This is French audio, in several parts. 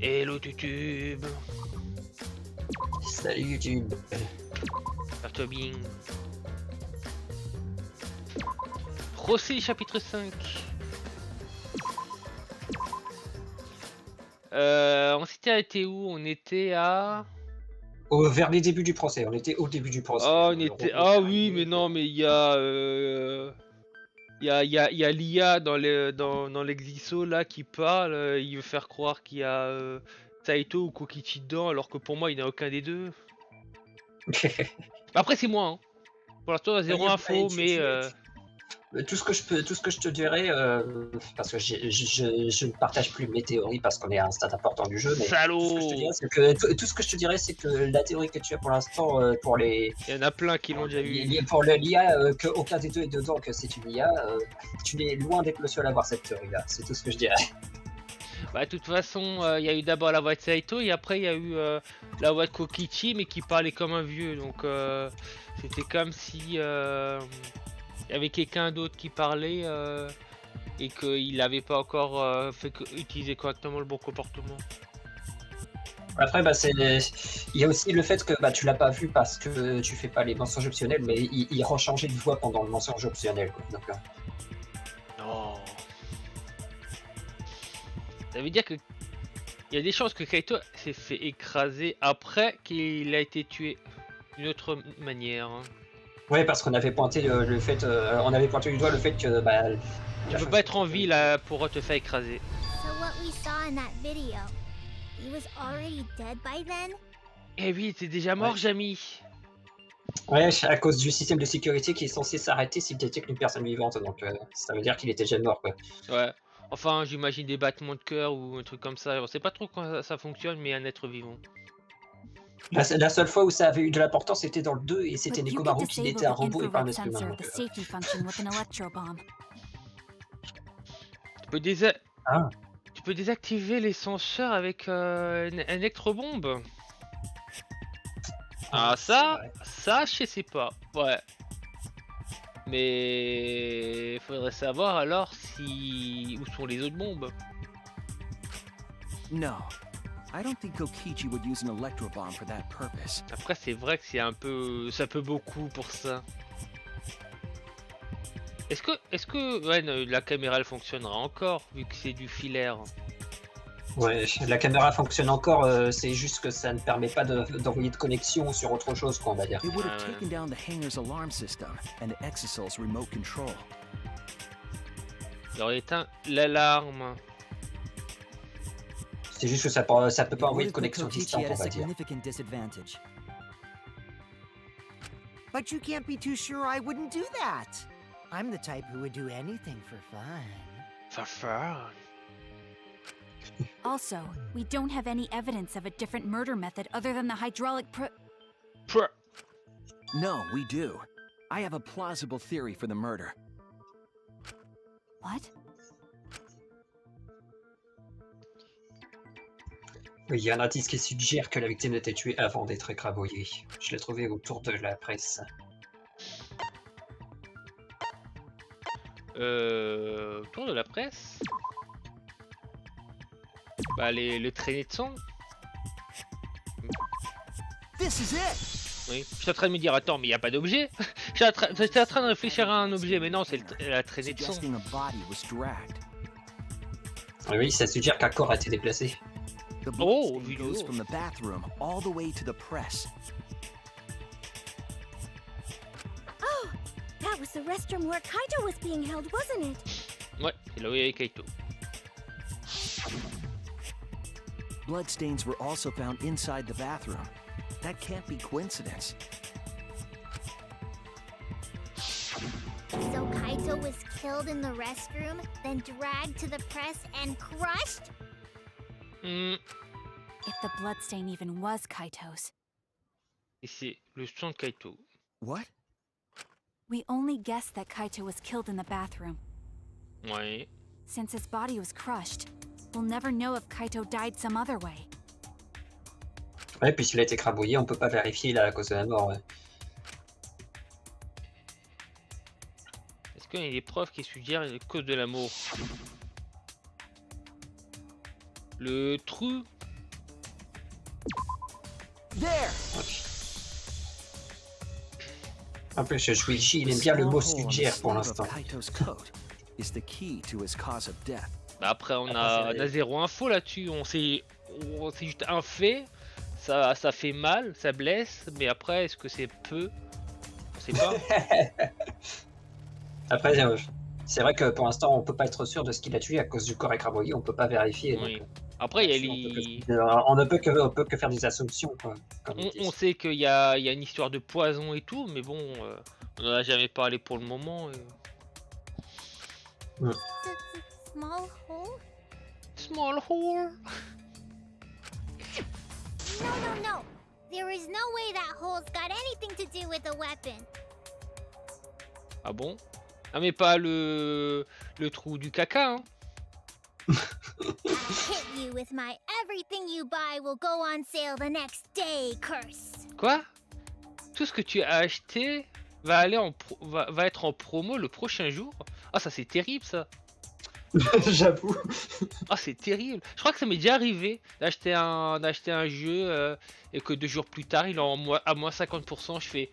Hello YouTube. Salut YouTube. Toi bien. Procès chapitre 5. On s'était arrêté où? On était à... Vers les débuts du procès, on était au début du procès. Oh, on Le était... robot Ah est oui, mais arrivé. non, mais il y a... Il y a l'IA dans l'exiso là qui parle, il veut faire croire qu'il y a Saito ou Kokichi dedans alors que pour moi il n'y a aucun des deux. Après c'est moi, hein. Pour l'instant on a zéro info mais... Tout ce que je te dirais, parce que je ne partage plus mes théories parce qu'on est à un stade important du jeu, mais tout ce que je te dirais, Salaud! c'est que tout ce que je te dirais, c'est que la théorie que tu as pour l'instant, pour Il y en a plein qui l'ont déjà vu. pour l'IA, qu'aucun des deux est dedans, que c'est une IA, tu es loin d'être le seul à avoir cette théorie-là. C'est tout ce que je dirais. Bah de toute façon, il y a eu d'abord la voix de Saito et après il y a eu la voix de Kokichi mais qui parlait comme un vieux, donc c'était comme si il y avait quelqu'un d'autre qui parlait et qu'il n'avait pas encore utilisé correctement le bon comportement. Après, bah, il y a aussi le fait que bah, tu l'as pas vu parce que tu fais pas les mensonges optionnels, mais il rechangeait de voix pendant le mensonge optionnel, quoi. Donc, Non. Ça veut dire que il y a des chances que Kaito s'est fait écraser après qu'il a été tué d'une autre manière. ouais, parce qu'on avait pointé le fait, on avait pointé du doigt le fait que bah, Tu peux pas être en vie là pour te faire écraser. So what we saw in that video, he was already dead by then? Eh oui, t'es déjà mort, Ouais. Jamy. Ouais, à cause du système de sécurité qui est censé s'arrêter s'il détecte une personne vivante, donc ça veut dire qu'il était déjà mort, quoi. Ouais. Enfin, j'imagine des battements de cœur ou un truc comme ça. On sait pas trop comment ça fonctionne, mais un être vivant. La seule fois où ça avait eu de l'importance, c'était dans le 2 et c'était But you Nekomaru could qui disable était un the robot et pas un infrared être humain. sensor Donc, of the safety function with an electro bomb. Tu peux, Ah. tu peux désactiver les senseurs avec une électrobombe. Ah ça, je sais pas. Ouais. Mais faudrait savoir alors si où sont les autres bombes. No, I don't think Kokichi would use an electro bomb for that purpose. Après c'est vrai que c'est un peu, ça peut beaucoup pour ça. Est-ce que ouais, la caméra elle fonctionnera encore vu que c'est du filaire? Ouais, la caméra fonctionne encore, c'est juste que ça ne permet pas d'envoyer de connexion sur autre chose, quoi, on va dire. It would have taken down the hangar's alarm system and the Exosol's remote control. Il aurait éteint l'alarme. C'est juste que ça peut pas envoyer de connexion distante, on va dire. Disadvantage. But you can't be too sure I wouldn't do that. I'm the type who would do anything for fun. Also, we don't have any evidence of a different murder method other than the hydraulic No, we do. I have a plausible theory for the murder. What? Oui, il y a un indice qui suggère que la victime était tuée avant d'être écrabouillée. Je l'ai trouvé autour de la presse. Autour de la presse. Bah le traînées de sang. This is it. Oui. Je suis en train de me dire attends mais il y a pas d'objet. J'étais en train de réfléchir à un objet mais non c'est la traînée de sang. Suggesting a body was dragged. Oui, ça suggère qu'un corps a été déplacé. The Oh, bloodstain goes from the bathroom all the way to the press. Oh, that was the restroom where Kaito was being held, wasn't it? Ouais, c'est là où il y avait Kaito. Bloodstains were also found inside the bathroom. That can't be coincidence. So Kaito was killed in the restroom, then dragged to the press and crushed? If the bloodstain even was Kaito's. Et c'est le sang de Kaito. What? We only guessed that Kaito was killed in the bathroom. Ouais. Since his body was crushed, we'll never know if Kaito died some other way. Ouais, puisqu'il a été écrabouillé, on peut pas vérifier la cause de la mort. Ouais. Est-ce qu'il y a des preuves qui suggèrent la cause de la mort? Le trou There! En plus, Luigi, il The aime bien le small mot hole on the suggère pour sleeve l'instant. of Kaito's coat is the key to his cause of death. Bah après, on Après, a, c'est- on a zéro info là-dessus. C'est juste un fait. Ça fait mal, ça blesse. Mais après, est-ce que c'est peu? On sait pas. Après, c'est vrai que pour l'instant, on peut pas être sûr de ce qu'il a tué à cause du corps écrabouillé, on peut pas vérifier. Oui. Donc, Après, il y a là-dessus, les... on ne peut que faire des assumptions, quoi, comme ils on disent. sait qu'il y a une histoire de poison et tout, mais bon, on en a jamais parlé pour le moment. Small hole? Small hole. No. There is no way that hole's got anything to do with the weapon. Ah bon? Ah mais pas le trou du caca, hein? Hit you with my everything you buy will go on sale the next day curse. Quoi? Tout ce que tu as acheté va aller va être en promo le prochain jour? Ah ça c'est terrible ça! J'avoue. Ah c'est terrible! Je crois que ça m'est déjà arrivé d'acheter un jeu et que 2 jours plus tard il est à moins 50%, je fais...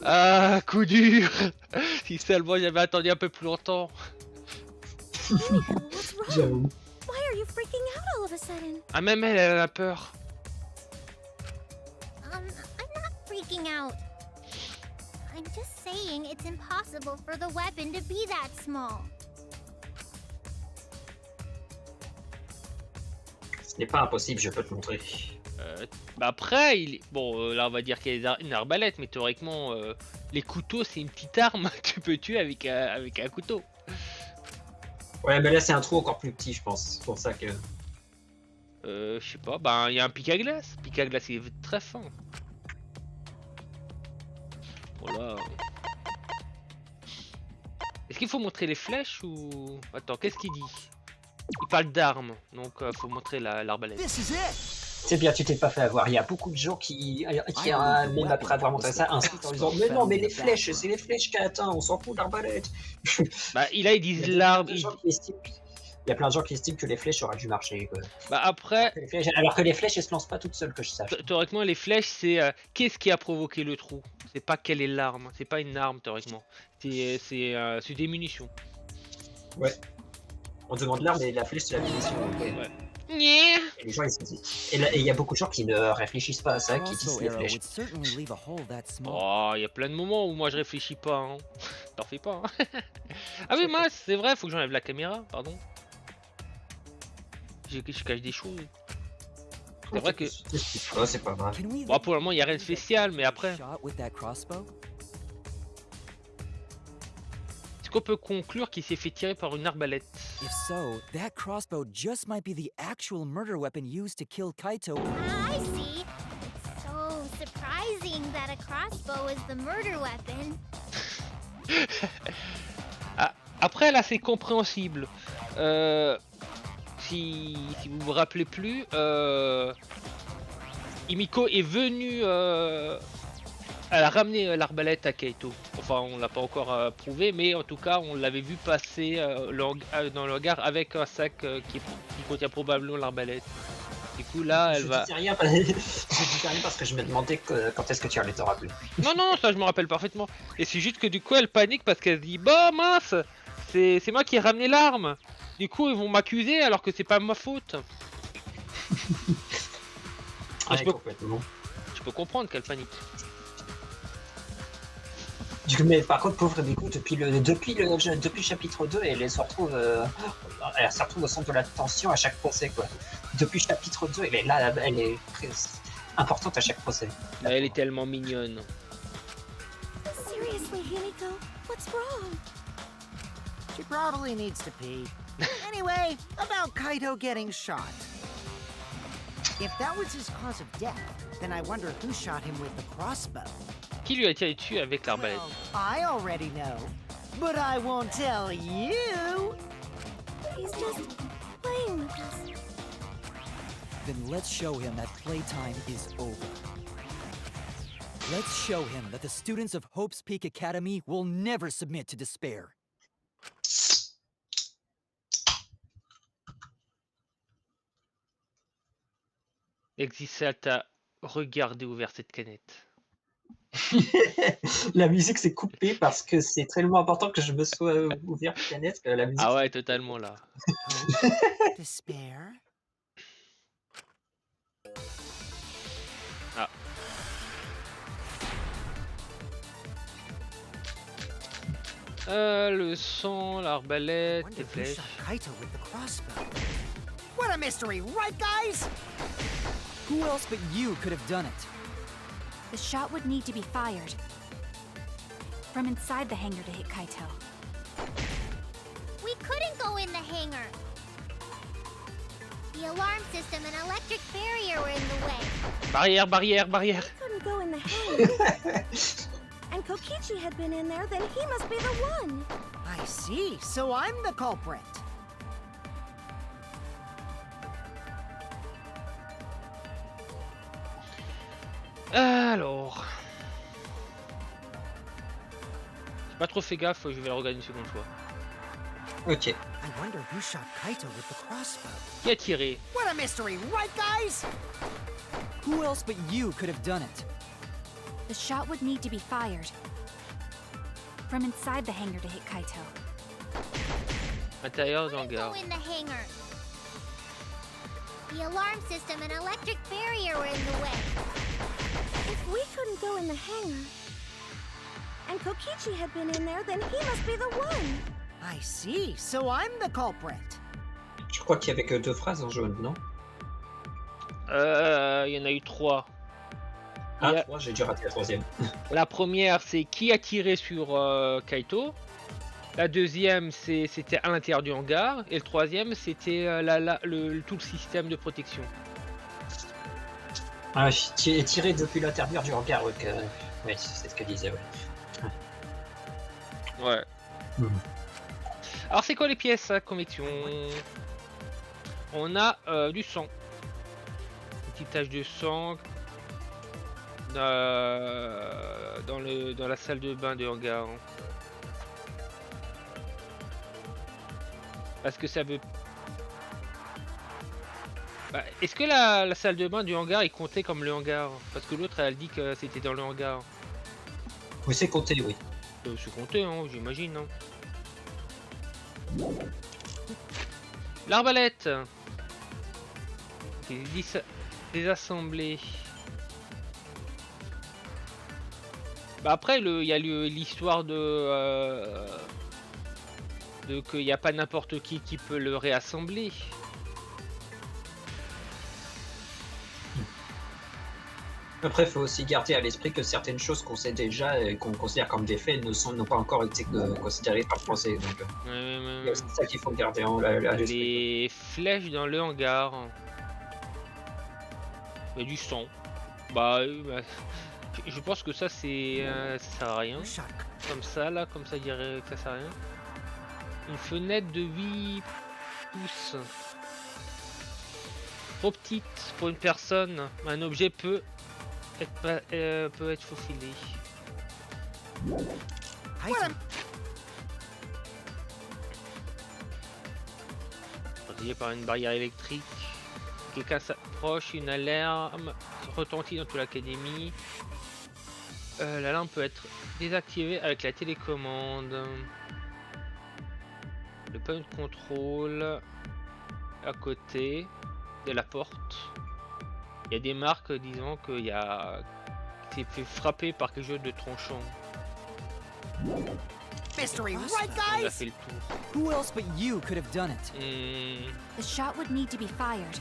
Ah, coup dur! Si seulement j'avais attendu un peu plus longtemps. What's wrong? J'avoue. Why are you freaking out all of a sudden? Ah même elle a peur. I'm not freaking out. I'm just saying it's impossible for the weapon to be that small. Ce n'est pas impossible, je peux te montrer. Bah après, bon, là on va dire qu'il y a une arbalète, mais théoriquement, les couteaux c'est une petite arme, tu peux tuer avec un couteau. Ouais, mais là, c'est un trou encore plus petit, je pense. C'est pour ça que... Je sais pas, bah il y a un pic à glace. Pic à glace il est très fin. Voilà. Est-ce qu'il faut montrer les flèches ou... Attends, qu'est-ce qu'il dit? Il parle d'armes, donc faut montrer l'arbalète. This is it! C'est bien, tu t'es pas fait avoir. Il y a beaucoup de gens qui même après avoir montré ça, insistent en disant « Mais non, mais les flèches, c'est les flèches qui atteint, on s'en fout de l'arbalète !» Bah ils disent l'arme. Il y a plein de gens qui estiment que les flèches auraient dû marcher, quoi. Bah après, Alors que les flèches, elles se lancent pas toutes seules, que je sache. théoriquement les flèches c'est qu'est-ce qui a provoqué le trou? C'est pas quelle est l'arme, c'est pas une arme théoriquement. C'est des munitions. Ouais. On demande l'arme et la flèche, c'est la munition. Ouais. Et les gens, ils se disent... Et il y a beaucoup de gens qui ne réfléchissent pas à ça, qui disent Crossbow les arrow flèches. would certainly leave a hole that small. Oh, il y a plein de moments où moi je réfléchis pas. Hein. T'en fais pas. Hein. Ah oui, mince, c'est vrai, faut que j'enlève la caméra, pardon. Je cache des choses. C'est vrai que... Oh, c'est pas grave. Can we Bon, pour le moment, il n'y a rien de spécial, mais après... shot with that crossbow? Est-ce qu'on peut conclure qu'il s'est fait tirer par une arbalète? If so, that crossbow just might be the actual murder weapon used to kill Kaito. I see. It's so surprising that a crossbow is the murder weapon. Ah, après, là, c'est compréhensible. Si vous vous rappelez plus, Himiko est venue... Elle a ramené l'arbalète à Kaito. Enfin, on l'a pas encore prouvé, mais en tout cas, on l'avait vu passer dans le hangar avec un sac qui contient probablement l'arbalète. Du coup, là, elle va... Je dis rien parce que je me demandais quand est-ce que tu allais te rappeler. Non, ça je me rappelle parfaitement. Et c'est juste que du coup, elle panique parce qu'elle se dit, bah mince, c'est moi qui ai ramené l'arme. Du coup, ils vont m'accuser alors que c'est pas ma faute. Ouais, je peux- complètement. Je peux comprendre qu'elle panique. Mais par contre, pauvre Miku, depuis le chapitre 2, elle se retrouve au centre de l'attention à chaque procès, quoi. Depuis le chapitre 2, elle est là, elle est très importante à chaque procès. Elle est tellement mignonne. Seriously, Himiko, what's wrong? She probably needs to pee. Anyway, about Kaito getting shot. If that was his cause of death, then I wonder who shot him with the crossbow. Qui lui a tiré dessus avec l'arbalète? Well, I already know, but I won't tell you. He's just playing with us. Then let's show him that playtime is over. Let's show him that the students of Hope's Peak Academy will never submit to despair. Existe à regarder ouvert cette canette. La musique s'est coupée parce que c'est tellement important que je me sois ouvert la canette que la musique. Ah ouais, totalement là. Hope, despair. Ah. Le sang, l'arbalète, Wonder les who flèches. shot Kaito with the crossbow. What a mystery, right, guys? Who else but you could have done it? The shot would need to be fired from inside the hangar to hit Kaito. We couldn't go in the hangar. The alarm system and electric barrier were in the way. Barrière, barrière, barrière. Couldn't go in the hangar. And Kokichi had been in there, then he must be the one. I see, so I'm the culprit. Alors. J'ai pas trop fait gaffe, je vais le regarder une seconde fois. Ok. I wonder who shot Kaito with the crossbow. Qui a tiré? What a mystery, right, guys? Who else but you could have done it? The shot would need to be fired from inside the hangar to hit Kaito. Intérieur Couldn't d'hangar. go in the hangar. The alarm system and electric barrier were in the way. If we couldn't go in the hangar, and Kokichi had been in there, then he must be the one. I see, so I'm the culprit. Je crois qu'il y avait que 2 phrases en jaune, non? Il y en a eu 3. Ah, Yeah. 3, j'ai dû rater la 3e. La première, c'est qui a tiré sur Kaito. La deuxième, c'était à l'intérieur du hangar. Et le troisième, c'était tout le système de protection. Ah, tiré depuis l'intérieur du hangar, ouais, ouais, c'est ce qu'elle disait, ouais. Ouais. Mhm. Alors, c'est quoi les pièces à convection? On a du sang. Une petite tache de sang. Dans la salle de bain de hangar. Parce que ça veut... Bah, est-ce que la salle de bain du hangar est comptée comme le hangar? Parce que l'autre elle dit que c'était dans le hangar. Oui, c'est compté, oui. C'est compté, hein, j'imagine. Hein. L'arbalète. Désassemblée. Bah après, il y a l'histoire de qu'il n'y a pas n'importe qui peut le réassembler. Après, il faut aussi garder à l'esprit que certaines choses qu'on sait déjà et qu'on considère comme des faits n'ont pas encore été considérées par le procès. Donc, c'est ça qu'il faut garder à l'esprit. Les flèches dans le hangar. Il y a du sang. Bah, je pense que ça, c'est ça sert à rien. Who shot Comme ça, là, comme ça, je dirais que ça sert à rien. Une fenêtre de 8 pouces. Trop petite pour une personne. Un objet peut être faufilé. Kaito? Protégé par une barrière électrique. Quelqu'un s'approche, une alarme retentit dans toute l'académie. L'alarme peut être désactivée avec la télécommande. Le point de contrôle à côté de la porte. Il y a des marques disant qu'il y a s'est fait frapper par quelque chose de tranchant. Mystery, right, On a guys? fait le tour. Who else but you could have done it? The shot would need to be fired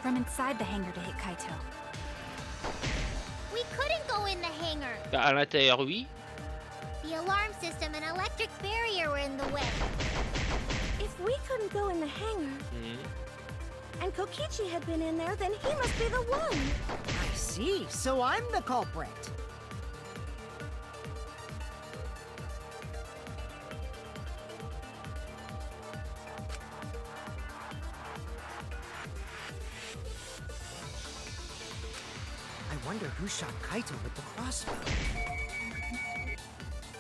from inside the hangar to hit Kaito. We couldn't go in the hangar. Bah, à l'intérieur, oui. The alarm system and electric barrier were in the way. If we couldn't go in the hangar, and Kokichi had been in there, then he must be the one. I see, so I'm the culprit. I wonder who shot Kaito with the crossbow.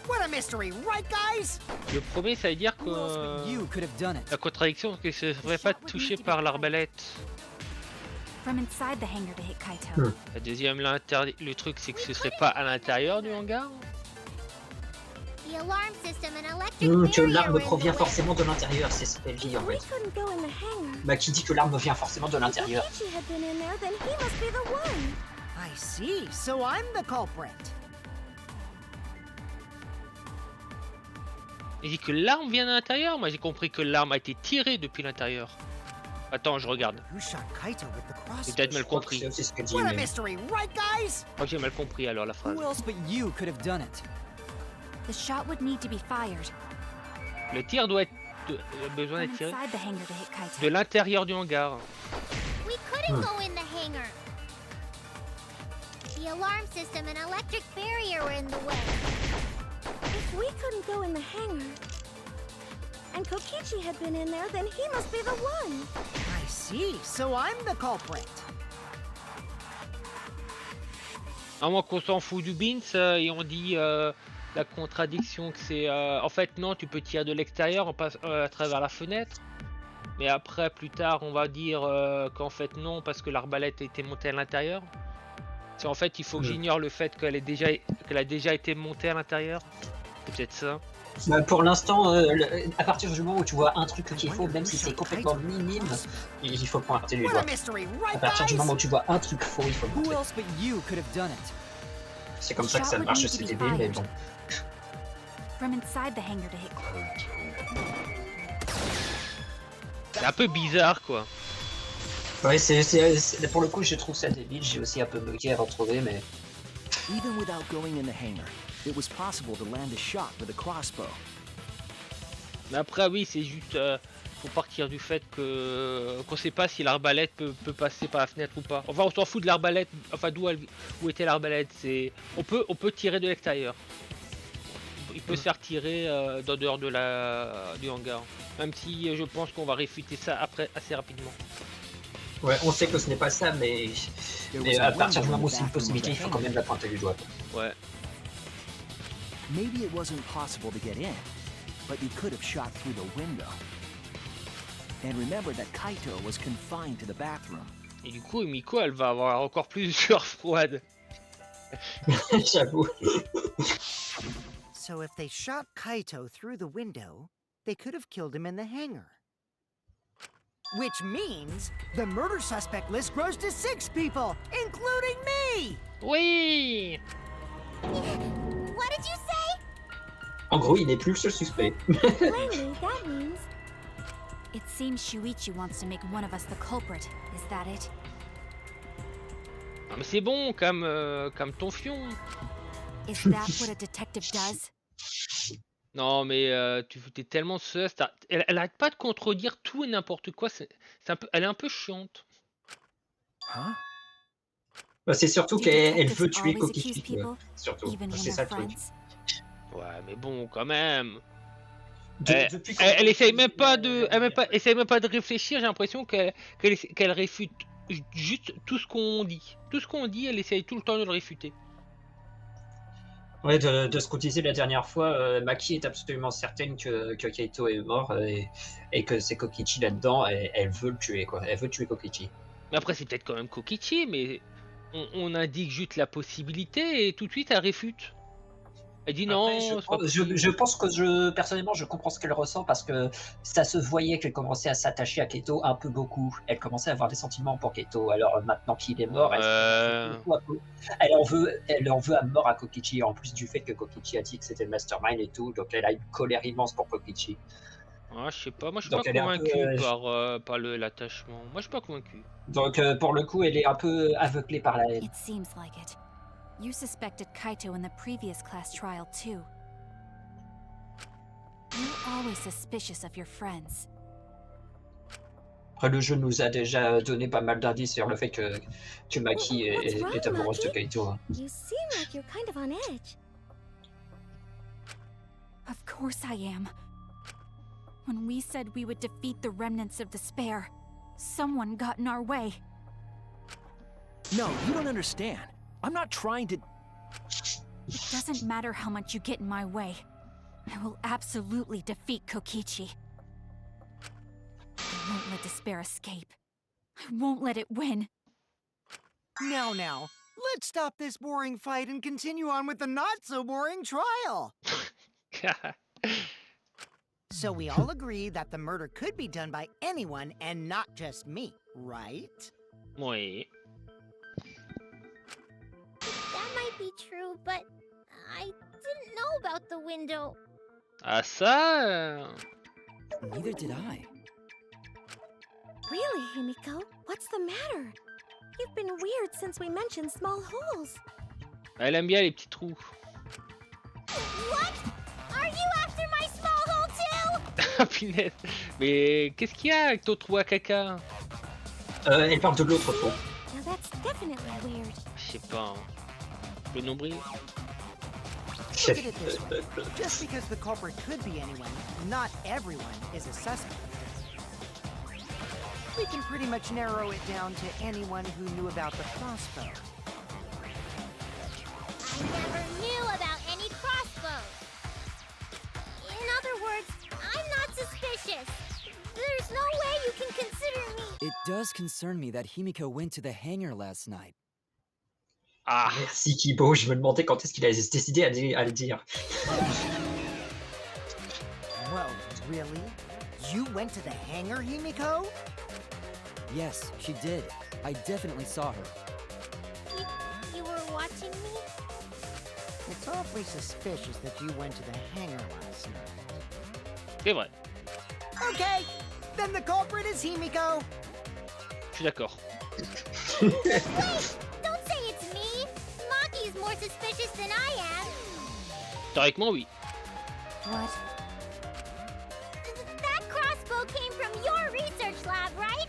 What a mystery, right, guys? Le premier, ça veut dire Who else but que you could have done it? la contradiction, c'est que ce serait pas touché par l'arbalète. From inside the hangar to hit Kaito. La deuxième, le truc, c'est que ce serait pas à l'intérieur du hangar. The alarm system and electric Que barrier l'arme were in provient the way. forcément de l'intérieur, c'est ce qu'elle dit en We fait. couldn't go in the hangar. Bah qui dit que l'arme vient forcément de l'intérieur. If Kokichi had been in there, then he must be the one. I see, so I'm the culprit. Il dit que l'arme vient de l'intérieur. Moi, j'ai compris que l'arme a été tirée depuis l'intérieur. Attends, je regarde. Who shot Kaito with the J'ai crossbow? peut-être mal compris. C'est ce qu'elle dit. What a Mais... mystery, right, guys? Je crois que j'ai mal compris alors la phrase. Who else but you could have done it? The shot would need to be fired Le tir doit être besoin from d'être tiré inside the hangar to hit Kaito. de l'intérieur du hangar. We couldn't go in the hangar. The alarm system and electric barrier were in the way. If we couldn't go in the hangar, and Kokichi had been in there, then he must be the one. I see, so I'm the culprit. À moins qu'on s'en fout du Beans et on dit la contradiction que c'est... en fait non, tu peux tirer de l'extérieur à travers la fenêtre. Mais après, plus tard, on va dire qu'en fait non, parce que l'arbalète a été montée à l'intérieur. C'est en fait, il faut que j'ignore le fait qu'elle a déjà été montée à l'intérieur. C'est peut-être ça. Bah, pour l'instant, à partir du moment où tu vois un truc qu'il faut, même si c'est complètement minime, il faut pointer du What doigt. a mystery, À right, partir du guys? moment où tu vois un truc faux, il faut le Who montrer. else but you could have done it? C'est comme ça que ça marche, c'est débile, mais bon. From inside the hangar to hit C'est un peu bizarre, quoi. Ouais, pour le coup, je trouve ça débile. J'ai aussi un peu bugué avant de trouver, mais. Even without going in the hangar, it was possible to land a shot with a crossbow. Mais après, oui, c'est juste... faut partir du fait que qu'on sait pas si l'arbalète peut passer par la fenêtre ou pas. Enfin, on s'en fout de l'arbalète, enfin où était l'arbalète. C'est on peut tirer de l'extérieur. Il peut se faire tirer d'en dehors de du hangar. Même si je pense qu'on va réfuter ça après assez rapidement. Ouais, on sait que ce n'est pas ça, mais à partir du moment où c'est une possibilité, il faut quand même la pointer du doigt. Ouais. Maybe it wasn't possible to get in, but you could have shot through the window. And remember that Kaito was confined to the bathroom. Et du coup, Miko, elle va avoir encore plus de sueur froide. J'avoue. So if they shot Kaito through the window, they could have killed him in the hangar. Which means the murder suspect list grows to 6 people, including me! Oui. What did you say? En gros, il n'est plus le seul suspect. Plainly, that means It seems Shuichi wants to make one of us the culprit. Is that it? Ah, mais c'est bon, comme ton fion. Is that what a detective does? Non, mais tu es tellement sus. Elle arrête pas de contredire tout et n'importe quoi. Elle est un peu chiante. Huh? Bah, c'est surtout Do qu'elle detectives veut tuer always accuse Kokichi. people, Surtout, even when c'est ça they're le truc. friends? Ouais, mais bon, quand même. Depuis qu'on- Elle essaye même pas de réfléchir. J'ai l'impression qu'elle réfute juste tout ce qu'on dit. Tout ce qu'on dit, elle essaye tout le temps de le réfuter. Ouais, de ce qu'on disait la dernière fois, Maki est absolument certaine que Kaito est mort et que c'est Kokichi là-dedans et elle veut le tuer, quoi. Elle veut tuer Kokichi. Mais après, c'est peut-être quand même Kokichi, mais on indique juste la possibilité et tout de suite elle réfute. Elle dit non, Après, c'est pas possible. je pense que personnellement, je comprends ce qu'elle ressent parce que ça se voyait qu'elle commençait à s'attacher à Keito un peu beaucoup. Elle commençait à avoir des sentiments pour Keito. Alors maintenant qu'il est mort, elle en veut à mort à Kokichi. En plus du fait que Kokichi a dit que c'était le mastermind et tout, donc elle a une colère immense pour Kokichi. Ah, je sais pas, moi je suis Donc pas elle est un convaincu peu, par l'attachement. Moi je suis pas convaincu. Donc pour le coup, elle est un peu aveuglée par la haine. It seems like it. You suspected Kaito in the previous class trial too. You're always suspicious of your friends. Après, le jeu nous a déjà donné pas mal d'indices sur le fait que Maki est amoureuse de Kaito. you seem like you're kind of on edge. Of course I am. When we said we would defeat the remnants of despair, someone got in our way. No, you don't understand. I'm not trying to... It doesn't matter how much you get in my way. I will absolutely defeat Kokichi. I won't let despair escape. I won't let it win. Now, let's stop this boring fight and continue on with the not-so-boring trial. So we all agree that the murder could be done by anyone and not just me, right? Oui. That might be true, but I didn't know about the window. Ah ça Neither did I. Really, Himiko? What's the matter? You've been weird since we mentioned small holes. Elle aime bien les petits trous. What? Are you after my small hole too? Ah punaise. Mais qu'est-ce qu'il y a avec ton trou à caca? Elle parle de l'autre trou. Now that's definitely weird. Je sais pas. Hein. Le nombril? Look at it this way. Just because the culprit could be anyone, not everyone is a suspect. We can pretty much narrow it down to anyone who knew about the crossbow. I never knew about any crossbows. In other words, I'm not suspicious. There's no way you can consider me. It does concern me that Himiko went to the hangar last night. Ah. Merci Kibo, je me demandais quand est-ce qu'il a décidé à le dire. Whoa, really? You went to the hangar, Himiko? Yes, she did. I definitely saw her. You were watching me? It's awfully suspicious that you went to the hangar last night. C'est vrai. Okay, then the culprit is Himiko. Je suis d'accord. Wait! Don't say it's me! Maki's more suspicious than I am! Théoriquement, oui. What? That crossbow came from your research lab, right?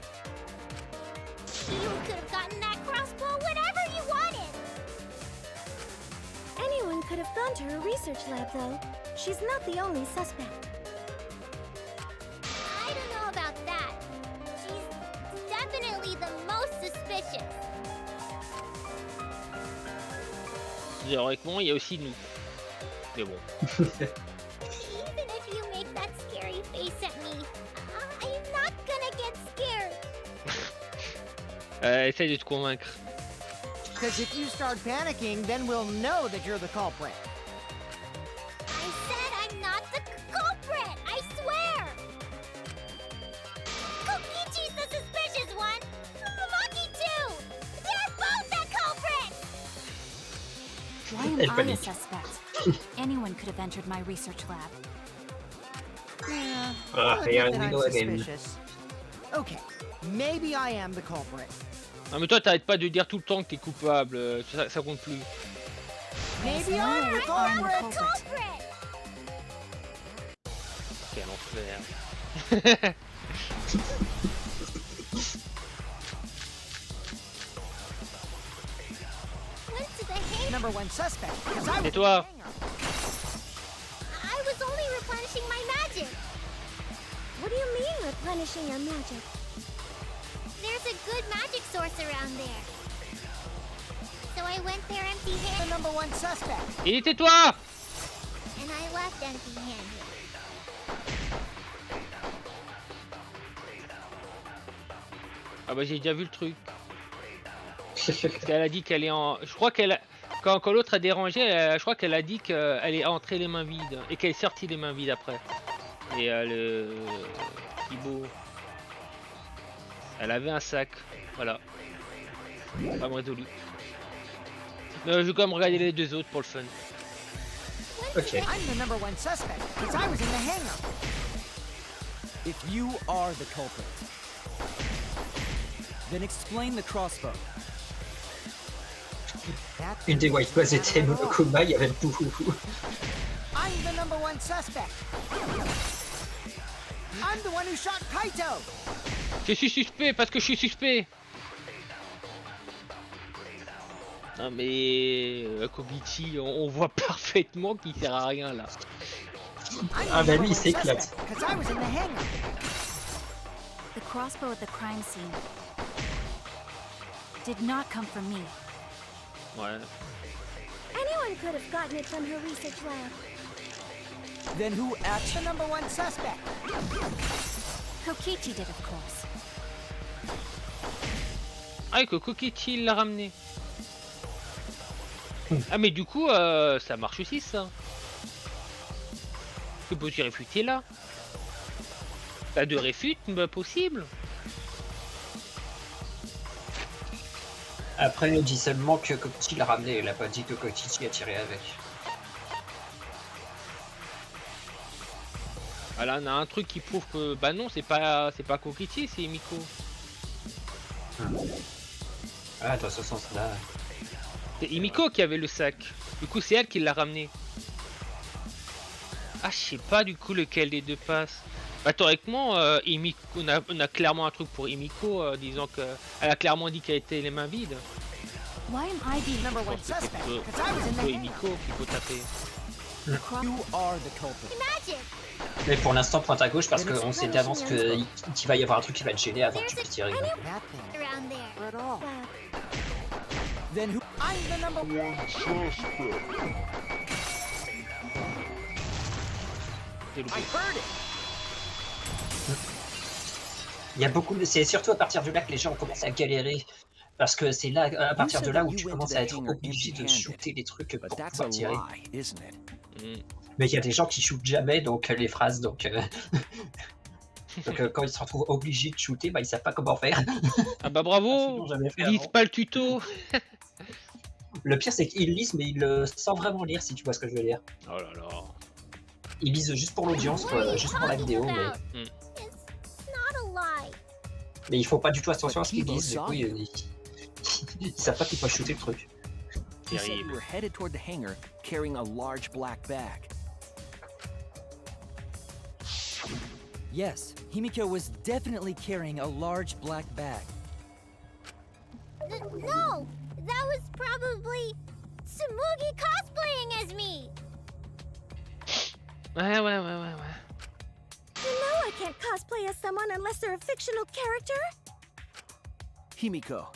You could have gotten that crossbow whenever you wanted! Anyone could have gone to her research lab, though. She's not the only suspect. I don't know about that. She's definitely the most suspicious. Théoriquement, il y a aussi nous. Mais bon. Even if you make that scary face at me, I'm not gonna get scared. Essaye de te convaincre. Because if you start panicking, then we'll know that you're the culprit. I said I'm not the culprit! I swear! Kokichi's the suspicious one! Maki too! They're both the culprits! Why am Elle I a panique. suspect? Anyone could have entered my research lab. Yeah, Ah, I'll here admit that we I'm go again. suspicious. Okay, maybe I am the culprit. Non mais toi t'arrêtes pas de dire tout le temps que t'es coupable, ça compte plus. Maybe Yes, I'm the no, I'm the culprit. Culprit! Quel enfer. Went to the hangar. Number one suspect, because I was Et toi? in the hangar. I was only replenishing my magic. What do you mean replenishing your magic? There's a good magic source around there. So I went there The empty-handed, number one suspect. Et tais-toi! and I left empty-handed. Ah bah j'ai déjà vu le truc. Parce qu'elle a dit qu'elle est en... Je crois qu'elle a... Quand l'autre a dérangé, je crois qu'elle a dit qu'elle est entrée les mains vides. Et qu'elle est sortie les mains vides après. Et le... Thibaut... Elle avait un sac. Voilà. Pas résolu. Mais je vais quand même regarder les deux autres pour le fun. Ok. I'm the number one suspect, because I was in the hangar. If you are the culprit, then explain the crossbow. That's Une des White Boys était not at all. Monokuma, il y avait beaucoup. I'm the number one suspect. I'm the one who shot Kaito. Je suis suspect parce que je suis suspect. Non mais Kogichi, on voit parfaitement qu'il sert à rien là. I'm Ah the bah number lui, il one s'éclate. suspect, because I was in the hangar. The crossbow at the crime scene did not come from me. Ouais. Anyone could have gotten it from her research lab. Then who The actually... number one suspect. Kokichi did, of course. Ah, que Kokichi il l'a ramené. Ah, mais du coup, ça marche aussi, ça. Que beau j'ai réfuté là. T'as deux réfutes possible. Après, il dit seulement que Kokichi l'a ramené, il a pas dit que Kokichi a tiré avec. Ah là, on a un truc qui prouve que bah non, c'est pas Kokichi, c'est Miko. Ah, dans ce sens-là. C'est Himiko qui avait le sac. Du coup, c'est elle qui l'a ramené. Ah, je sais pas du coup lequel des deux passe. Bah, théoriquement, Himiko, on a clairement un truc pour Himiko, disant que elle a clairement dit qu'elle était les mains vides. Why am I being Number one C'est suspect, pour because I was in the hangar. Himiko qu'il faut taper. You are the culprit. Magic! Mais pour l'instant, pointe à gauche parce qu'on sait d'avance qu'il va y avoir un truc qui va te gêner avant que tu puisses tirer. That thing. Around there. Or at all. Then who? I'm the number one. C'est le I heard it. Il y a beaucoup de... C'est surtout à partir de là que les gens ont commencé à galérer. Parce que c'est là, à partir de là où tu commences à être obligé de shooter les trucs But pour that's a pouvoir tirer. lie, isn't it? Mais il y a des gens qui shootent jamais, donc les phrases, donc... quand ils se retrouvent obligés de shooter, bah ils savent pas comment faire. Ah bah Ils bravo. l'ont jamais fait Lise avant. pas le tuto. Le pire, c'est qu'ils lisent, mais ils sans vraiment lire, si tu vois ce que je veux dire. Oh là là. Ils lisent juste pour l'audience, quoi, juste pour la vidéo, mais... It's not a lie. Mais ils font pas du tout attention à ce qu'ils But disent, du coup, ils savent pas qu'ils peuvent shooter le truc. He said you Terrible. were headed toward the hangar carrying a large black bag. Yes, Himiko was definitely carrying a large black bag. No! That was probably Tsumugi cosplaying as me! Ouais. You know I can't cosplay as someone unless they're a fictional character. Himiko,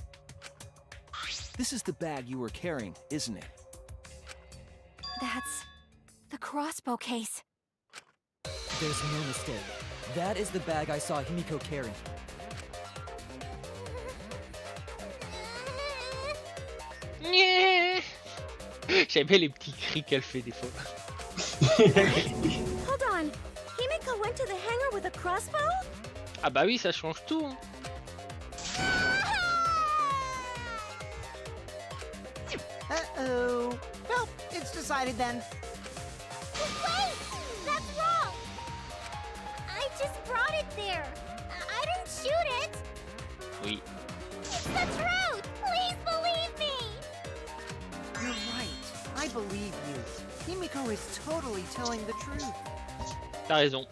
this is the bag you were carrying, isn't it? That's the crossbow case. There's no mistake. That is the bag I saw Himiko carrying. J'aime bien les petits cris qu'elle fait des fois. Hold on. Himiko went to the hangar with a crossbow? Ah bah oui, ça change tout. Hein. Uh-oh. Well, it's decided then. Wait! That's wrong! I just brought it there. I didn't shoot it. Oui. It's the truth! Please believe me! You're right. I believe you. Himiko is totally telling the truth. T'as raison.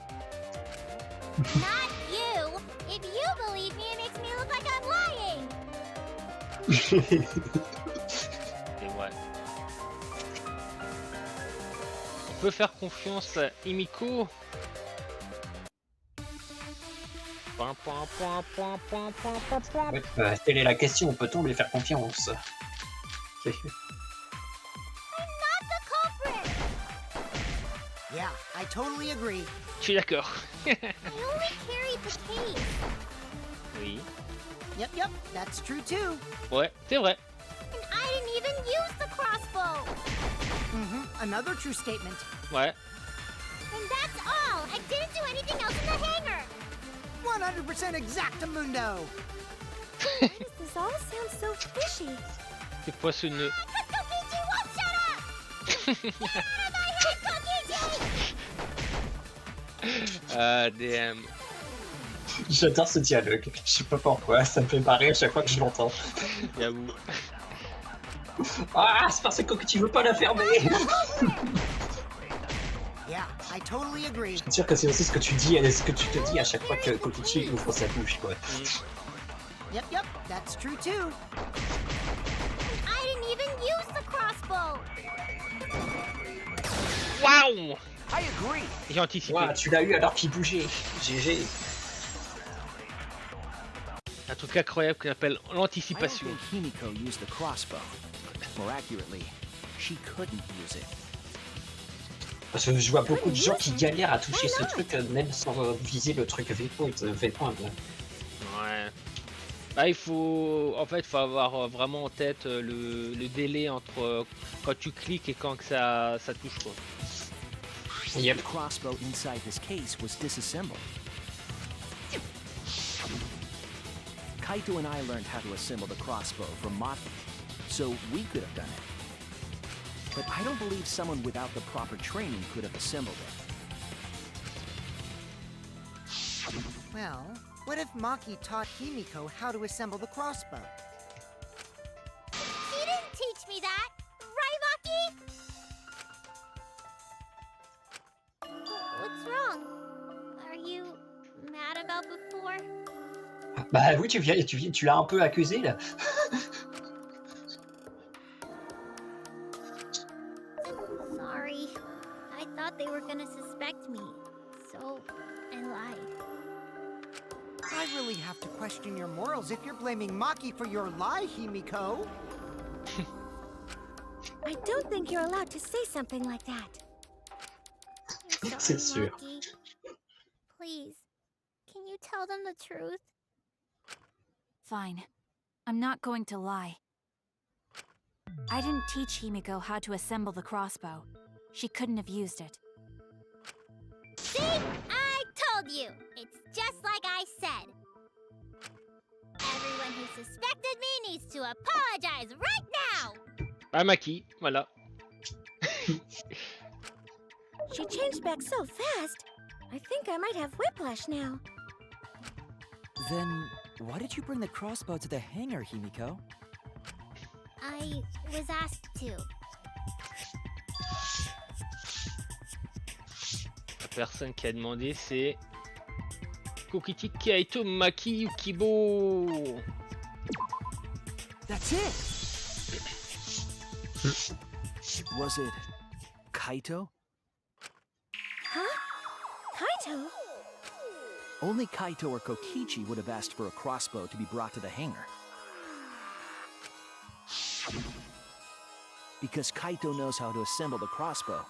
Not you! If you believe me, it makes me look like I'm lying! C'est vrai. On peut faire confiance à Himiko. Point. Ouais, telle est la question, peut-on lui faire confiance? I'm not the culprit! Yeah, I totally agree. Je suis d'accord. I only carried the case. Oui. Yep, that's true too. Ouais, c'est vrai. And I didn't even use the crossbow! Another true statement. Ouais. And that's all! I didn't do anything else in the hangar! 100% exactamundo. Why does this all sound so fishy? C'est poissonneux. Kokichi won't shut up! Get out of my head, Kokichi! Ah, damn. J'adore ce dialogue, je sais pas pourquoi, ça me fait marrer à chaque fois que je l'entends. J'avoue. Ah, c'est parce que tu veux pas la fermer! Yeah, I totally agree. Je suis sûr que c'est aussi ce que tu dis, ce que tu te dis à chaque fois que Kokichi ouvre sa bouche, quoi. Yep, that's true too. I didn't even use the crossbow! Waouh! I agree. J'ai anticipé. Ouah, tu l'as eu alors qu'il bougeait. GG. Un truc incroyable qu'on appelle I don't l'anticipation. think Himiko used the crossbow. More accurately, she couldn't use it. Parce que je vois beaucoup de gens qui galèrent à toucher ce truc, même sans viser le truc V-point. Ouais. Bah, il faut, en fait, faut avoir vraiment en tête le délai entre quand tu cliques et quand que ça touche quoi. Yep. The crossbow inside this case was disassembled. Kaito and I learned how to assemble the crossbow from Maki, so we could have done it. But I don't believe someone without the proper training could have assembled it. Well, what if Maki taught Himiko how to assemble the crossbow? She didn't teach me that, right, Maki? What's wrong? Are you mad about before? Bah oui, tu l'as un peu accusé là. Sorry. I thought they were gonna suspect me, so I lied. I really have to question your morals if you're blaming Maki for your lie, Himiko. I don't think you're allowed to say something like that. I'm C'est sorry, sûr. Maki. Please, can you tell them the truth? Fine. I'm not going to lie. I didn't teach Himiko how to assemble the crossbow. She couldn't have used it. See? I told you! It's just like I said. Everyone who suspected me needs to apologize right now! Ah, Maki, voilà. She changed back so fast. I think I might have whiplash now. Then, why did you bring the crossbow to the hangar, Himiko? I was asked to. La personne qui a demandé c'est Kokichi, Kaito, Maki ou Kibo. That's it! Was it Kaito? Huh? Kaito? Only Kaito or Kokichi would have asked for a crossbow to be brought to the hangar. Because Kaito knows how to assemble the crossbow,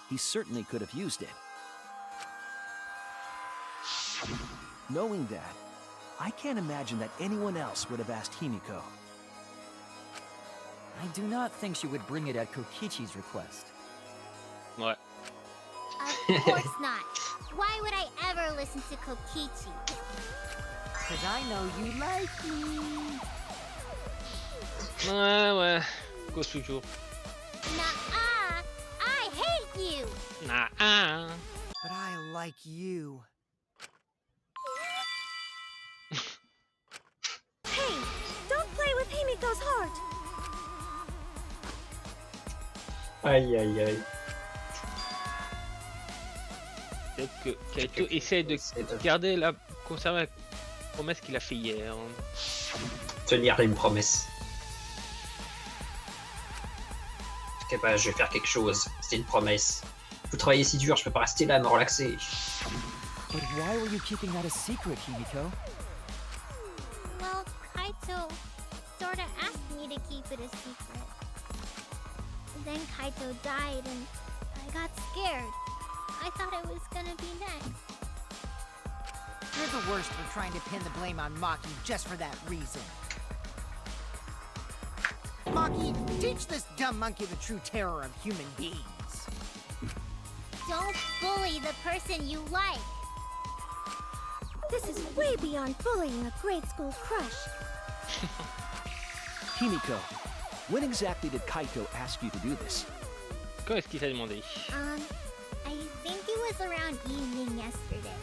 he certainly could have used it. Knowing that, I can't imagine that anyone else would have asked Himiko. I do not think she would bring it at Kokichi's request. Ouais. Of course not. Why would I ever listen to Kokichi? Cause I know you like me. Ouais. Cause toujours. Nuh-uh. I hate you! Nah. But I like you. Hey, don't play with Himiko's heart. Aïe aïe aïe. Peut-être que Kaito essaie de garder conserver la promesse qu'il a fait hier. Tenir une promesse. Ok, bah je vais faire quelque chose. C'était une promesse. Vous travaillez si dur, je peux pas rester là à me relaxer. But why were you keeping that a secret, Himiko? Well, Kaito sorta asked me to keep it a secret. Then Kaito died and I got scared. I thought it was gonna be next. You're the worst for trying to pin the blame on Maki just for that reason. Maki, teach this dumb monkey the true terror of human beings. Don't bully the person you like. This is way beyond bullying a grade school crush. Himiko, when exactly did Kaito ask you to do this? Quand est-ce qu'il t'a demandé? I think it was around evening yesterday.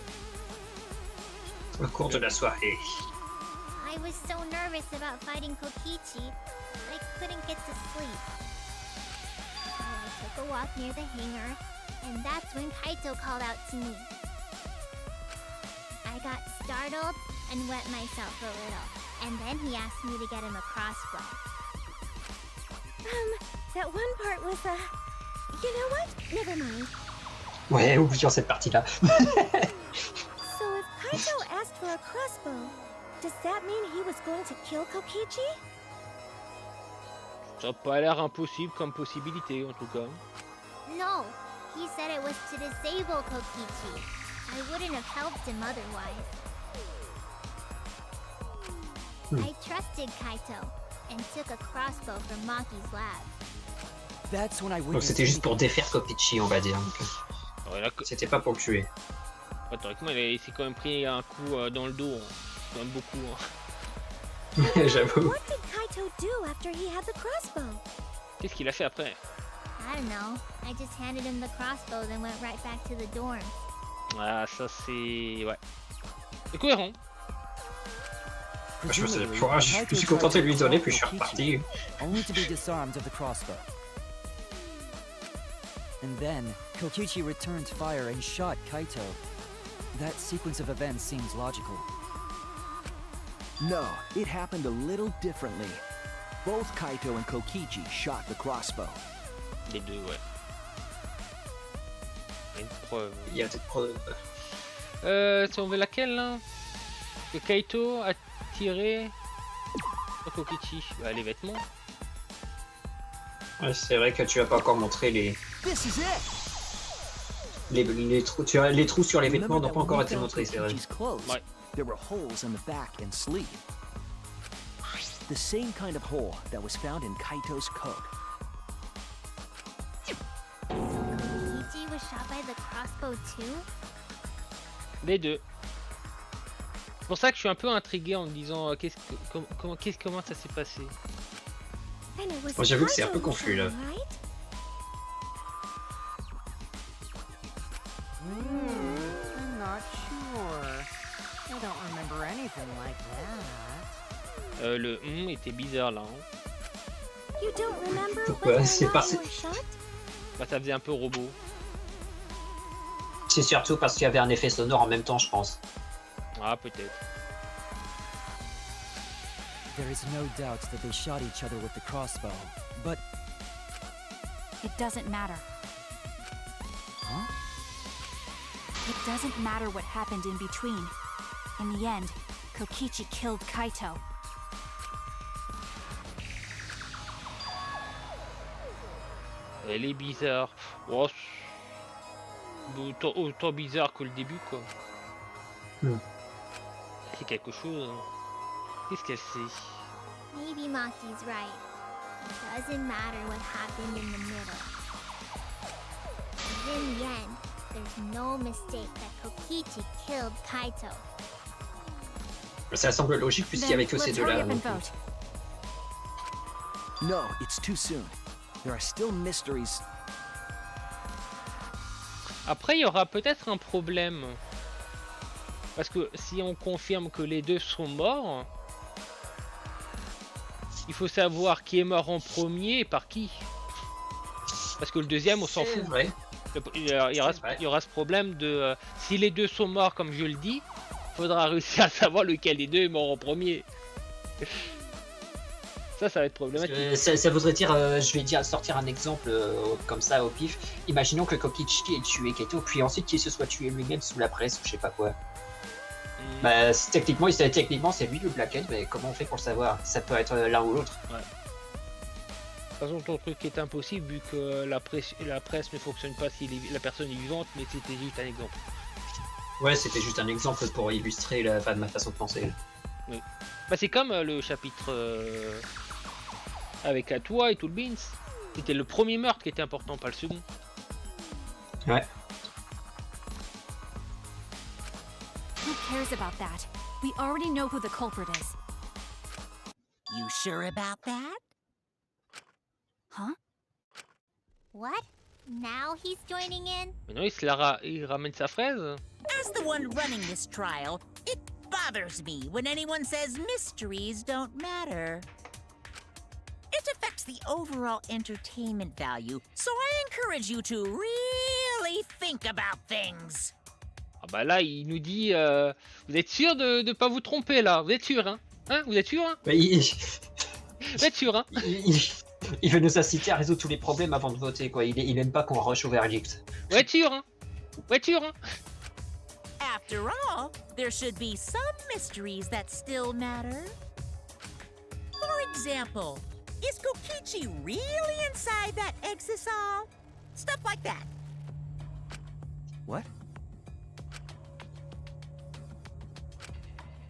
Au cours de la soirée. I was so nervous about fighting Kokichi, I couldn't get to sleep. So I took a walk near the hangar, and that's when Kaito called out to me. I got startled and wet myself a little, and then he asked me to get him a crossbow. That one part was, you know what? Never mind. Ouais, oublions cette partie-là. So if Kaito asked for a crossbow, does that mean he was going to kill Kokichi? Ça n'a pas l'air impossible comme possibilité en tout cas. No, he said it was to disable Kokichi. I wouldn't have helped him otherwise. I trusted Kaito and took a crossbow from Maki's lab. That's when I Donc witnessed c'était juste pour him- défaire Kokichi, on va dire. Donc, Ouais, là, c'était pas pour le tuer. théoriquement, il s'est quand même pris un coup dans le dos. Hein. Quand même beaucoup. Hein. J'avoue. What did Kaito do after he had the crossbow? Qu'est-ce qu'il a fait après? I don't know. I just handed him the crossbow, then went right back to the dorm. Ah, ça c'est... Ouais. C'est cohérent. Je me Presumably, suis Kaito contenté de lui tried to donner, attack puis je suis Kokichi, reparti. only to be disarmed of the crossbow. And then, Kokichi returned fire and shot Kaito. That sequence of events seems logical. No, it happened a little differently. Both Kaito and Kokichi shot the crossbow. Les deux, ouais. Il y a une preuve. Il y a des preuves. Si on veut laquelle, là? Que Kaito a tiré sur Kokichi. Bah, les vêtements. Ouais, c'est vrai que tu as pas encore montré les trous. Les trous sur les vêtements n'ont pas encore été montrés, c'est vrai. Kokichi's clothes, Ouais. there were holes in the back and sleeve. The same kind of hole that was found in Kaito's coat. Kokichi was shot by the crossbow too? Les deux. C'est pour ça que je suis un peu intrigué en me disant comment ça s'est passé. Then it was Moi, j'avoue que c'est un Kaito peu who confus, shot là. him, right? I'm not sure. I don't remember anything like that. Le était bizarre là. Hein. You don't remember Pourquoi? whether or C'est not parce- you were shot? Bah, ça faisait un peu robot. C'est surtout parce qu'il y avait un effet sonore en même temps, je pense. Ah, peut-être. There is no doubt that they shot each other with the crossbow, but It doesn't matter. Huh? It doesn't matter what happened in between. In the end, Kokichi killed Kaito. Elle est bizarre. Oh, autant bizarre que le début, quoi. Hmm. C'est quelque chose. Hein. Qu'est-ce qu'elle sait? Maybe Maki's right. It doesn't matter what happened in the middle. In the end, there's no mistake that Kokichi killed Kaito. Ça semble logique puisqu'il y avait que ces let's hurry deux-là. up and donc. vote. No, it's too soon. There are still mysteries. Après, il y aura peut-être un problème. Parce que si on confirme que les deux sont morts, il faut savoir qui est mort en premier et par qui. Parce que le deuxième, on s'en C'est fout. vrai. Il y aura ce problème de... si les deux sont morts, comme je le dis, faudra réussir à savoir lequel des deux est mort en premier. Ça va être problématique. Ça voudrait dire, je vais sortir un exemple comme ça au pif. Imaginons que Kokichi ait tué Kaito, puis ensuite qu'il se soit tué lui-même sous la presse ou je sais pas quoi. Bah, techniquement c'est lui le Blackhead, mais comment on fait pour le savoir? Ça peut être l'un ou l'autre. De toute façon, ton truc est impossible vu que la presse ne fonctionne pas si la personne est vivante, mais c'était juste un exemple. Ouais, c'était juste un exemple pour illustrer ma façon de penser. Bah, c'est comme le chapitre avec toi et tout le Beans. C'était le premier meurtre qui était important, pas le second. Ouais. Who cares about that? We already know who the culprit is. You sure about that? Huh? What? Now he's joining in? Maintenant, il ramène sa fraise. As the one running this trial, it bothers me when anyone says mysteries don't matter. It affects the overall entertainment value, so I encourage you to really think about things. Ah bah là, il nous dit, vous êtes sûr de ne pas vous tromper là? Vous êtes sûr, hein? Vous êtes sûr, hein? Bah, Vous êtes sûr, hein? il veut nous inciter à résoudre tous les problèmes avant de voter, quoi. Il aime pas qu'on rush au verdict. Vous êtes sûr, hein? Vous êtes sûr, hein? After all, there should be some mysteries that still matter. For example, is Kokichi really inside that exisal? Stuff like that. What?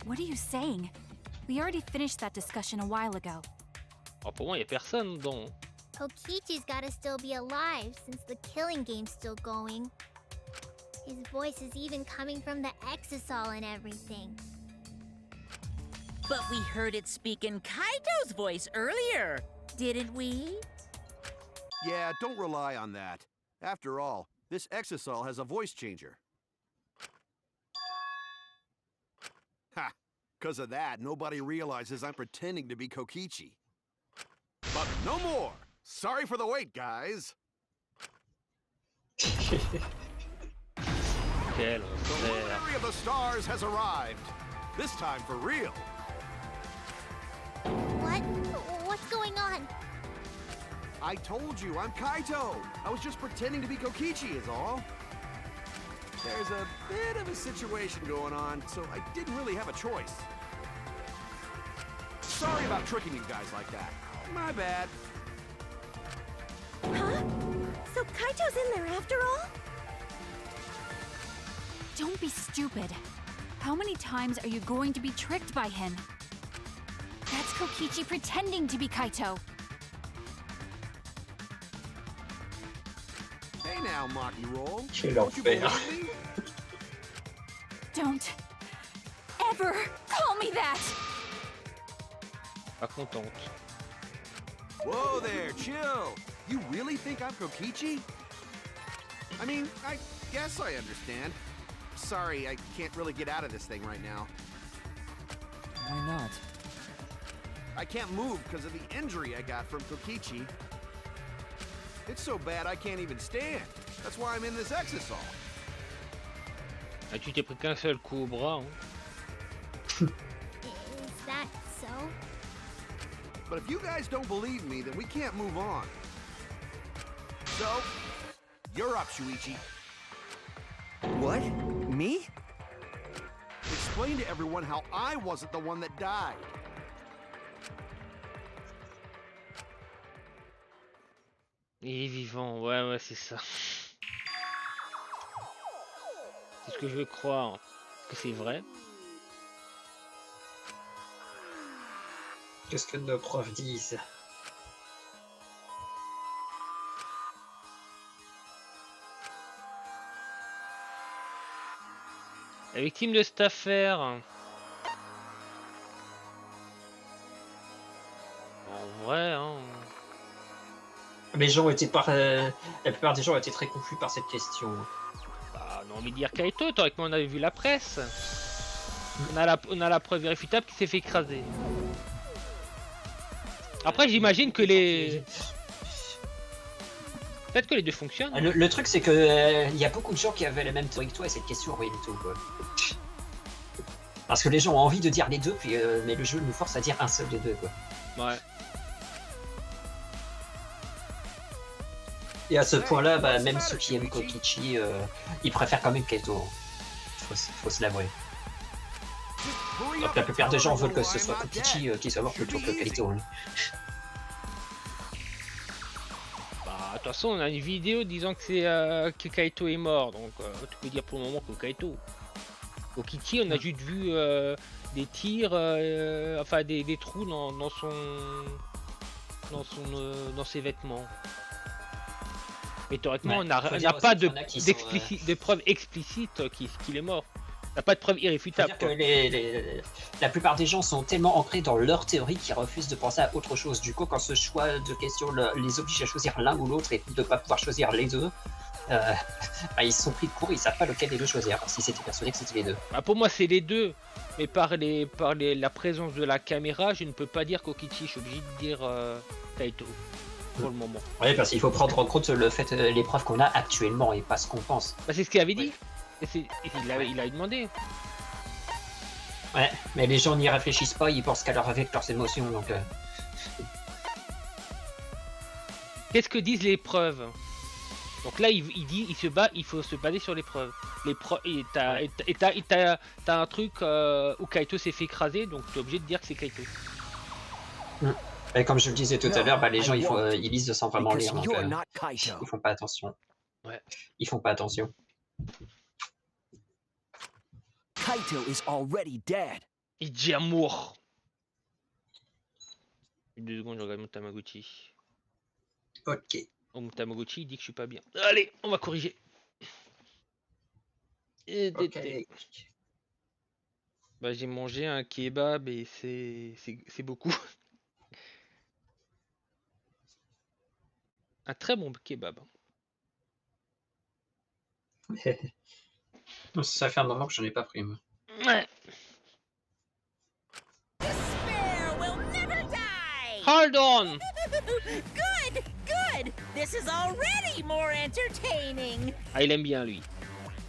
What are you saying? We already finished that discussion a while ago. Alors pour moi, y a personne dedans. Kokichi's gotta still be alive since the killing game's still going. His voice is even coming from the exisal and everything. But we heard it speak in Kaito's voice earlier, didn't we? Yeah, don't rely on that. After all, this exisal has a voice changer. Ha! 'Cause of that, nobody realizes I'm pretending to be Kokichi. But no more! Sorry for the wait, guys! Quel The enfer. luminary of the stars has arrived. This time for real. What? What's going on? I told you, I'm Kaito. I was just pretending to be Kokichi is all. There's a bit of a situation going on, so I didn't really have a choice. Sorry about tricking you guys like that. My bad. Huh? So Kaito's in there after all? Don't be stupid. How many times are you going to be tricked by him? That's Kokichi pretending to be Kaito. Hey now, Maki Roll. Quel Don't you enfer. believe me? Don't ever call me that! Pas contente. Whoa there, chill. You really think I'm Kokichi? I mean, I guess I understand. Sorry, I can't really get out of this thing right now. Why not? I can't move because of the injury I got from Kokichi. It's so bad I can't even stand. That's why I'm in this exisal. Ah, tu t'es pris qu'un seul coup au bras. Hein. Is that so? But if you guys don't believe me, then we can't move on. So, you're up, Shuichi. What? Me? Explain to everyone how I wasn't the one that died. Il est vivant, ouais, c'est ça. C'est ce que je veux croire que c'est vrai. Qu'est-ce que nos profs disent? La victime de cette affaire. En vrai, hein. Les gens étaient la plupart des gens étaient très confus par cette question. Bah, on a envie de dire Kaito, théoriquement on avait vu la presse. On a la preuve irréfutable qui s'est fait écraser. Après j'imagine que les... Peut-être que les deux fonctionnent. Le truc c'est que y a beaucoup de gens qui avaient la même théorie que toi et cette question rien du tout quoi. Parce que les gens ont envie de dire les deux, puis mais le jeu nous force à dire un seul des deux quoi. Ouais. Et à ce point-là, bah, même ceux qui aiment Kokichi, ils préfèrent quand même Kaito. Faut se l'avouer. Donc la plupart des gens veulent que ce soit Kokichi qui soit mort plutôt que Kaito. Hein. Bah, de toute façon, on a une vidéo disant que Kaito est mort, donc tu peux dire pour le moment que Kaito. Kokichi, on a juste vu des tirs, enfin des trous dans ses vêtements. Mais théoriquement, Ouais, on n'a pas de preuves explicites qu'il est mort. On n'a pas de preuves irréfutables. Que la plupart des gens sont tellement ancrés dans leur théorie qu'ils refusent de penser à autre chose. Du coup, quand ce choix de questions les oblige à choisir l'un ou l'autre et de ne pas pouvoir choisir les deux, bah, ils se sont pris de court, ils savent pas lequel des deux choisir, si c'était persuadé que c'était les deux. Bah, pour moi, c'est les deux. Mais par la présence de la caméra, je ne peux pas dire Kokichi. Je suis obligé de dire Kaito. Pour le moment. Oui, parce qu'il faut prendre en compte le fait, les preuves qu'on a actuellement et pas ce qu'on pense. Bah, c'est ce qu'il avait dit. Et il a demandé. Ouais, mais les gens n'y réfléchissent pas, ils pensent qu'à avec leurs émotions, donc... Qu'est-ce que disent les preuves? Donc là, il dit, il faut se baser sur les preuves. Et t'as un truc où Kaito s'est fait écraser, donc t'es obligé de dire que c'est Kaito. Et comme je le disais tout à l'heure, bah, les gens ils lisent sans vraiment lire, donc ils font pas attention. Ouais. Ils font pas attention. Kaito is already dead. Il dit amour. 2 secondes, je regarde mon Tamagotchi. Ok. Oh, mon Tamagotchi il dit que je suis pas bien. Allez, on va corriger. Et Ok. Bah, j'ai mangé un kebab et c'est beaucoup. Un très bon kebab. Ça fait un moment que j'en ai pas pris, moi. Ouais. Despair will never die! Hold on! Good, good! This is already more entertaining! Ah, il aime bien lui.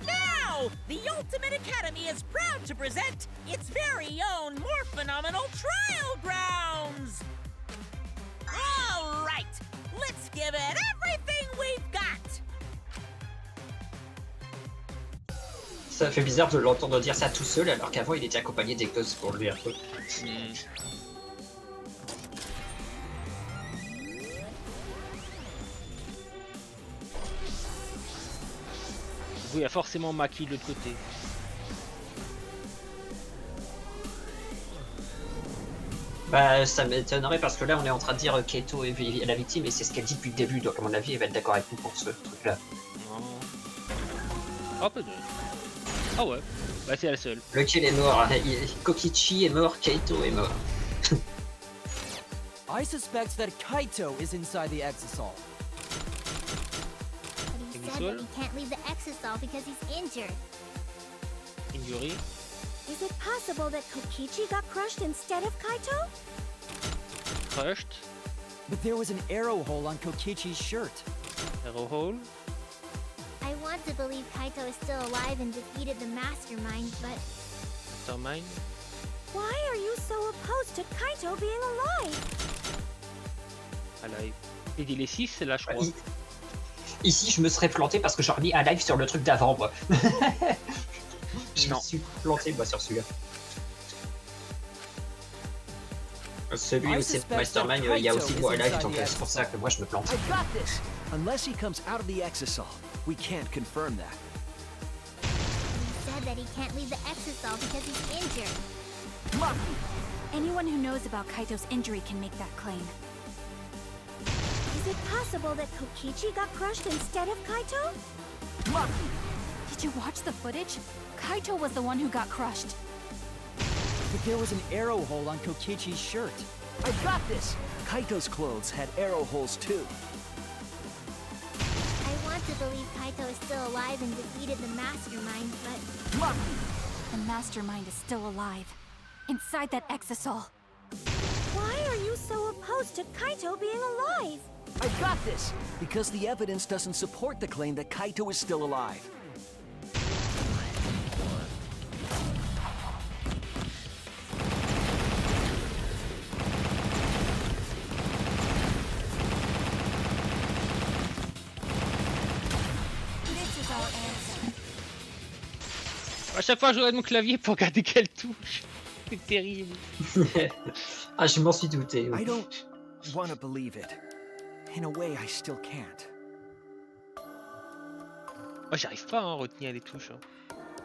Now, the Ultimate Academy is proud to present its very own more phenomenal trial grounds! All right, let's give it everything we've got! Ça fait bizarre de l'entendre dire ça tout seul alors qu'avant il était accompagné d'Ectos pour lui un peu. Oui, il y a forcément Maki de l'autre côté. Bah ça m'étonnerait parce que là on est en train de dire Keito est la victime et c'est ce qu'elle dit depuis le début, donc à mon avis elle va être d'accord avec nous pour ce truc là. Non. Ah, peut-être. Ah ouais, bah c'est la seule. Lequel est mort? Kokichi est mort, Keito est mort. I suspect that Kaito is inside the exisal. But he said that he can't leave the exisal because he's injured. Injury. Is it possible that Kokichi got crushed instead of Kaito? Crushed. But there was an arrow hole on Kokichi's shirt. Arrow hole. I want to believe Kaito is still alive and defeated the mastermind, but Mastermind. Why are you so opposed to Kaito being alive? Alive. Il dit les 6 là je crois. Ici je me serais planté parce que j'aurais mis un live sur le truc d'avant moi. Je me suis planté moi sur celui-là. Celui où c'est Mastermind, il y a aussi moi live, donc c'est pour ça que moi je me plante. I got this! Unless he comes out of the exisal, we can't confirm that. he said that he can't leave the exisal because he's injured. Anyone who knows about Kaito's injury can make that claim. Is it possible that Kokichi got crushed instead of Kaito? Did you watch the footage? Kaito was the one who got crushed. But there was an arrow hole on Kokichi's shirt. I got this! Kaito's clothes had arrow holes too. I want to believe Kaito is still alive and defeated the mastermind, but The mastermind is still alive. Inside that exisal. Why are you so opposed to Kaito being alive? I got this! Because the evidence doesn't support the claim that Kaito is still alive. This is our answer. À chaque fois je regarde mon clavier pour regarder quelle touche. C'est terrible. Ah je m'en suis douté. Oui. I don't want to believe it. In a way, I still can't. Moi j'arrive pas à retenir les touches. Hein.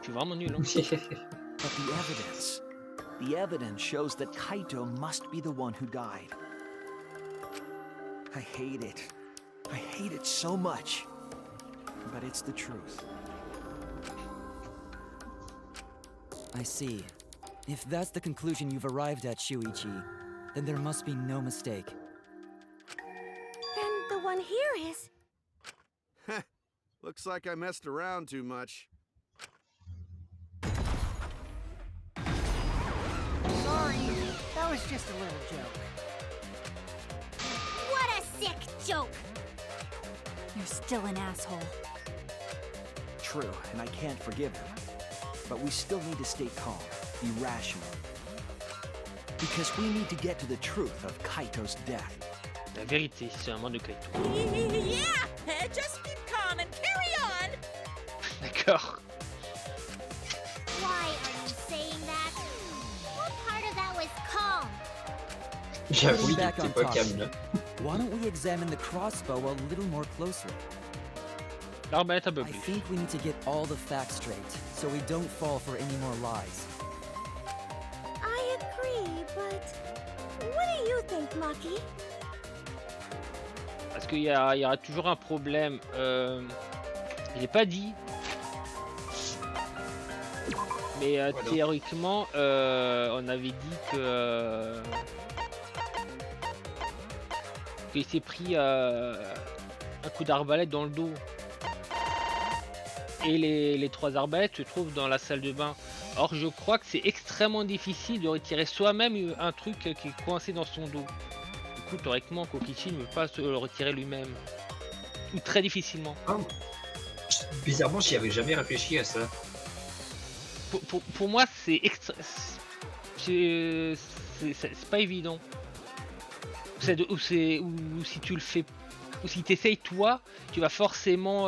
Je suis vraiment nul. Hein. But the evidence shows that Kaito must be the one who died. I hate it. I hate it so much. But it's the truth. I see. If that's the conclusion you've arrived at, Shuichi, then there must be no mistake. Then the one here is... Looks like I messed around too much. Sorry, that was just a little joke. what a sick joke! You're still an asshole. True, and I can't forgive him. But we still need to stay calm, be rational. Because we need to get to the truth of Kaito's death. La vérité, c'est un mort de Kaito. Yeah! Just keep calm and carry on! D'accord. Why are you saying that? What part of that was calm? J'avoue il Back était on pas topic. calme là. Why don't we examine the crossbow a little more closely? L'arbalète un peu I plus. think we need to get all the facts straight, so we don't fall for any more lies. I agree, but... What do you think, Maki? Parce qu'il y aura toujours un problème. Il n'est pas dit. Mais théoriquement, on avait dit que qu'il s'est pris un coup d'arbalète dans le dos. Et les 3 arbalètes se trouvent dans la salle de bain. Or, je crois que c'est extrêmement difficile de retirer soi-même un truc qui est coincé dans son dos. Du coup, théoriquement, Kokichi ne peut pas se le retirer lui-même. Ou très difficilement. Oh. Bizarrement, j'y avais jamais réfléchi à ça. Pour moi, c'est pas évident. Ou si tu le fais, ou si tu essayes toi, tu vas forcément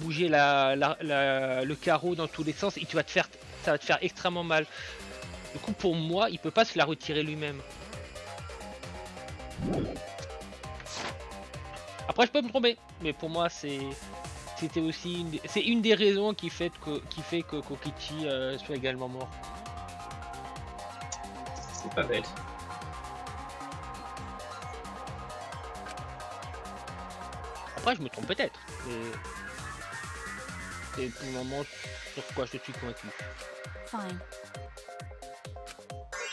bouger le carreau dans tous les sens et ça va te faire extrêmement mal. Du coup, pour moi, il peut pas se la retirer lui-même. Après, je peux me tromper, mais pour moi, c'était aussi une des raisons qui fait que Kokichi soit également mort. C'est pas bête. Après, je me trompe peut-être. C'est pour le moment sur quoi je suis convaincu. Fine.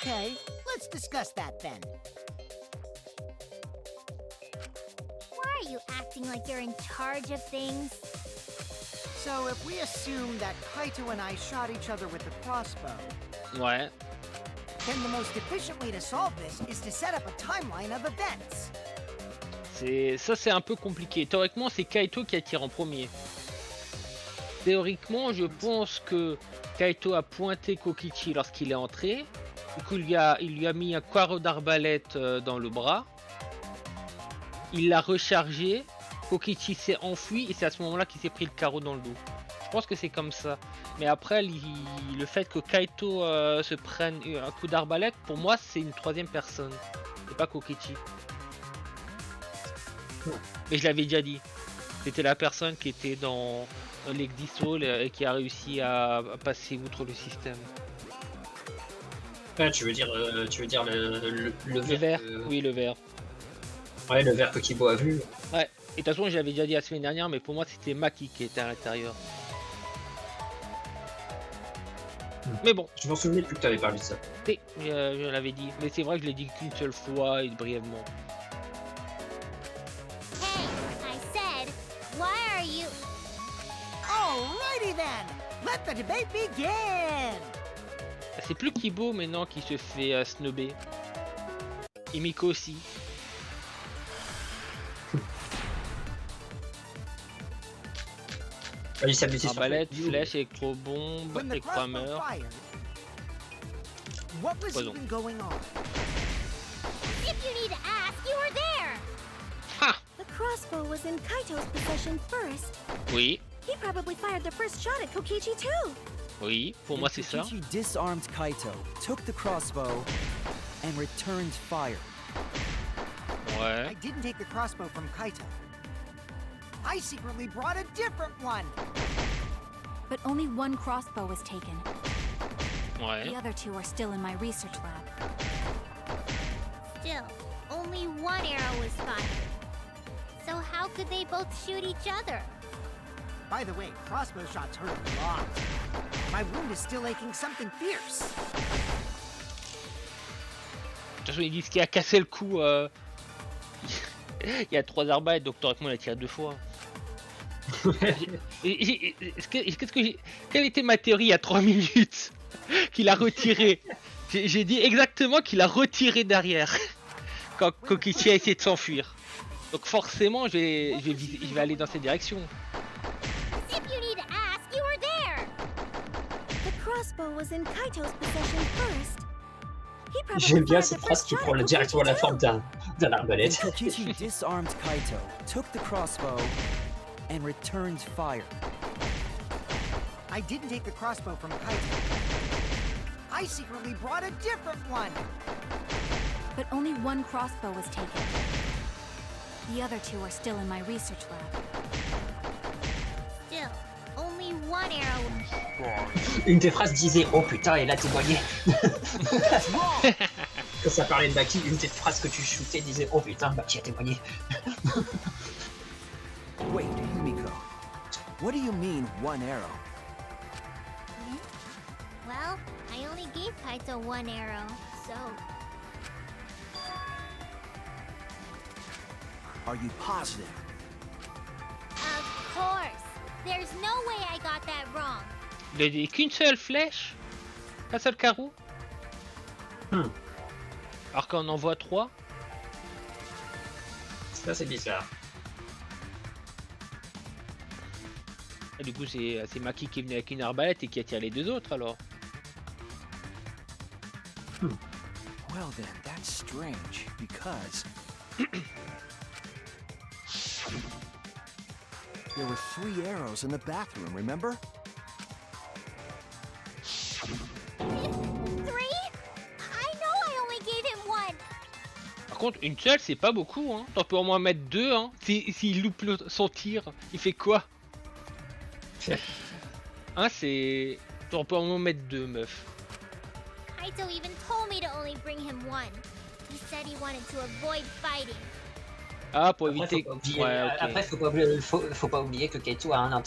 Okay, let's discuss that then. Why are you acting like you're in charge of things? So if we assume that Kaito and I shot each other with the crossbow, Ouais. then the most efficient way to solve this is to set up a timeline of events. C'est un peu compliqué. Théoriquement, c'est Kaito qui attire en premier. Théoriquement, je pense que Kaito a pointé Kokichi lorsqu'il est entré. Du coup, il lui a mis un carreau d'arbalète dans le bras. Il l'a rechargé. Kokichi s'est enfui et c'est à ce moment-là qu'il s'est pris le carreau dans le dos. Je pense que c'est comme ça. Mais après, le fait que Kaito se prenne un coup d'arbalète, pour moi, c'est une 3e personne. C'est pas Kokichi. Mais je l'avais déjà dit. C'était la personne qui était dans l'Exisol et qui a réussi à passer outre le système. Ah, tu veux dire le verre. Oui, le verre. Ouais, le verre que Kibo a vu. Ouais. Et de toute façon, je l'avais déjà dit la semaine dernière, mais pour moi, c'était Maki qui était à l'intérieur. Mais bon. Je m'en souvenais plus que tu avais parlé de ça. Oui, je l'avais dit. Mais c'est vrai que je l'ai dit qu'une seule fois et brièvement. Alrighty then, let the debate begin. C'est plus Kibo maintenant qui se fait snobber. Et Miko aussi. Il s'amusait sur arbalète, flèche, électro-bombe, When the électro-hammer. crossbow fired, what was Poison. even going on? If you need to ask, you were there! Ha! The crossbow was in Kaito's possession first. Oui, He probably fired the first shot at Kokichi too. oui, pour moi c'est ça. Kokichi disarmed Kaito, took the crossbow, and returned fire. Ouais. I didn't take the crossbow from Kaito. I secretly brought a different one. But only one crossbow was taken. Ouais. The other 2 are still in my research lab. Still, only one arrow was fired. So how could they both shoot each other? By the way, crossbow shots hurt a lot. My wound is still aching something fierce. De toute façon, ils disent qu'il a cassé le cou. Il y a 3 arbalètes, donc théoriquement il a tiré 2 fois. Quelle était ma théorie il y a 3 minutes? Qu'il a retiré. J'ai dit exactement qu'il a retiré derrière. Quand Kokichi a essayé de s'enfuir. Donc forcément, je vais aller dans cette direction. If you need to ask, you were there! The crossbow was in Kaito's possession first. He probably J'aime bien fired cette the phrase first qui shot prend at directement la Kokichi forme too. d'un When arbalète. Kokichi disarmed Kaito, took the crossbow, and returned fire. I didn't take the crossbow from Kaito. I secretly brought a different one. But only one crossbow was taken. The other 2 are still in my research lab. Still, only one arrow. Une des phrases disait oh putain, et là témoigné. Quand ça parlait de Baki, une des phrases que tu shootais disait oh putain, Baki a témoigné. Wait, Yumiko. What do you mean, one arrow? Well, I only gave Kaito one arrow, so... Are you positive? Of course! There's no way I got that wrong! Il a dit qu'une seule flèche? Un seul carreau? Alors qu'on en voit 3? Ça c'est bizarre. Et du coup c'est Maki qui est venu avec une arbalète et qui attire les 2 autres alors. Well then, that's strange, because... there were 3 arrows in the bathroom, remember? 3? I know I only gave him one! Par contre une seule c'est pas beaucoup hein. T'en peux au moins mettre 2 hein. S'il loupe son tir, il fait quoi? Hein c'est... T'en peux au moins mettre 2 meuf. Kaito even told me to only bring him one. He said he wanted to avoid fighting. Ah pour Après, éviter... faut pas oublier, Ouais, ok. après, faut pas oublier que Kaito a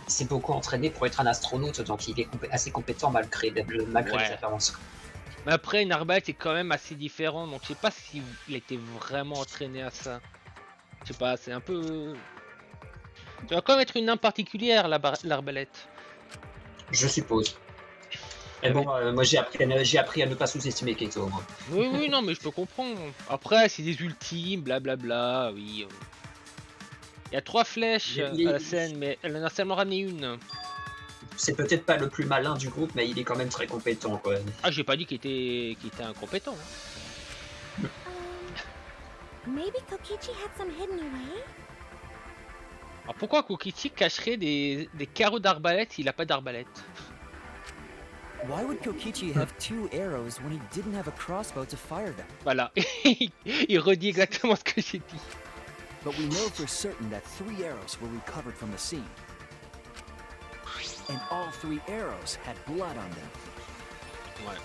s'est beaucoup entraîné pour être un astronaute, donc il est assez compétent malgré Ouais. les apparences. Mais après une arbalète est quand même assez différent donc je sais pas si il était vraiment entraîné à ça. Je sais pas, c'est un peu... Ça doit quand même être une arme particulière l'arbalète. Je suppose. Et bon, moi j'ai appris à ne pas sous-estimer Kaito. Moi. Oui, non, mais je peux comprendre. Après, c'est des ultimes, blablabla, oui. Il y a 3 flèches à la scène, mais elle en a seulement ramené une. C'est peut-être pas le plus malin du groupe, mais il est quand même très compétent, quoi. Ah, j'ai pas dit qu'il était incompétent. Hein. Maybe Kokichi had some hidden away? Alors pourquoi Kokichi cacherait des carreaux d'arbalète s'il a pas d'arbalète? Why would Kokichi have 2 arrows when he didn't have a crossbow to fire them? Voilà, il redit exactement ce que j'ai dit. But we know for certain that 3 arrows were recovered from the scene. And all 3 arrows had blood on them. Ouais.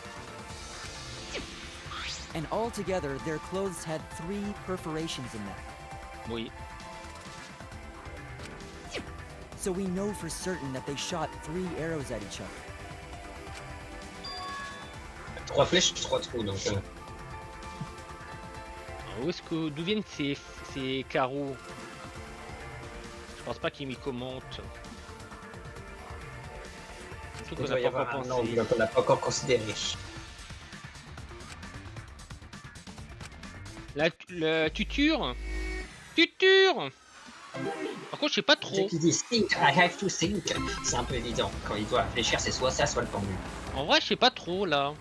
And altogether, their clothes had 3 perforations in them. Oui. So we know for certain that they shot 3 arrows at each other. 3 flèches, 3 trous, donc... D'où viennent ces carreaux? Je pense pas qu'il m'y commente. Surtout qu'on n'a pas encore pensé. Non, on l'a pas encore considéré. La tuture? Tuture! Par contre, je sais pas trop. Qui dit think, I have to think. C'est un peu évident. Quand il doit réfléchir, c'est soit ça, soit le pendu. En vrai, je sais pas trop là.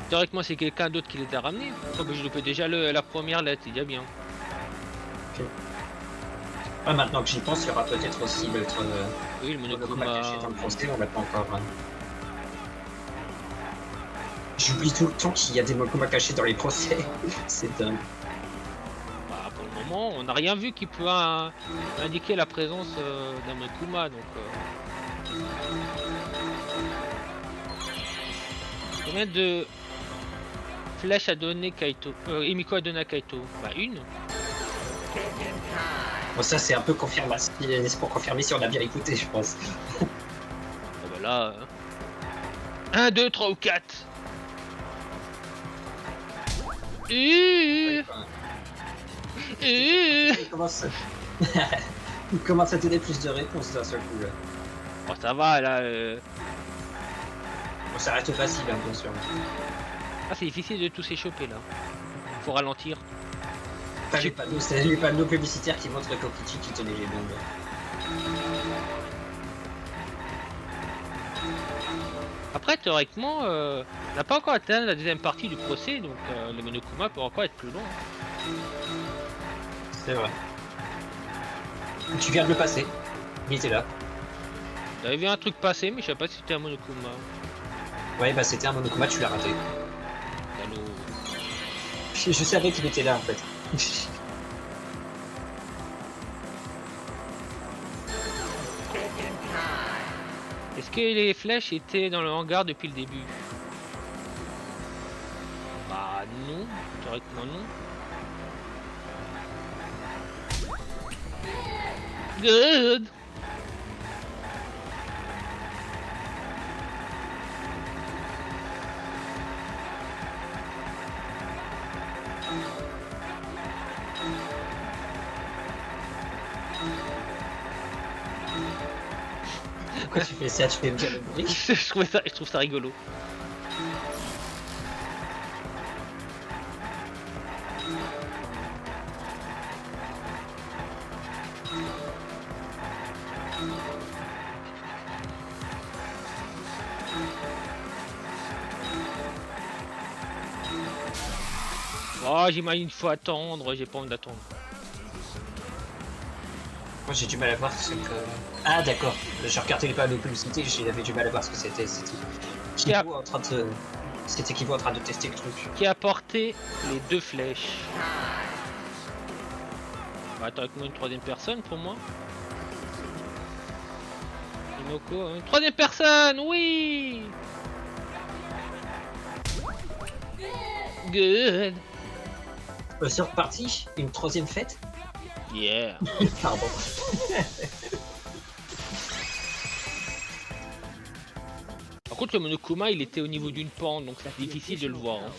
Théoriquement, c'est quelqu'un d'autre qui les a ramenés. Oh, bah, je loupais déjà la première lettre, c'est déjà bien. Okay. Ah, maintenant que j'y pense, il y aura peut-être aussi l'autre. Oui, le Monokuma. Caché dans le procès, on l'a pas encore. J'oublie tout le temps qu'il y a des Monokuma cachés dans les procès. C'est dingue. Bah, pour le moment, on n'a rien vu qui peut indiquer la présence d'un Monokuma, donc. Combien de flèches a donné Kaito? Himiko a donné à Kaito? Bah, une. Bon, ça c'est un peu confirmation. C'est pour confirmer si on a bien écouté, je pense. Oh, bah là. 1, 2, 3 ou 4. Il commence à donner plus de réponses d'un seul coup là. Bon, ça va là. On s'arrête facile, hein, bien sûr. Ah, c'est difficile de tous les choper là. Faut ralentir. C'est les panneaux publicitaires qui montrent Kokichi qui tenait les bombes. Après, théoriquement, on n'a pas encore atteint la deuxième partie du procès, donc le Monokuma peut encore être plus long. C'est vrai. Tu viens de le passer. Il était là. J'avais vu un truc passer, mais je sais pas si c'était un Monokuma. Ouais, bah c'était un Monokuma, tu l'as raté. Allô. Je savais qu'il était là en fait. Est-ce que les flèches étaient dans le hangar depuis le début? Bah non, théoriquement non. Good. Pourquoi tu fais ça? Tu fais bien le bruit. je trouve ça rigolo. Oh, j'imagine qu'il faut attendre, j'ai pas envie d'attendre. Moi j'ai du mal à voir ce que... Ah d'accord, je regardais les panneaux de publicité, j'avais du mal à voir ce que c'était. C'était Kivo en train de... C'était Kivo en train de tester le truc. Qui a porté les 2 flèches. Bah, attends, avec moi une 3ème personne pour moi. Inoko, une 3ème personne, oui. Good. Sur Partie, une 3ème fête. Yeah. Pardon. Par contre, le Monokuma, il était au niveau d'une pente, donc c'est difficile de le voir. Hein.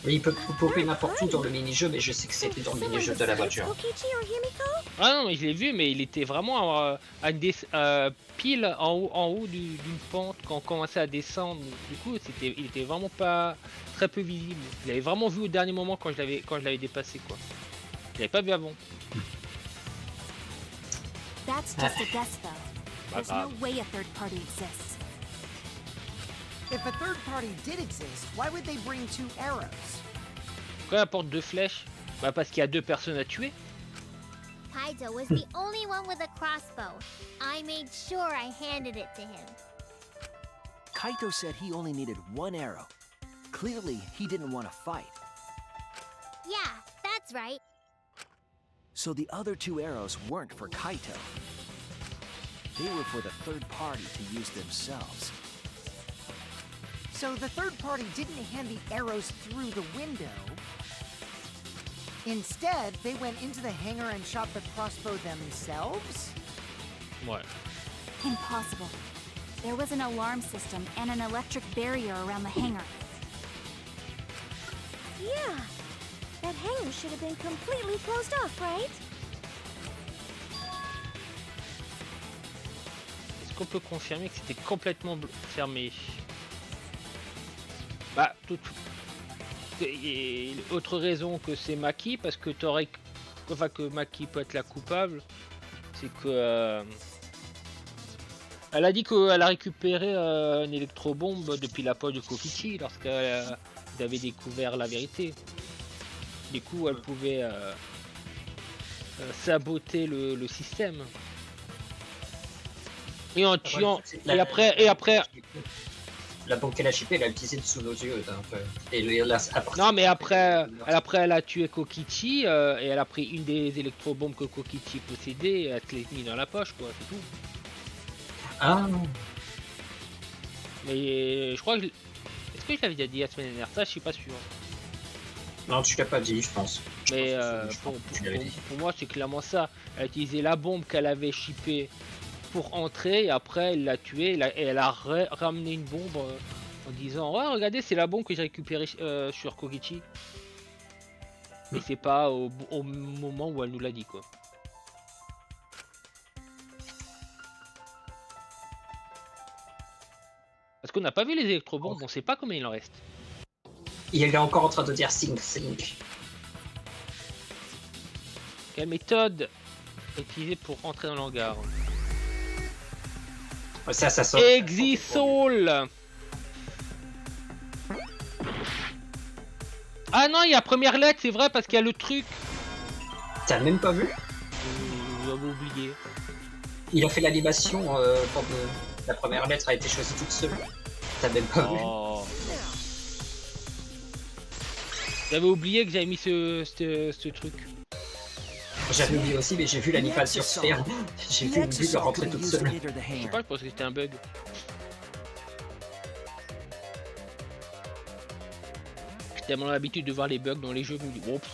Oui, il peut popper n'importe où dans le mini-jeu, mais je sais que c'était dans le mini-jeu de la voiture. Ah non, mais je l'ai vu, mais il était vraiment pile en haut d'une pente quand on commençait à descendre. Du coup, il était vraiment pas très peu visible. Je l'avais vraiment vu au dernier moment quand je l'avais dépassé, quoi. Je l'avais pas vu avant. That's just a guess, though. There's no way a third party exists. If a third party did exist, why would they bring 2 arrows? Pourquoi elle apporte 2 flèches? Bah parce qu'il y a 2 personnes à tuer. Kaito was the only one with a crossbow. I made sure I handed it to him. Kaito said he only needed 1 arrow. Clearly, he didn't want to fight. Yeah, that's right. So the other 2 arrows weren't for Kaito. They were for the third party to use themselves. So the third party didn't hand the arrows through the window. Instead, they went into the hangar and shot the crossbow themselves? Ouais. Impossible. There was an alarm system and an electric barrier around the hangar. Yeah. That hangar should have been completely closed off, right? Est-ce qu'on peut confirmer que c'était complètement fermé? Bah, autre raison que c'est Maki, parce que que Maki peut être la coupable, c'est que elle a dit qu'elle a récupéré une électrobombe depuis la poche de Kokichi lorsqu'elle avait découvert la vérité. Du coup, elle pouvait saboter le système. Et en tuant. Et après. La bombe qu'elle a chippée, elle a utilisé sous nos yeux. Non, mais après, elle a tué Kokichi et elle a pris une des électrobombes que Kokichi possédait et elle te l'a mis dans la poche, quoi, c'est tout. Ah. Mais je crois que. Est-ce que je l'avais déjà dit la semaine dernière? Ça, je suis pas sûr. Non, tu l'as pas dit, je pense. Mais pour moi, c'est clairement ça. Elle a utilisé la bombe qu'elle avait chippée pour entrer et après elle l'a tué et elle a ramené une bombe en disant ouais regardez c'est la bombe que j'ai récupérée sur Kokichi. Mais c'est pas au moment où elle nous l'a dit quoi. Parce qu'on n'a pas vu les électrobombes, on sait pas combien il en reste. Il est encore en train de dire sync. Quelle méthode est utilisée pour entrer dans le hangar? Ça sort. Exisol. Ah non, il y a première lettre, c'est vrai, parce qu'il y a le truc. T'as même pas vu? J'avais oublié. Il a fait l'animation quand la première lettre a été choisie toute seule. T'as même pas vu? J'avais oublié que j'avais mis ce truc. J'avais oublié aussi, mais j'ai vu l'animation se faire. J'ai vu une bulle rentrer toute seule. Je sais pas, je pense que c'était un bug. tellement l'habitude de voir les bugs dans les jeux, je me dis oups.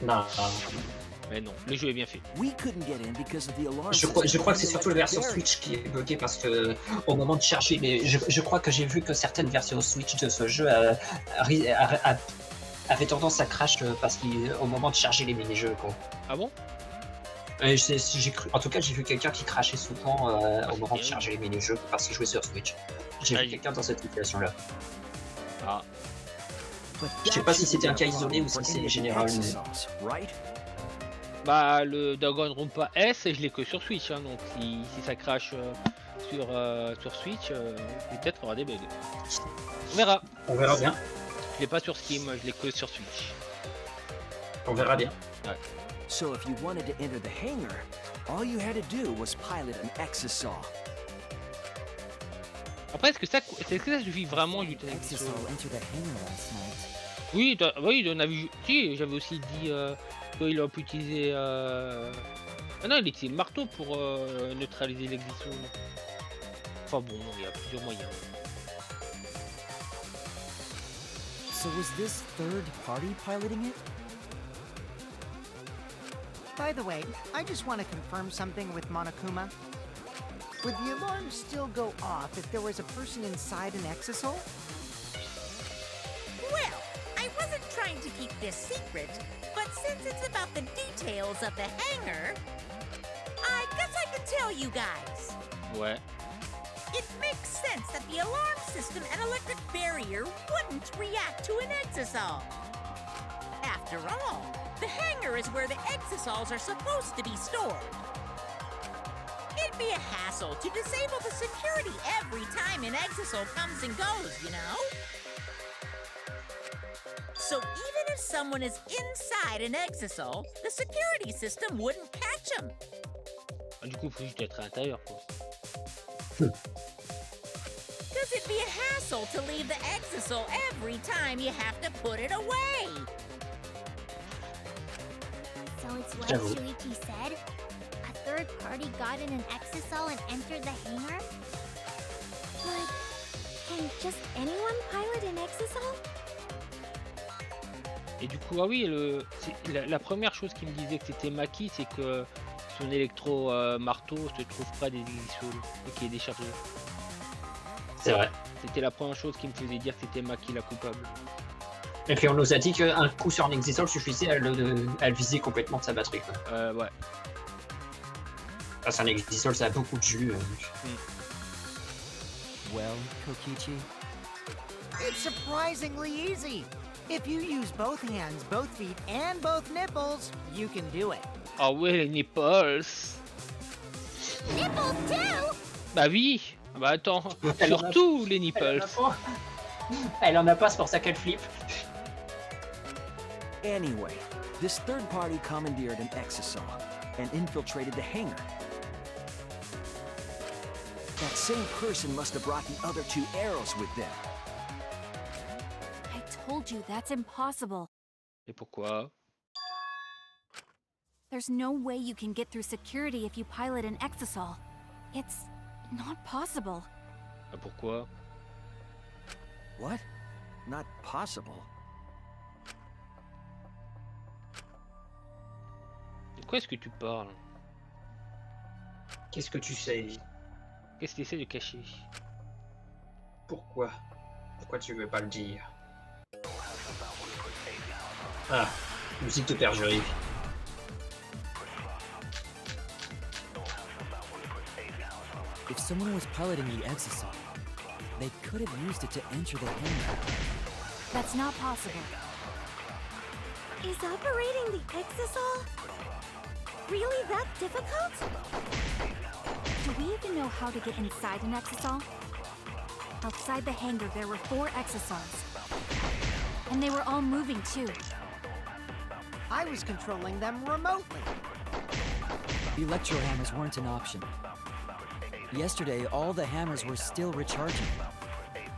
Non, Mais non, le jeu est bien fait. We couldn't get in because of the alarm je crois system que on c'est the surtout la version electric Switch qui est buggée parce que au moment de charger les... Je crois que j'ai vu que certaines versions Switch de ce jeu avaient tendance à crash parce qu'au moment de charger les mini-jeux, quoi. Ah bon? J'ai cru... En tout cas, j'ai vu quelqu'un qui crachait souvent au moment de charger les mini-jeux parce qu'il jouait sur Switch. J'ai vu quelqu'un dans cette situation-là. Ah. But Je sais that pas si shouldn't c'était be un a cas isolé problem ou si for c'est any of the général. Mais... exosomes, right? Bah le Danganronpa S, je l'ai que sur Switch, hein, donc si ça crache sur Switch, peut-être aura des bugs. On verra. On verra bien. Je l'ai pas sur Steam, je l'ai que sur Switch. On verra bien. Ouais. So if you wanted to enter the hangar, all you had to do was pilot an exosaw. Après, est-ce que ça suffit vraiment d'utiliser Exosaw entered the hangar last night. Oui, oui, on a vu. Si, j'avais aussi dit qu'il aurait pu utiliser. Ah non, il utilisait le marteau pour neutraliser l'exisole. Enfin bon, il y a plusieurs moyens. So was this third party piloting it? By the way, I just want to confirm something with Monokuma. Would the alarm still go off if there was a person inside an exosol? Well, I wasn't trying to keep this secret, but since it's about the details of the hangar, I guess I can tell you guys. Ouais. It makes sense that the alarm system and electric barrier wouldn't react to an exosol. After all, the hangar is where the exosols are supposed to be stored. It'd be a hassle to disable the security every time an exosol comes and goes, you know? So even if someone is inside an exosol, the security system wouldn't catch them. Du coup, il faut juste être à l'intérieur, quoi. Because it'd be a hassle to leave the exosol every time you have to put it away. So it's like Shuichi said? A third party got in an exosol and entered the hangar? But can just anyone pilot an exosol? Et du coup, ah oui, la première chose qui me disait que c'était Maki, c'est que son électro-marteau se trouve près des exosoles et qu'il est déchargé. C'est vrai. C'était la première chose qui me faisait dire que c'était Maki la coupable. Et puis on nous a dit qu'un coup sur un exisol suffisait à le viser complètement de sa batterie, quoi. Ouais. Parce qu'un exisol, ça a beaucoup de jus. Well, Kokichi, It's surprisingly easy. If you use both hands, both feet, and both nipples, you can do it. Ah ouais, les nipples. Nipples too? Bah oui. Bah attends, surtout les nipples. Elle en a pas, c'est pour ça qu'elle flippe. anyway, this third party commandeered an exosaw and infiltrated the hangar. That same person must have brought the other two arrows with them. I told you that's impossible. Et pourquoi? There's no way you can get through security if you pilot an exosol. It's not possible. Ah, pourquoi? What? Not possible? De quoi est-ce que tu parles? Qu'est-ce que tu sais? Qu'est-ce que tu essaies de cacher? Pourquoi? Pourquoi tu veux pas le dire? Ah, musique de pergerie. If someone was piloting the exosaw, they could have used it to enter the hangar. That's not possible. Is operating the exosol really that difficult? Do we even know how to get inside an exosol? Outside the hangar, there were 4 exosols. And they were all moving too. I was controlling them remotely. The electro hammers weren't an option. Yesterday, all the hammers were still recharging.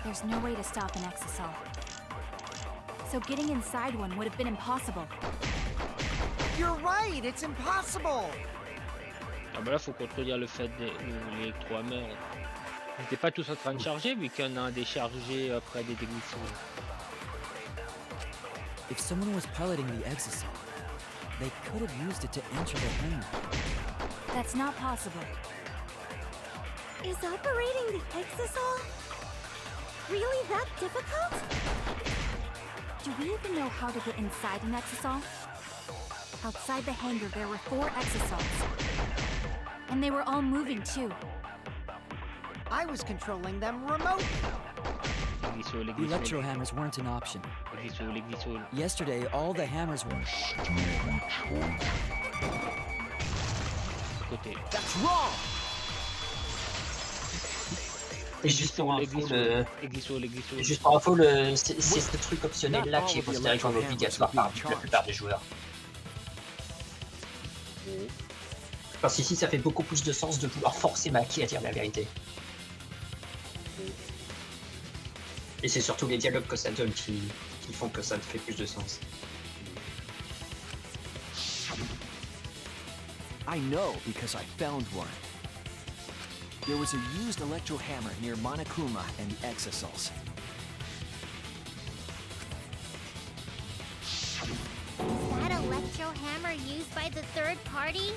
There's no way to stop an exosol. So getting inside one would have been impossible. You're right, it's impossible. Ah bah là faut contredire le fait de l'électrohammer. Ils n'étaient pas tous en train de charger vu qu'il y en a un déchargé près des techniciens. If someone was piloting the exisal, they could have used it to enter the hangar. That's not possible. Is operating the exisal really that difficult? Do we even know how to get inside an exisal? Outside the hangar, there were 4 exisals. And they were all moving too. I was controlling them remotely. Les The electro hammers weren't an option. L'exisol. Yesterday, all the hammers were. Côté. That's wrong! Et juste pour info, L'exisol. juste pour info, c'est ce truc optionnel là qui est considéré comme obligatoire par la plupart des joueurs. Parce qu'ici, ça fait beaucoup plus de sens de vouloir forcer Maki à dire la vérité. Et c'est surtout les dialogues que ça donne qui font que ça fait plus de sens. I know because I found one. There was a used electro hammer near Monokuma and the exisals. Is that electro hammer used by the third party?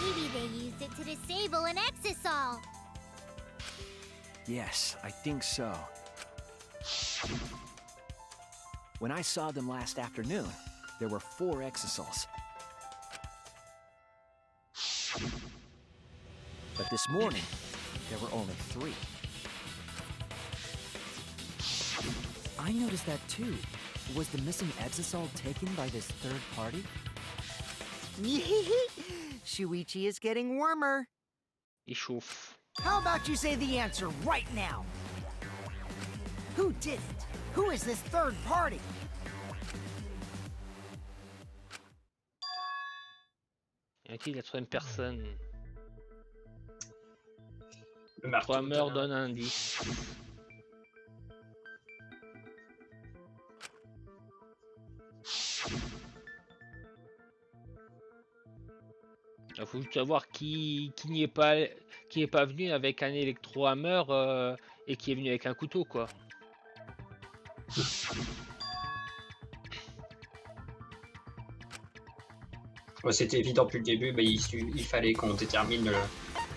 Maybe they used it to disable an exisal. Yes, I think so. When I saw them last afternoon, there were 4 exisals. But this morning, there were only 3. I noticed that too. Was the missing exisal taken by this third party? Shuichi is getting warmer. Il chauffe. How about you say the answer right now? Who did it? Who is this third party? Y a-t-il la troisième personne? Le marteau. 3 meurtres donne un indice. Il faut juste savoir qui n'est pas venu avec un électro-hammer et qui est venu avec un couteau, quoi. Ouais, c'était évident depuis le début, mais il fallait qu'on détermine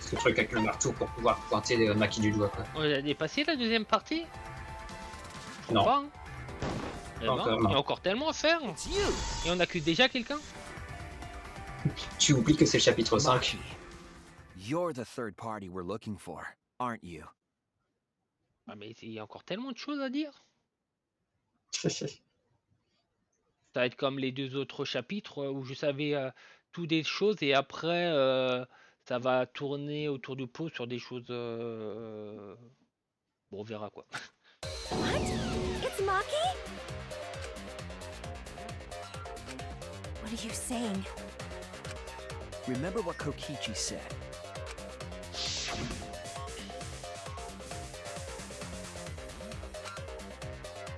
ce truc avec le marteau pour pouvoir pointer Maki du doigt, quoi. On a dépassé la deuxième partie? Je Non. crois pas, hein. Eh Pas ben, encore, il y a non. encore tellement à faire. Et on accuse déjà quelqu'un? Tu oublies que c'est le chapitre 5. Maki, you're the third party we're looking for, aren't you? Ah, mais il y a encore tellement de choses à dire. Ça va être comme les 2 autres chapitres où je savais tout des choses et après ça va tourner autour du pot sur des choses. Bon, on verra quoi. What? It's Maki? What are you saying? Remember what Kokichi said.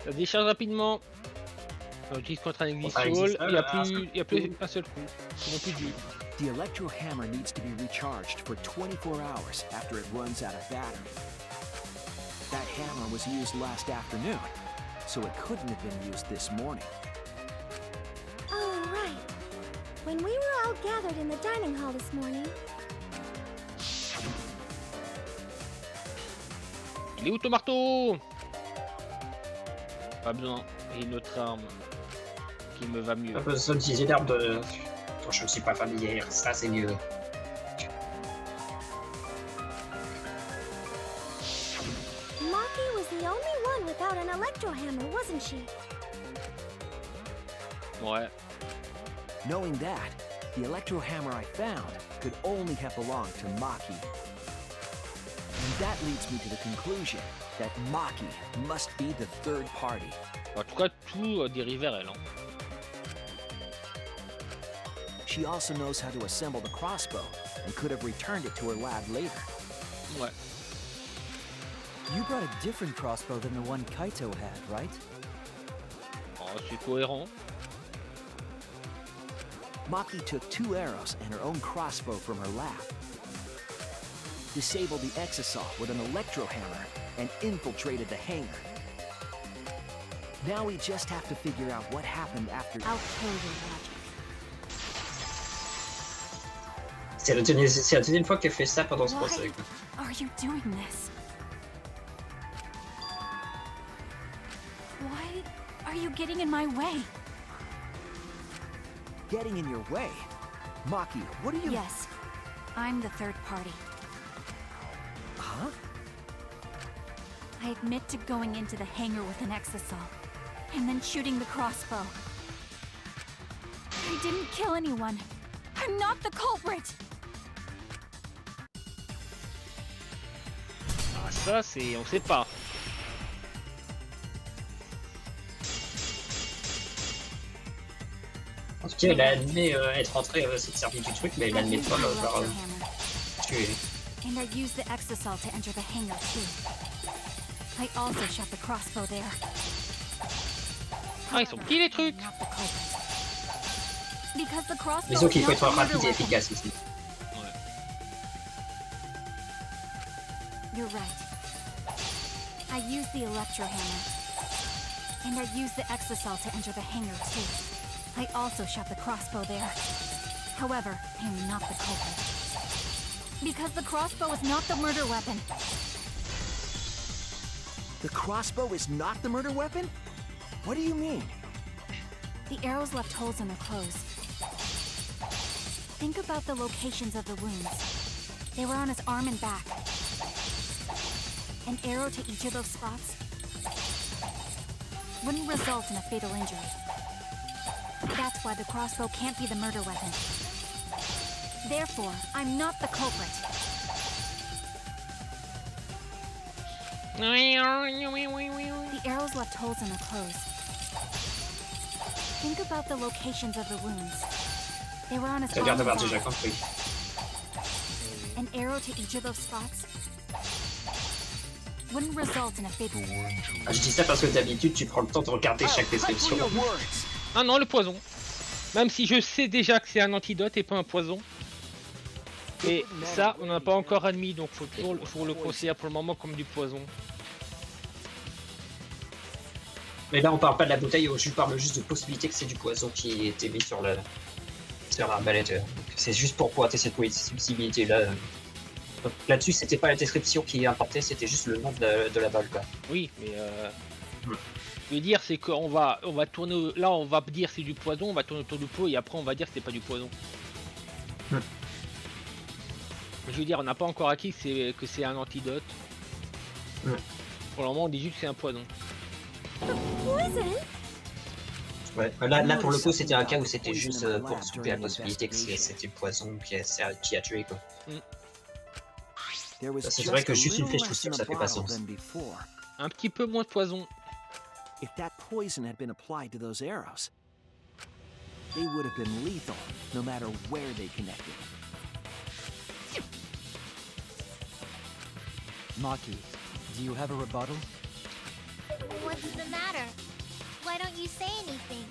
Ça décharge rapidement. On utilise contre un exisol. Il n'y a plus un seul coup. Il n'y a plus du. The electro hammer needs to be recharged for 24 hours after it runs out of battery. That hammer was used last afternoon, so it couldn't have been used this morning. Oh, right. When we were all gathered in the dining hall this morning, Il est où ton marteau? Pas besoin. J'ai une autre arme qui me va mieux. Pas besoin d'utiliser l'arme de... Quand je ne suis pas familière, ça c'est mieux. Maki was the only one without an electro hammer, wasn't she? Ouais. Knowing that, the electro hammer I found could only have belonged to Maki. And that leads me to the conclusion that Maki must be the third party. En tout cas, tout dérive vers elle. Hein. She also knows how to assemble the crossbow and could have returned it to her lab later. Ouais. You brought a different crossbow than the one Kaito had, right? Oh, c'est cohérent. Maki took 2 arrows and her own crossbow from her lab. disabled the exosaur with an electro hammer, and infiltrated the hangar. Now we just have to figure out what happened after. I'll kill your logic. C'est la deuxième fois qu'elle fait ça pendant ce procès. Quoi. Why are you doing this? Why are you getting in my way? Getting in your way? Maki, what are you... Yes, I'm the third party. Huh? I admit to going into the hangar with an exosol, and then shooting the crossbow. I didn't kill anyone. I'm not the culprit! Ah, ça, c'est... on sait pas. En tout cas, il a admis être rentré s'être servi du truc, mais il admet pas l'avoir tué. And I used the exosol to enter the hangar too. I also shot the crossbow there. Ah, ils sont petits les trucs. Not the culprit. Because the crossbow Disons qu'il is faut not être the murder rapide et weapon. efficace ici. Ouais. You're right. I used the electro hammer. And I used the exosol to enter the hangar too. I also shot the crossbow there. However, I am not the culprit. Because the crossbow is not the murder weapon. The crossbow is not the murder weapon? What do you mean? The arrows left holes in their clothes. Think about the locations of the wounds. They were on his arm and back. An arrow to each of those spots wouldn't result in a fatal injury. That's why the crossbow can't be the murder weapon. Therefore, I'm not the culprit. The arrows left holes in their clothes. Think about the locations of the wounds. They were on his Ça a arm l'air and d'avoir back. déjà compris. An arrow to each of those spots wouldn't result in a fatal. Ah, je dis ça parce que d'habitude, tu prends le temps de regarder chaque description. Ah non, le poison. Même si je sais déjà que c'est un antidote et pas un poison. Et ça, on n'a pas encore admis, donc faut toujours le considérer pour le moment comme du poison. Mais là, on parle pas de la bouteille, je parle juste de possibilité que c'est du poison qui était mis sur l'arbalète. C'est juste pour pointer cette possibilité-là. Donc, là-dessus, c'était pas la description qui importait, c'était juste le nom de la balle, quoi. Oui, mais je veux dire, c'est qu'on va tourner. Là, on va dire c'est du poison, on va tourner autour du pot et après on va dire que c'est pas du poison. Je veux dire, on n'a pas encore acquis que c'est un antidote. Pour le moment, on dit juste que c'est un poison. Ouais, là pour le coup, c'était un cas où c'était juste pour soulever la possibilité que c'était le poison qui a tué, quoi. C'est vrai que juste une flèche tout seul, ça fait pas sens. Un petit peu moins de poison. If that poison had been applied to those arrows, they would have been lethal, no matter where they connected. Maki, do you have a rebuttal? What's the matter? Why don't you say anything?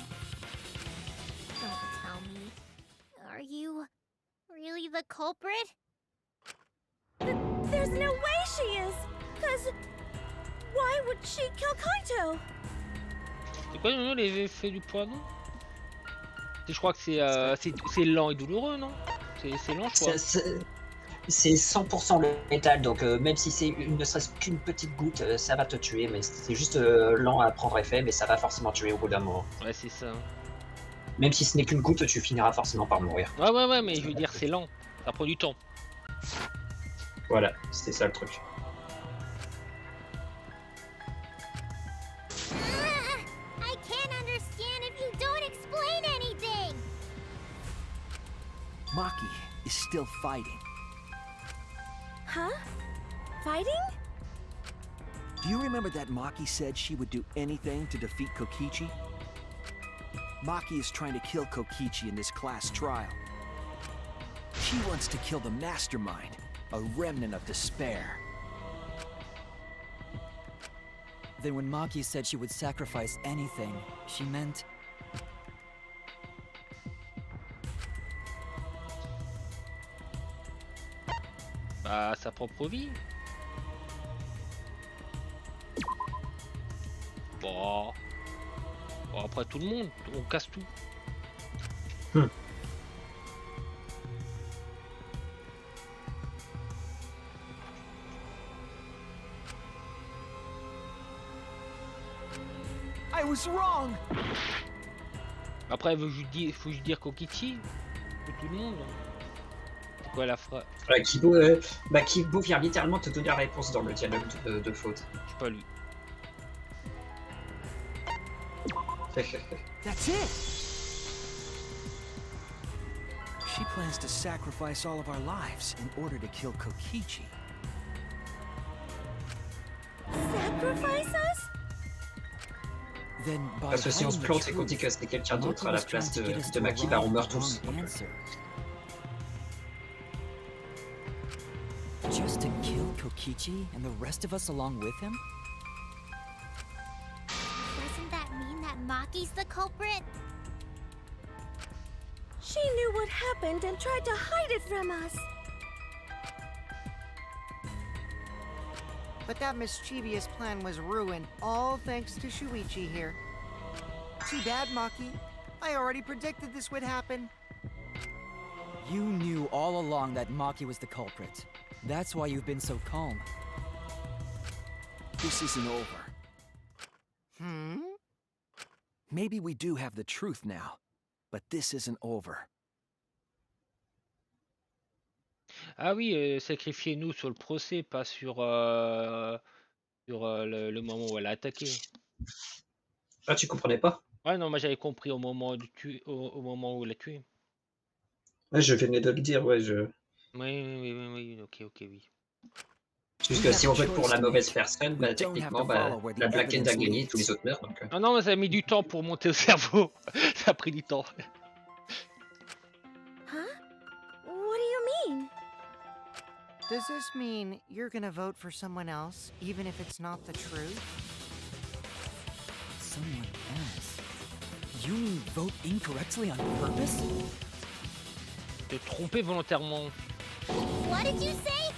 Don't tell me. Are you really the culprit? There's no way she is! Cause why would she kill Kaito? C'est quoi non, les effets du poison? Je crois que c'est lent et douloureux, non? C'est lent, je crois. C'est 100% le métal, donc même si c'est ne serait-ce qu'une petite goutte, ça va te tuer, mais c'est juste lent à prendre effet, mais ça va forcément tuer au bout d'un moment. Ouais, c'est ça. Même si ce n'est qu'une goutte, tu finiras forcément par mourir. Ouais, mais je veux dire, c'est lent. Ça prend du temps. Voilà, c'est ça le truc. I can't understand if you don't explain anything! Maki is still fighting. Huh? Fighting? Do you remember that Maki said she would do anything to defeat Kokichi? Maki is trying to kill Kokichi in this class trial. She wants to kill the mastermind, a remnant of despair. Then when Maki said she would sacrifice anything, she meant... À sa propre vie. Bon. Bon, après tout le monde, on casse tout. I was wrong. Après, faut juste dire Kokichi. Pour tout le monde. C'est quoi la phrase? Kibo vient littéralement te donner la réponse dans le dialogue de faute. C'est pas lui. That's it. She plans to sacrifice all of our lives in order to kill Kokichi. Sacrifice us? Then by Parce que si on se hiding the plante et qu'on truth, dit que c'est quelqu'un d'autre à la Maki was place trying to get us de to Maki, arrive bah at on the meurt wrong tous. answer. Just to kill Kokichi and the rest of us along with him? Doesn't that mean that Maki's the culprit? She knew what happened and tried to hide it from us. But that mischievous plan was ruined, all thanks to Shuichi here. Too bad, Maki. I already predicted this would happen. You knew all along that Maki was the culprit. That's why you've been so calm. This isn't over. Maybe we do have the truth now, but this isn't over. Ah oui, sacrifiez-nous sur le procès, pas sur, le moment où elle a attaqué. Ah, tu comprenais pas? Ouais, non, moi j'avais compris au moment au moment où elle a tué. Ouais, je venais de le dire, ouais, Oui, oui, ok, oui. Juste que si on vote pour la mauvaise personne, bah techniquement, la Black End a gagné et tous les autres meurent, donc... Ah non, mais ça a mis du temps pour monter au cerveau. Ça a pris du temps. Huh? What do you mean? Does this mean you're gonna vote for someone else, even if it's not the truth? Someone else? You mean vote incorrectly on purpose? Te tromper volontairement. What did you say?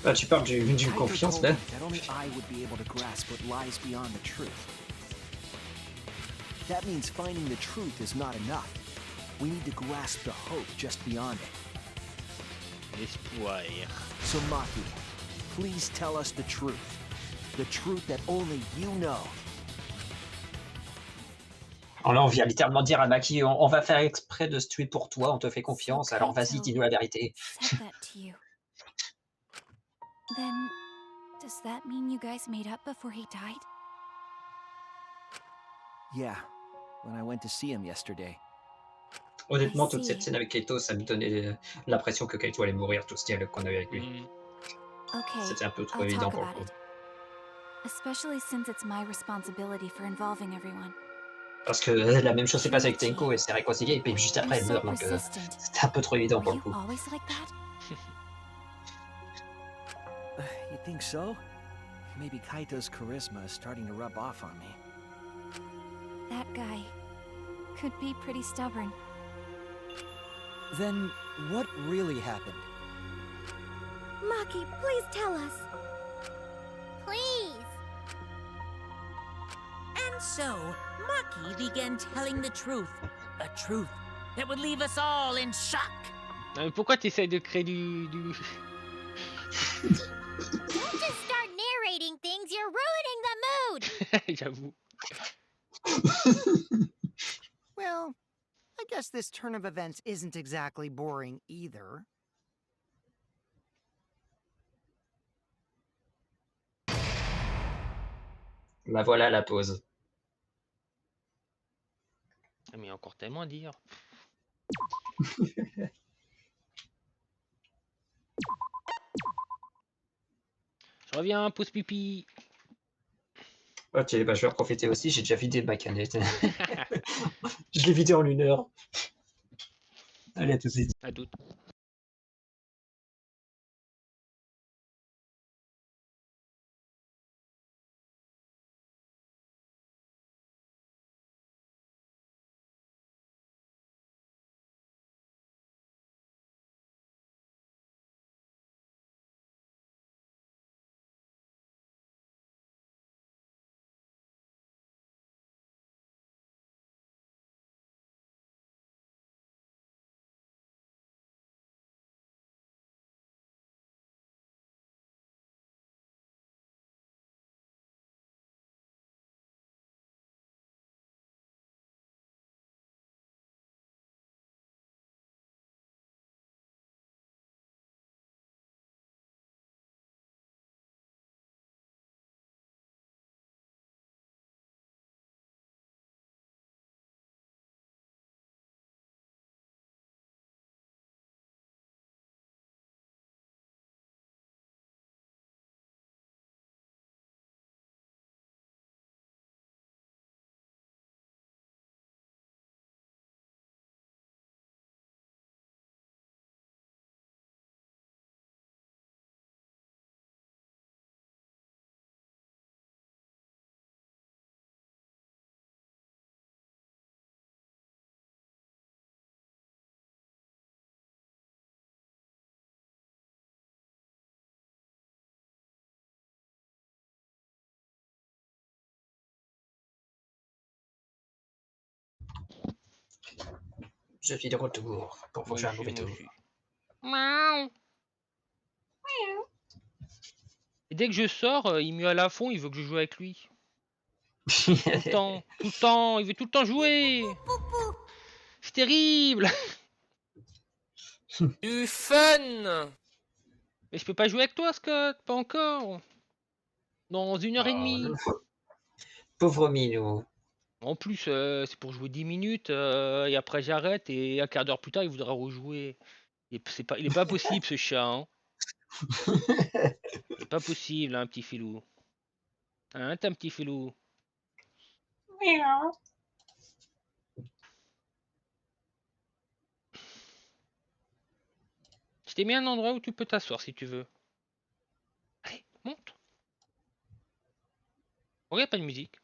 Ah, tu parles d'une Kaito confiance, told là? me that only I would be able to grasp what lies beyond the truth. That means finding the truth is not enough. We need to grasp the hope just beyond it. L'espoir. So Maki, please tell us the truth. The truth that only you know. Alors là, on vient littéralement dire à Maki, on va faire exprès de se tuer pour toi, on te fait confiance, alors vas-y, dis-nous la vérité. Said that to you. Then, does that mean you guys made up before he died? Yeah, when I went to see him yesterday. Honnêtement, toute cette scène avec Kaito, ça me donnait l'impression que Kaito allait mourir, tout ce dialogue qu'on avait avec lui. Okay, C'était un peu trop I'll évident talk pour le about coup. it. Especially since it's my responsibility for involving everyone. Parce que la même chose s'est passée avec Tenko, et s'est réconciliée, et puis juste après, elle meurt, donc c'était un peu trop évident pour le coup. Always like that? You think so? Maybe Kaito's charisma is starting to rub off on me. That guy could be pretty stubborn. Then, what really happened? Maki, please tell us. Please. And so, Maki began telling the truth. A truth that would leave us all in shock. Non, mais pourquoi tu essayes de créer du... Don't just start narrating things, you're ruining the mood! J'avoue. Well, I guess this turn of events isn't exactly boring either. La voilà la pause. Ah, mais il y a encore tellement à dire. Je reviens, pause pipi. Ok, bah je vais en profiter aussi, j'ai déjà vidé ma canette. Je l'ai vidé en 1 heure. Allez, à tout de suite. À toutes. Je suis de retour pour Moi faire un aussi, mauvais moi tour. aussi. Miaou. Et dès que je sors, il me met à la fond, il veut que je joue avec lui. Tout le temps, il veut tout le temps jouer. C'est terrible. Du fun. Mais je peux pas jouer avec toi, Scott, pas encore. Dans 1 heure et demie. Pauvre Minou. En plus, c'est pour jouer 10 minutes, et après j'arrête, et un quart d'heure plus tard, il voudra rejouer. Il est pas possible, ce chat. Hein. Il est pas possible, hein, petit filou. Hein, t'as un petit filou. Je t'ai mis un endroit où tu peux t'asseoir si tu veux. Allez, monte. Regarde, pas de musique.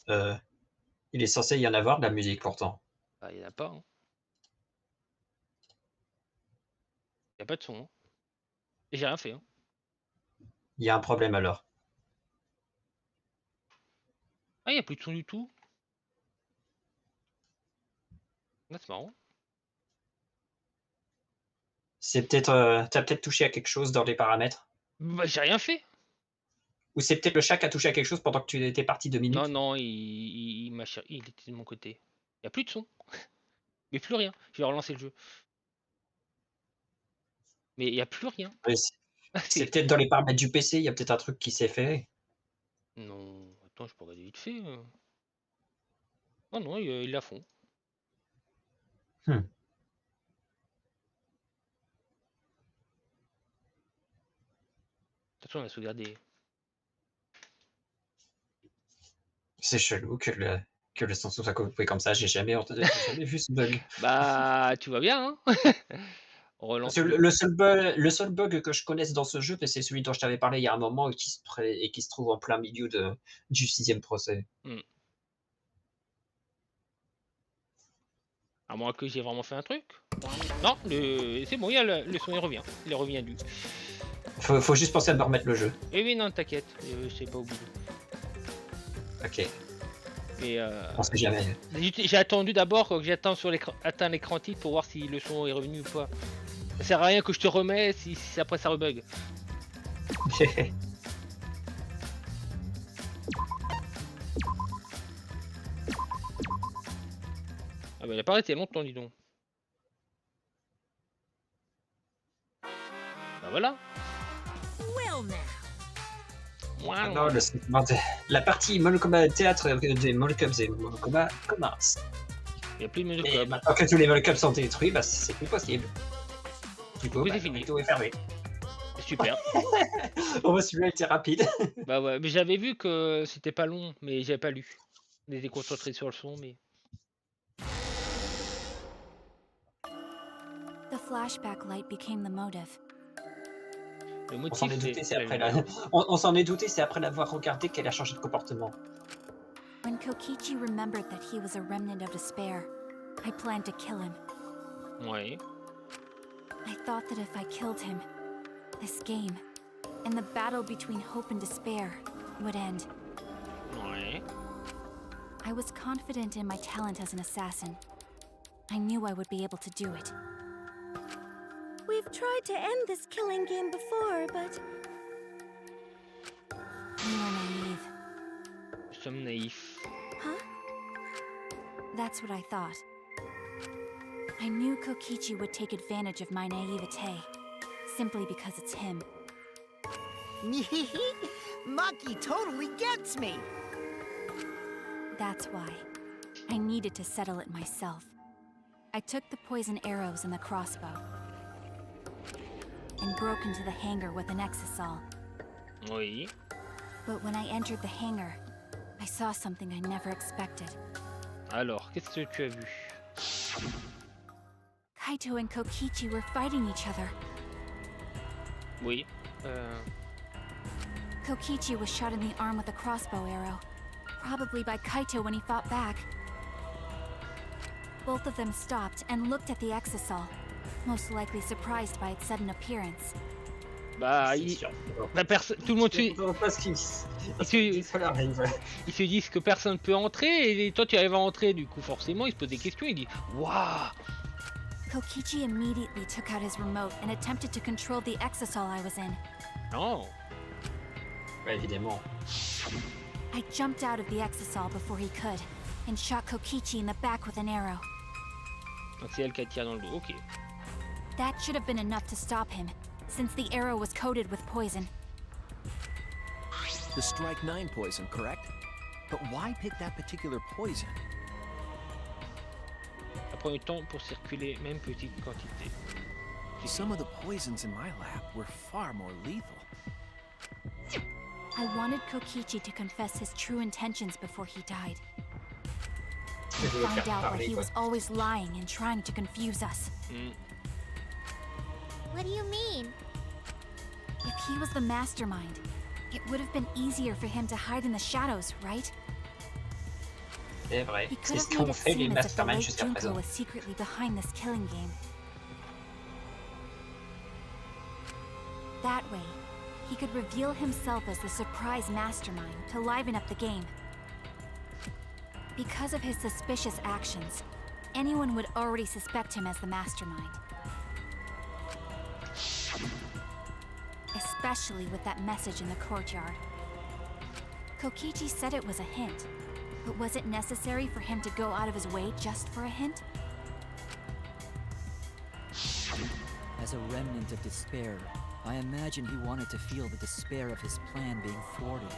Il est censé y en avoir de la musique pourtant. Bah, il y en a pas. Hein. Y a pas de son. Hein. Et j'ai rien fait. Hein. Il y a un problème alors. Ah, y a plus de son du tout. Ah, c'est marrant. C'est peut-être, t'as peut-être touché à quelque chose dans les paramètres. Bah, j'ai rien fait. Ou c'est peut-être le chat qui a touché à quelque chose pendant que tu étais parti 2 minutes. Non, non, il était de mon côté. Y a plus de son. Mais plus rien. Je vais relancer le jeu. Mais il y a plus rien. Ouais, c'est peut-être dans les paramètres du PC, il y a peut-être un truc qui s'est fait. Non, attends, je peux regarder vite fait. Non, non, ils la font. Attention, on a sauvegardé. C'est chelou que le son soit coupé comme ça. J'ai jamais vu ce bug. Bah, tu vois bien, hein. On relance. Parce que le seul bug que je connaisse dans ce jeu, c'est celui dont je t'avais parlé il y a un moment et qui se trouve en plein milieu du 6e procès. À moins que j'ai vraiment fait un truc. Non, c'est bon, il y a le son, il revient. Il revient du. Faut juste penser à me remettre le jeu. Eh oui, non, t'inquiète, je sais pas oublié. Ok. Mais on sait jamais. J'ai attendu d'abord que j'attends sur atteint l'écran titre pour voir si le son est revenu ou pas. Ça sert à rien que je te remets si après ça rebug. Ah bah il a pas arrêté longtemps, dis donc. Bah voilà. Ah non, la partie Molcoma théâtre des Molcubs et Molcoma commence. Il n'y a plus de Et Molcubs. maintenant que tous les Molcubs sont détruits, bah c'est plus possible. Du coup, c'est fini. Tout est fermé. Super. Oh bah celui-là était rapide. Bah ouais, mais j'avais vu que c'était pas long, mais j'avais pas lu. On était concentré sur le son, mais. The flashback light became the motive. Le On motif, s'en est douté, on s'en est douté, c'est après l'avoir regardé qu'elle a changé de comportement. When Kokichi remembered that he was a remnant of despair, I planned to kill him. Ouais. I thought that if I killed him, this game, and the battle between hope and despair, would end. Ouais. I was confident in my talent as an assassin. I knew I would be able to do it. We've tried to end this killing game before, but... We were naive. Nous sommes naïfs. Huh? That's what I thought. I knew Kokichi would take advantage of my naivete, simply because it's him. Maki totally gets me! That's why. I needed to settle it myself. I took the poison arrows and the crossbow, and broke into the hangar with an exisal. Oui. But when I entered the hangar, I saw something I never expected. Alors, qu'est-ce que tu as vu? Kaito and Kokichi were fighting each other. Oui. Kokichi was shot in the arm with a crossbow arrow, probably by Kaito when he fought back. Both of them stopped and looked at the exisal, most likely surprised by its sudden appearance. Bah, C'est sûr. tout le monde se... Je comprends pas ce ça arrive. Ils se disent que personne peut entrer et toi tu arrives à entrer, du coup forcément ils se posent des questions, ils disent waouh. Kokichi immediately took out his remote and attempted to control the exisal I was in. Non. Ouais, évidemment. I jumped out of the exisal before he could, and shot Kokichi in the back with an arrow. Donc c'est elle qui attire dans le dos, ok. That should have been enough to stop him, since the arrow was coated with poison. The Strike 9 poison, correct? But why pick that particular poison? Ça prend du temps pour circuler, même petite quantité. Some of the poisons in my lab were far more lethal. I wanted Kokichi to confess his true intentions before he died. Find out why he was always lying and trying to confuse us. What do you mean? If he was the mastermind, it would have been easier for him to hide in the shadows, right? C'est vrai. He C'est could ce have qu'ont made it fait les seem as if the masterminds late jusqu'à Junko présent. was secretly behind this killing game. That way, he could reveal himself as the surprise mastermind to liven up the game. Because of his suspicious actions, anyone would already suspect him as the mastermind. Especially with that message in the courtyard. Kokichi said it was a hint, but was it necessary for him to go out of his way just for a hint? As a remnant of despair, I imagine he wanted to feel the despair of his plan being thwarted.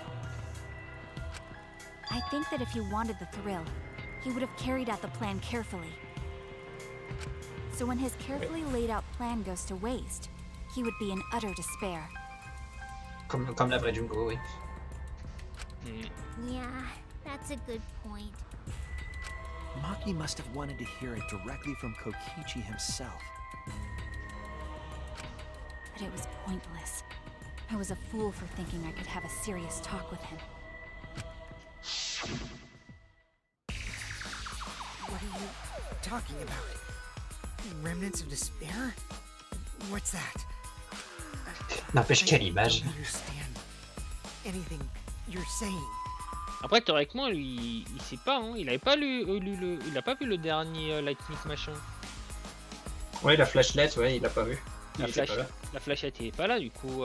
I think that if he wanted the thrill, he would have carried out the plan carefully. So when his carefully laid out plan goes to waste, he would be in utter despair. Comme la vraie Junko, oui. Yeah, that's a good point. Maki must have wanted to hear it directly from Kokichi himself. But it was pointless. I was a fool for thinking I could have a serious talk with him. What are you talking about? Remnants of despair? What's that? N'empêche, quelle image. I don't understand anything you're saying. Après théoriquement lui il sait pas, hein. Il avait pas il a pas vu le dernier Lightning machin. Ouais, la flashlight, ouais, il l'a pas vu. La flashette il est pas là, du coup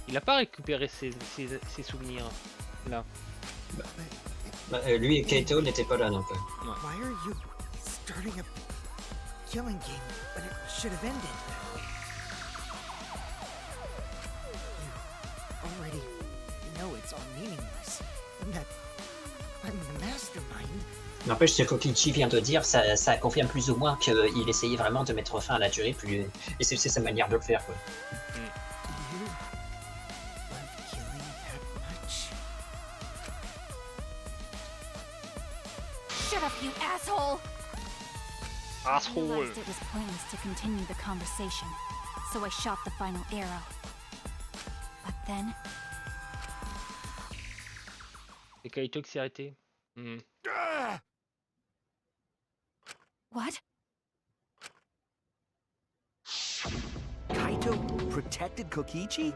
il a pas récupéré ses souvenirs là. Lui et Kaito n'étaient pas là non plus. Why are you starting a killing game when it should have ended? You already know it's all meaningless, and that I'm the mastermind. N'empêche, ce que Kokichi vient de dire, ça confirme plus ou moins qu'il essayait vraiment de mettre fin à la tuerie, et c'est sa manière de le faire, quoi. You love killing that much? Shut up, you asshole! I Asshole. realized it was pointless to continue the conversation, so I shot the final arrow. But then, C'est Kaito qui s'est arrêté. what? Kaito protected Kokichi?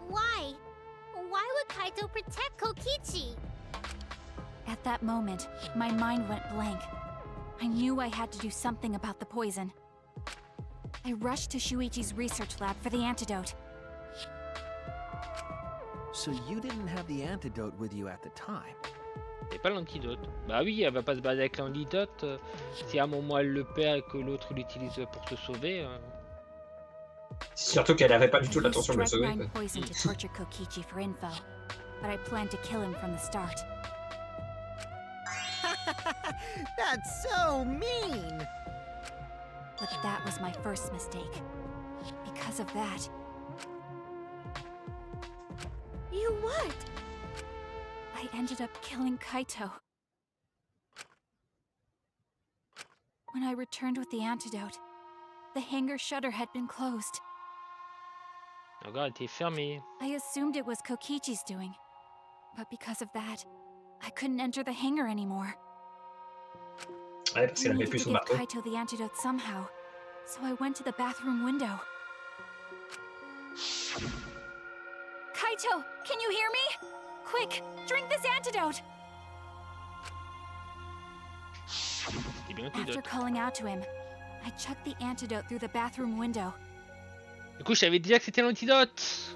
Why? Why would Kaito protect Kokichi? At that moment, my mind went blank. I knew I had to do something about the poison. I rushed to Shuichi's research lab for the antidote. So you didn't have the antidote with you at the time? Et pas l'antidote. Bah oui, elle va pas se balader avec l'antidote. Si à un moment elle le perd et que l'autre l'utilise pour se sauver. Surtout qu'elle avait pas du tout I used l'intention de le sauver, Strike 9 quoi. poison to torture Kokichi for info, but I planned to kill him from the start. That's so mean! But that was my first mistake. Because of that, You what? I ended up killing Kaito. When I returned with the antidote, the hangar shutter had been closed. La gare était fermée. I assumed it was Kokichi's doing, but because of that, I couldn't enter the hangar anymore. Ouais, parce I qu'elle avait needed plus to son give marteau. Kaito the antidote somehow, so I went to the bathroom window. Kaito, can you hear me? Quick, drink this antidote! C'est bien After antidote. calling out to him, I chucked the antidote through the bathroom window. Du coup, je savais déjà que c'était l'antidote.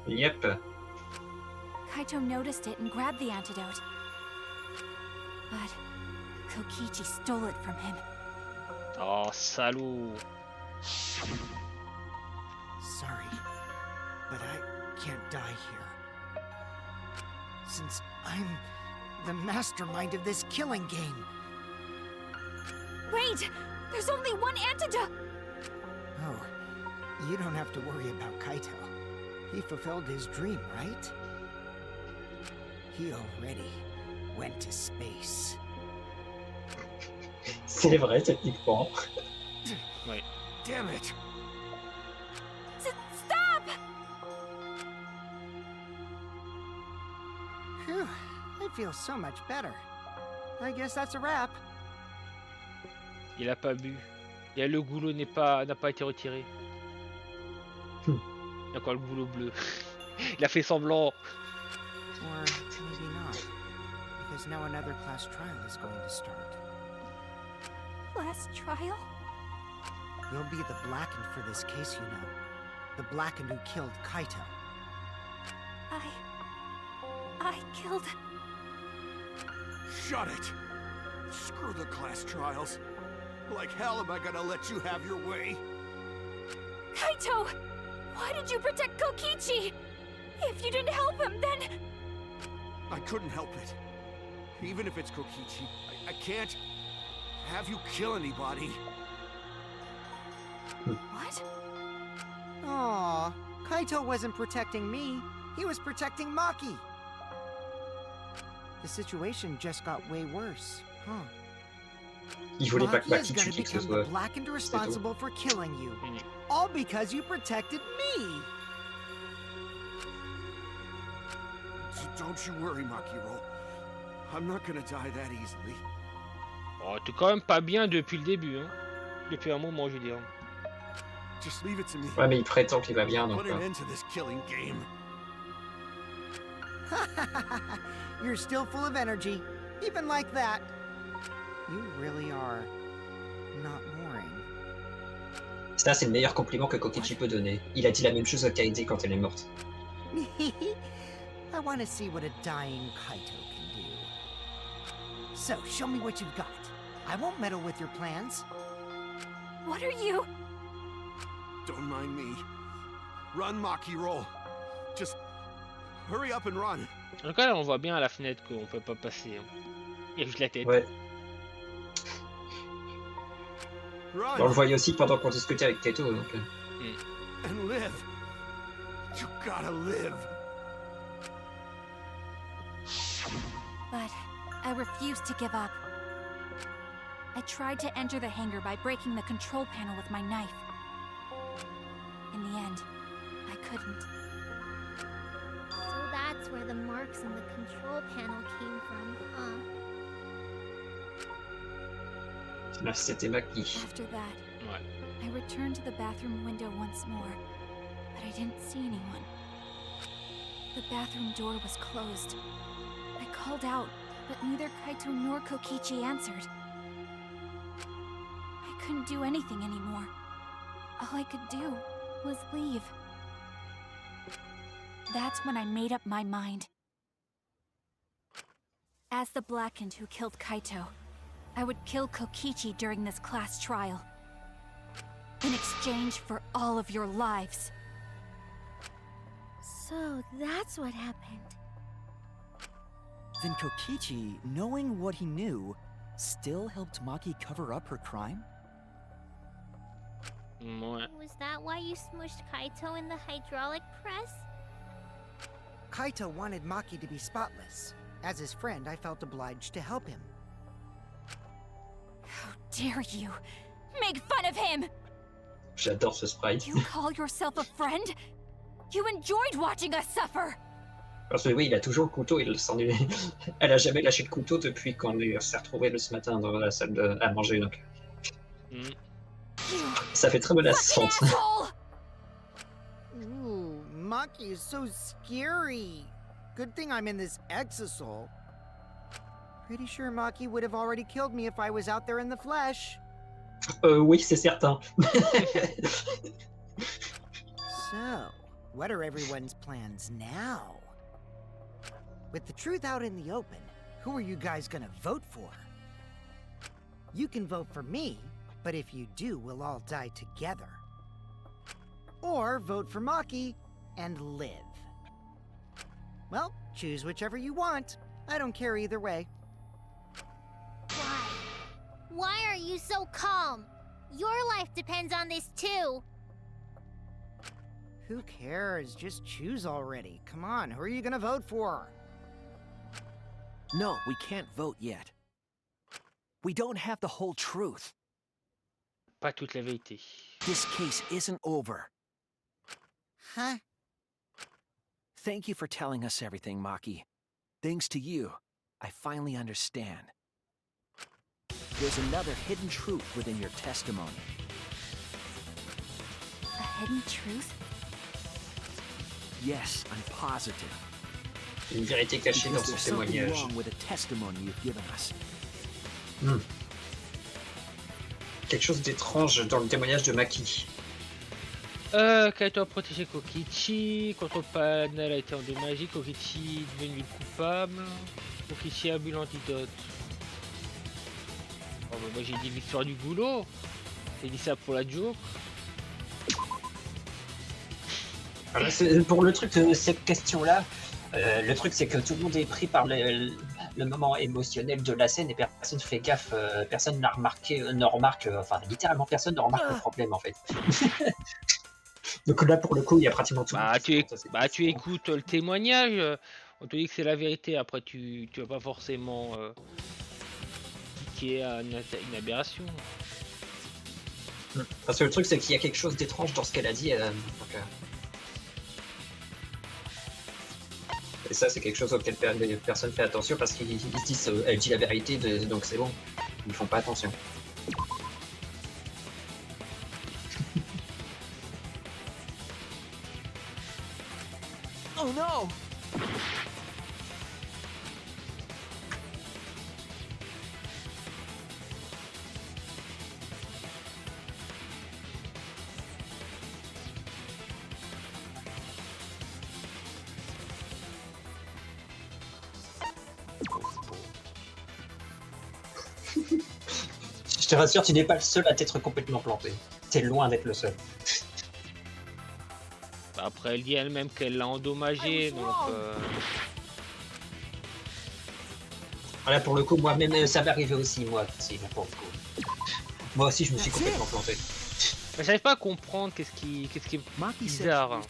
Yep. Kaito noticed it and grabbed the antidote. But Kokichi stole it from him. Oh, salaud. Sorry, but I can't die here. Since I'm the mastermind of this killing game. Wait! There's only one antidote! Oh, you don't have to worry about Kaito. He fulfilled his dream, right? He already went to space. C'est vrai, techniquement. Ouais. Damn it! Stop! Phew, I feel so much better. I guess that's a wrap. Il a pas bu. Et le goulot n'a pas été retiré. Il y a encore le goulot bleu. Il a fait semblant. Or maybe not. Because now another class trial is going to start. Last trial? You'll be the Blackened for this case, you know. The Blackened who killed Kaito. I killed... Shut it! Screw the class trials. Like hell am I gonna let you have your way? Kaito! Why did you protect Kokichi? If you didn't help him, then... I couldn't help it. Even if it's Kokichi, I can't have you kill anybody. What? Aw, Kaito wasn't protecting me. He was protecting Maki. The situation just got way worse, huh? Il voulait pas que Maki is Maki gonna tue qui que ce become the soit. Blackened responsible for killing you. Fini. All because you protected me! Don't you worry, Makiro. I'm not gonna die that easily. Oh, t'es quand même pas bien depuis le début, hein. Depuis un moment, je veux dire. Just leave it to me. Ouais, mais il prétend qu'il va bien, donc. Put an end to this killing game. You're still full of energy, even like that. You really are not boring. Ça, c'est le meilleur compliment que Kokichi peut donner. Il a dit la même chose à Kaede quand elle est morte. I want to see what a dying Kaito can do. So, show me what you've got. I won't meddle with your plans. What are you... Don't mind me. Run, Makiro. Just hurry up and run. En tout cas, là, on voit bien à la fenêtre qu'on peut pas passer. Hein. Il y a juste la tête. Ouais. Run On le voyait aussi pendant qu'on discutait avec Kaito. Donc... and live. You gotta live. But I refused to give up. I tried to enter the hangar by breaking the control panel with my knife. In the end, I couldn't. So that's where the marks on the control panel came from, huh? Là, c'était Maki. After that, Ouais. I returned to the bathroom window once more, but I didn't see anyone. The bathroom door was closed. I called out, but neither Kaito nor Kokichi answered. I couldn't do anything anymore. All I could do was leave. That's when I made up my mind. As the Blackened who killed Kaito, I would kill Kokichi during this class trial. In exchange for all of your lives. So that's what happened. Then Kokichi, knowing what he knew, still helped Maki cover up her crime? Ouais. Was that why you smushed Kaito in the hydraulic press? Kaito wanted Maki to be spotless. As his friend, I felt obliged to help him. How dare you! Make fun of him! J'adore ce sprite. You call yourself a friend? You enjoyed watching us suffer! Parce que oui, il a toujours le couteau, il s'en est... Elle a jamais lâché le couteau depuis qu'on s'est retrouvés ce matin dans la salle à manger. Donc... Mm. Ça fait très menaçante. Fucking asshole! Maki is so scary. Good thing I'm in this exosoul. Pretty sure Maki would have already killed me if I was out there in the flesh. Oui, c'est certain. So, what are everyone's plans now? With the truth out in the open, who are you guys gonna vote for? You can vote for me, but if you do, we'll all die together. Or vote for Maki and live. Well, choose whichever you want. I don't care either way. Why? Why are you so calm? Your life depends on this too. Who cares? Just choose already. Come on, who are you gonna vote for? No, we can't vote yet. We don't have the whole truth. Pas toute la vérité. This case isn't over. Huh? Thank you for telling us everything, Maki. Thanks to you, I finally understand. There's another hidden truth within your testimony. A hidden truth? Yes, I'm positive. Une vérité cachée dans Because son there's something témoignage. wrong with the testimony you've given us. Quelque chose d'étrange dans le témoignage de Maki. Kaito a protégé Kokichi, contre Panel a été endommagé, Kokichi est devenu coupable, Kokichi a bu l'antidote. Oh, bah, moi j'ai dit l'histoire du boulot, j'ai dit ça pour la joke. Alors, pour le truc, cette question-là, le truc c'est que tout le monde est pris par le moment émotionnel de la scène et personne ne fait gaffe, personne n'a remarqué, ne remarque, enfin littéralement personne ne remarque le problème en fait. Donc là pour le coup il y a pratiquement tout le monde. Tu écoutes le témoignage, on te dit que c'est la vérité, après tu vas pas forcément qui est une aberration. Parce que le truc c'est qu'il y a quelque chose d'étrange dans ce qu'elle a dit. Et ça c'est quelque chose auquel personne fait attention parce qu'ils se disent elle dit la vérité donc c'est bon. Ils font pas attention. Oh no! Je te rassure, tu n'es pas le seul à t'être complètement planté. T'es loin d'être le seul. Après elle dit elle-même qu'elle l'a endommagé, donc... Voilà, pour le coup, moi-même, ça m'est arrivé aussi, moi aussi, pour le coup. Moi aussi, je me suis complètement planté. J'arrive pas à comprendre qu'est-ce qui est bizarre.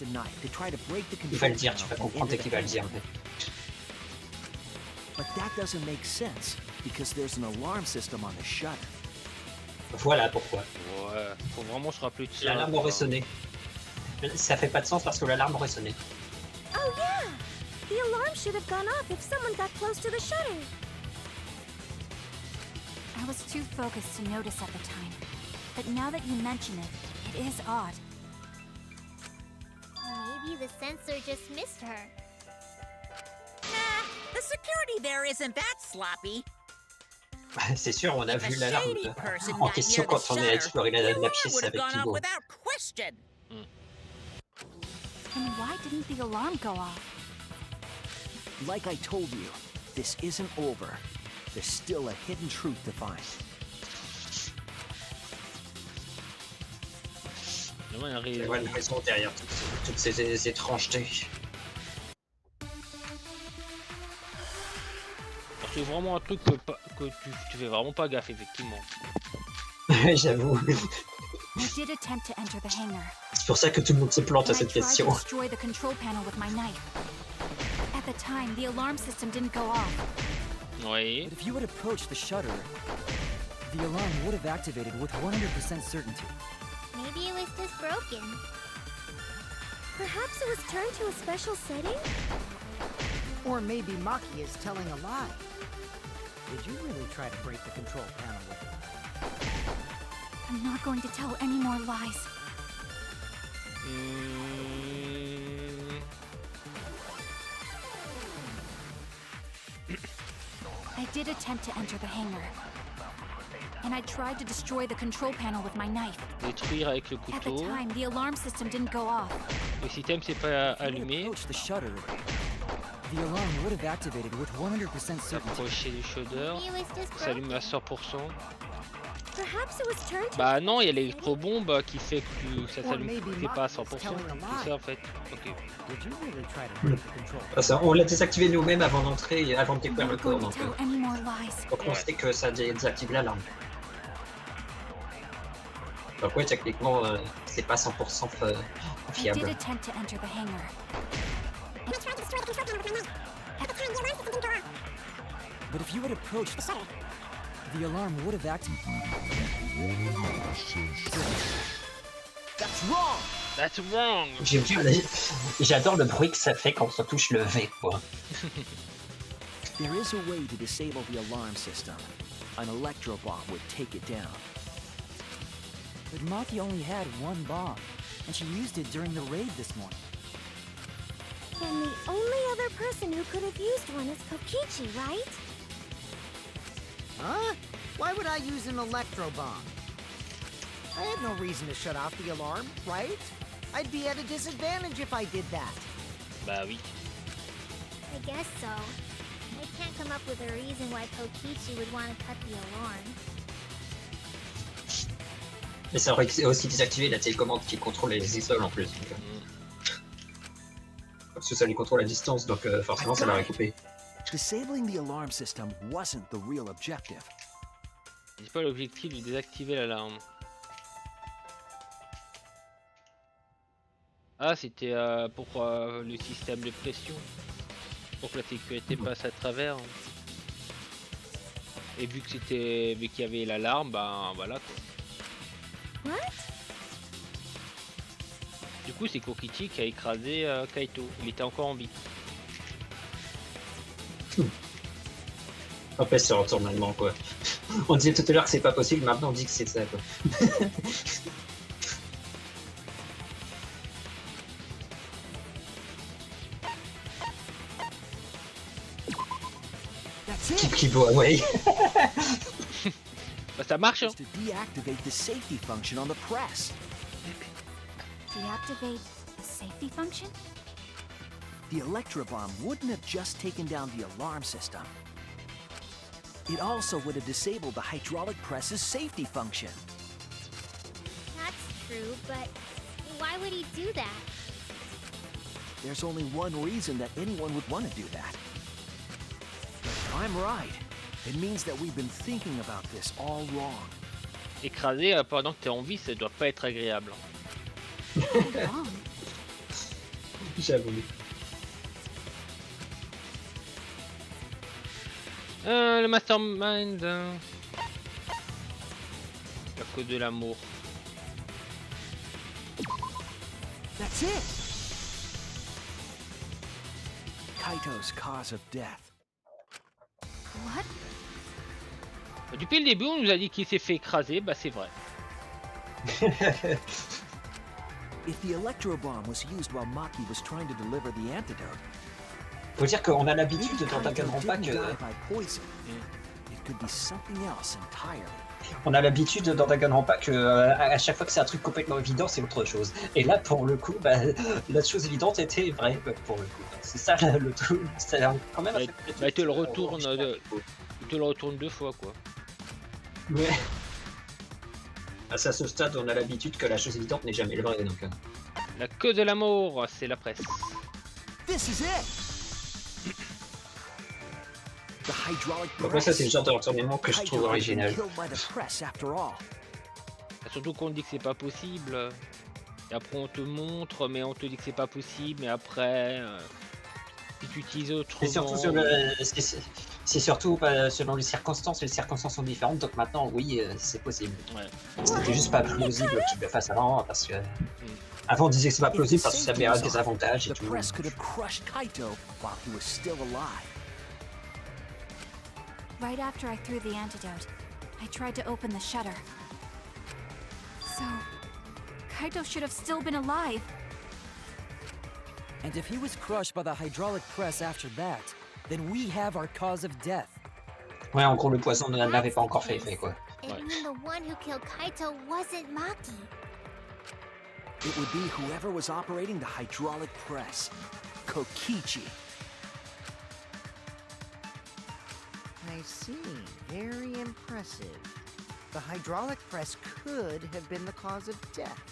Il va le dire, tu vas comprendre dès qu'il va le dire. But that doesn't make sense because there's an alarm system on the shutter. Voilà pourquoi. Ouais, faut vraiment se rappeler de ça. L'alarme aurait sonné. Ça fait pas de sens parce que l'alarme aurait sonné. Oh yeah! The alarm should have gone off if someone got close to the shutter. I was too focused to notice at the time. But now that you mention it, it is odd. Maybe the sensor just missed her. Nah, the security there isn't that sloppy. C'est sûr, on a If vu a l'alarme shady person en got question near the quand on a shutter, exploré the la alarm pièce would have avec gone off Kibo. without question. Then why didn't the alarm go off? Like I told you, this isn't over. There's still a hidden truth to find. Il y a une raison derrière toutes ces étrangetés. C'est vraiment un truc que tu fais vraiment pas gaffe, effectivement. J'avoue. I did attempt to enter the hangar. C'est pour ça que tout le monde se plante à And I cette tried to question. destroy the control panel with my knife. At the time, the alarm system didn't go off. Oui. But if you had approached the shutter, the alarm would have activated with 100% certainty. Maybe it was just broken. Perhaps it was turned to a special setting? Or maybe Maki is telling a lie. Did you really try to break the control panel with it? I'm not going to tell any more lies. I did attempt to enter the hangar. And I tried to destroy the control panel with my knife. Détruire avec le At the couteau. time, the alarm system didn't go off. Le système s'est pas allumé. Approach the shutter. The alarm would have activated with 100% certainty. Approcher du shudder. Maybe it was just Ça s'allume à broken. 100%. Perhaps it was turned to Bah non, il y a l'électrobombe qui fait que ça s'allume c'est pas à 100%. C'est ça en fait. Ok. Did you really try to break the control? Parce qu'on l'a désactivé nous-mêmes avant d'entrer et avant de I'm découvrir le not corps. going to Donc, tell any more lies. donc on sait que ça désactive l'alarme. Donc ouais, techniquement, c'est pas 100% I did fiable. attempt to enter the hangar. I tried to destroy the control panel with my knife. At the time, the alarm system didn't go off. But if you had approached The shutter. the alarm would have activated. That's wrong! That's wrong. J'adore le bruit que ça fait quand on touche le V, quoi. There is a way to disable the alarm system. An electro bomb would take it down. But Maki only had one bomb, and she used it during the raid this morning. Then the only other person who could have used one is Kokichi, right? Huh? Why would I use an electro bomb? I had no reason to shut off the alarm, right? I'd be at a disadvantage if I did that. Bah oui. I guess so. I can't come up with a reason why Kokichi would want to cut the alarm. Mais ça aurait aussi désactivé la télécommande qui contrôle les isoles en plus. Donc, parce que ça lui contrôle la distance, donc forcément ça l'aurait coupé. Disabling the alarm system wasn't the real objective. C'est pas l'objectif de désactiver l'alarme. Ah, c'était pour le système de pression. Pour que la sécurité passe à travers. Et vu que c'était, vu qu'il y avait l'alarme, bah voilà quoi. What? Du coup, c'est Kokichi qui a écrasé Kaito. Il était encore en vie. Après, c'est retournement, quoi. On disait tout à l'heure que c'est pas possible, maintenant on dit que c'est ça, quoi. That's it! Keep away. Bah ça marche hein. Just to deactivate the safety function on the press. Deactivate the safety function? The electro bomb wouldn't have just taken down the alarm system. It also would have disabled the hydraulic press's safety function. That's true, but why would he do that? There's only one reason that anyone would want to do that. If I'm right, it means that we've been thinking about this all wrong. Écraser pendant que t'es en vie, ça doit pas être agréable. Wrong. J'avoue. Le mastermind. La cause de l'amour. That's it! Kaito's cause of death. What? Depuis le début, on nous a dit qu'il s'est fait écraser, bah c'est vrai. If the electro bomb was used while Maki was trying to deliver the antidote, Faut dire qu'on a l'habitude maybe dans Kaito Danganronpa didn't que... die by poison. It could be something else entirely. On a l'habitude dans Danganronpa que à chaque fois que c'est un truc complètement évident, c'est autre chose. Et là, pour le coup, bah, la chose évidente était vraie, pour le coup. C'est ça le truc. C'est quand même... Bah, il te le retourne, il te le retourne deux fois quoi. Ouais. À ce stade, on a l'habitude que la chose évidente n'est jamais vraie, donc... La queue de l'amour, c'est la presse. This is it! The hydraulic Donc moi, ça, c'est le press. genre de retournement que je trouve Kaito had been original. killed by the press after all. Surtout qu'on te dit que c'est pas possible. Et après on te montre, mais on te dit que c'est pas possible. Mais après, si tu utilises autrement. C'est surtout, c'est surtout selon les circonstances sont différentes, donc maintenant, oui, c'est possible. Ouais. C'était juste pas plausible qu'il le fasse avant, parce que... Avant, on disait que c'est pas plausible parce que ça avait des avantages et The tout. press could have crushed Kaito while he was still alive. Right after I threw the antidote, I tried to open the shutter. So, Kaito should have still been alive. And if he was crushed by the hydraulic press after that, then we have our cause of death. Ouais, en gros, le poison ne l'avait pas encore fait effet, quoi. It means the one who killed Kaito wasn't Maki. It would be whoever was operating the hydraulic press. Kokichi. I see. Very impressive. The hydraulic press could have been the cause of death.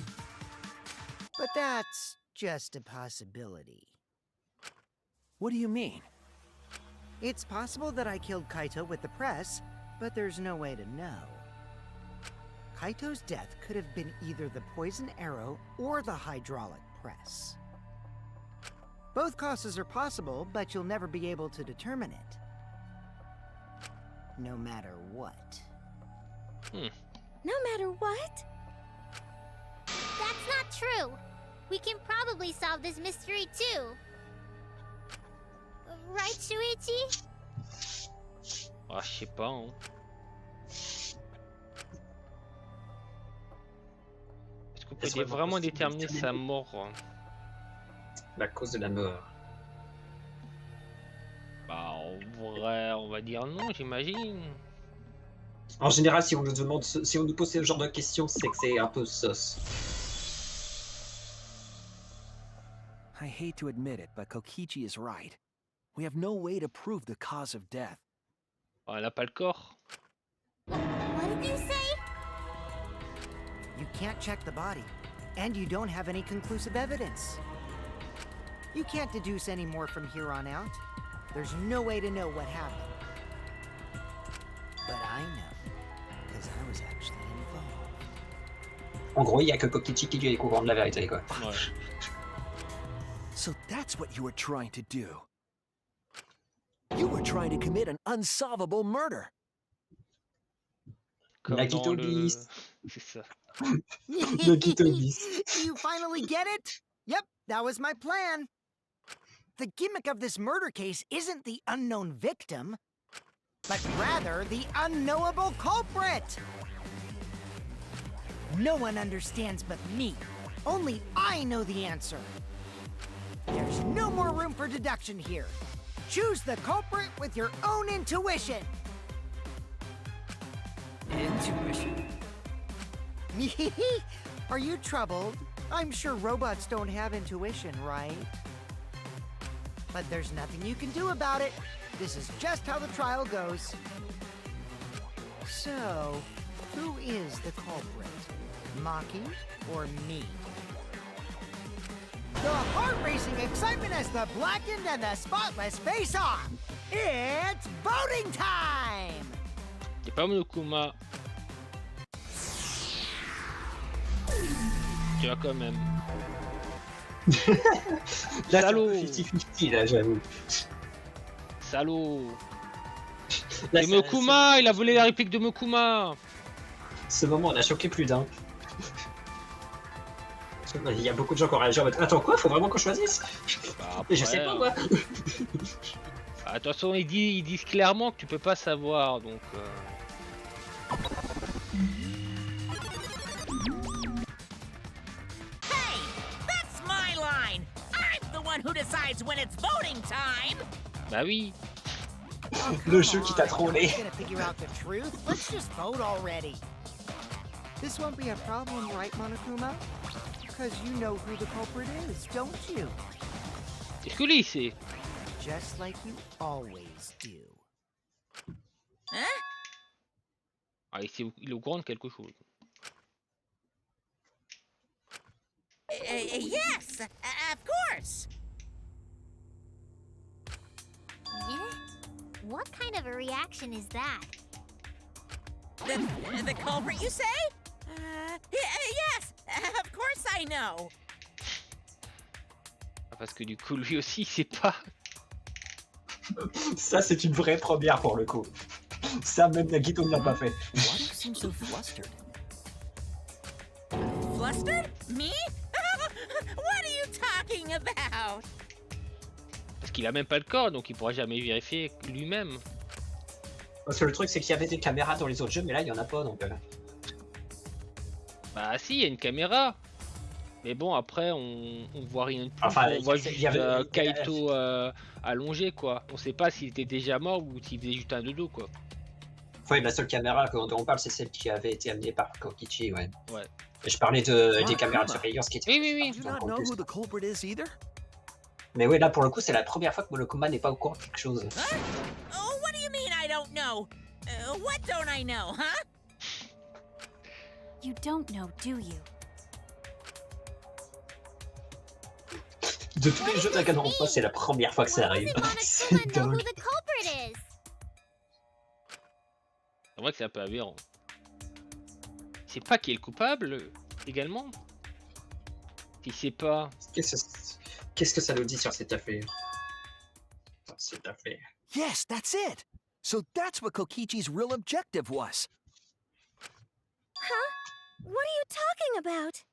But that's just a possibility. What do you mean? It's possible that I killed Kaito with the press, but there's no way to know. Kaito's death could have been either the poison arrow or the hydraulic press. Both causes are possible, but you'll never be able to determine it. No matter what. No matter what? That's not true. We can probably solve this mystery too. Right, Shuichi? Ah, je sais pas. Hein. Est-ce qu'on peut vraiment déterminer sa mort? La cause de la mort. Bah, en vrai, on va dire non, j'imagine. En général, si on nous demande, si on nous pose ce genre de questions, c'est que c'est un peu sauce. I hate to admit it, but Kokichi is right. We have no way to prove the cause of death. Oh, elle a pas le corps. What did you say? You can't check the body, and you don't have any conclusive evidence. You can't deduce any more from here on out. There's no way to know what happened. But I know, because I was actually involved. En gros, il y a que Kokichi qui lui est courant de la vérité, quoi. Ouais. So that's what you were trying to do. You were trying to commit an unsolvable murder. Comme Nakito dans le... bis. C'est ça. Nakito bis. You finally get it? Yep, that was my plan. The gimmick of this murder case isn't the unknown victim, but rather the unknowable culprit. No one understands but me. Only I know the answer. There's no more room for deduction here. Choose the culprit with your own intuition. Intuition? Are you troubled? I'm sure robots don't have intuition, right? But there's nothing you can do about it. This is just how the trial goes. So, who is the culprit? Maki or me? The heart-racing excitement as the blackened and the spotless face off. It's voting time! C'est pas Monokuma. Tu vois quand même. Là, Salaud. c'est 50-50, là, j'avoue. Salaud. Là, Et Mokuma, il a volé la réplique de Mokuma. Ce moment, on a choqué plus d'un. Il y a beaucoup de gens qui ont réagi en mode attends quoi, faut vraiment qu'on choisisse? Bah, Je sais pas moi. Bah, de toute façon, ils disent clairement que tu peux pas savoir, donc. Hey, that's my line. I'm the one who decides when it's voting time. Bah oui. Le jeu qui t'a trollé. Gonna figure out the truth? Let's just vote already. This won't be a problem, right, Monokuma? Because you know who the culprit is, don't you? Est-ce que lui, il sait? Just like you always do. Huh? Ah, il est au courant de quelque chose. Yes, of course. Yeah? What kind of a reaction is that? The culprit, you say? Yes, of course I know. Parce que du coup, lui aussi, il sait pas. Ça, c'est une vraie première pour le coup. Ça, même Nakito ne l'a pas fait. Why do you seem so flustered? Flustered? Me? What are you talking about? Parce qu'il a même pas le corps, donc il pourra jamais vérifier lui-même. Parce que le truc, c'est qu'il y avait des caméras dans les autres jeux, mais là, il y en a pas, donc... Bah si, il y a une caméra. Mais bon, après, on voit rien de plus. Enfin, on voit il juste y avait- Kaito allongé, quoi. On sait pas s'il était déjà mort ou s'il faisait juste un dodo, quoi. Ouais, la seule caméra dont on parle, c'est celle qui avait été amenée par Kokichi, ouais. Ouais. Et je parlais des caméras de surveillance qui étaient... Oui, oui, oui. Do you not know who the culprit is either? Mais oui, là, pour le coup, c'est la première fois que Monokuma n'est pas au courant de quelque chose. Huh? Oh, what do you mean I don't know? What don't I know, huh? You don't know, do you? De tous les jeux Danganronpa, c'est la première fois que ça arrive. C'est Monokuma know who dingue. the culprit is? C'est vrai que c'est un peu aberrant. C'est pas qui est le coupable, également. Si c'est pas... Qu'est-ce que ça nous dit sur cette affaire? Cette affaire. Yes, that's it. So that's what Kokichi's real objective was. What are you talking about?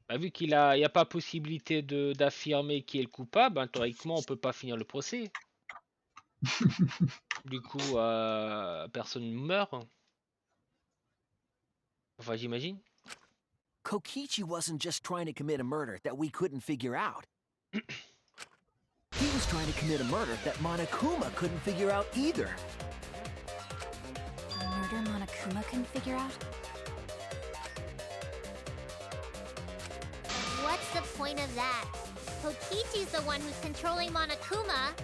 Bah, vu qu'il a, y a pas possibilité d'affirmer qui est le coupable, hein, théoriquement on peut pas finir le procès. Du coup, personne meurt. Enfin, j'imagine. Kokichi wasn't just trying to commit a murder that we couldn't figure out. He was trying to commit a murder that Monokuma couldn't figure out either. A murder Monokuma couldn't figure out? What's the point of that? Kokichi's the one who's controlling Monokuma.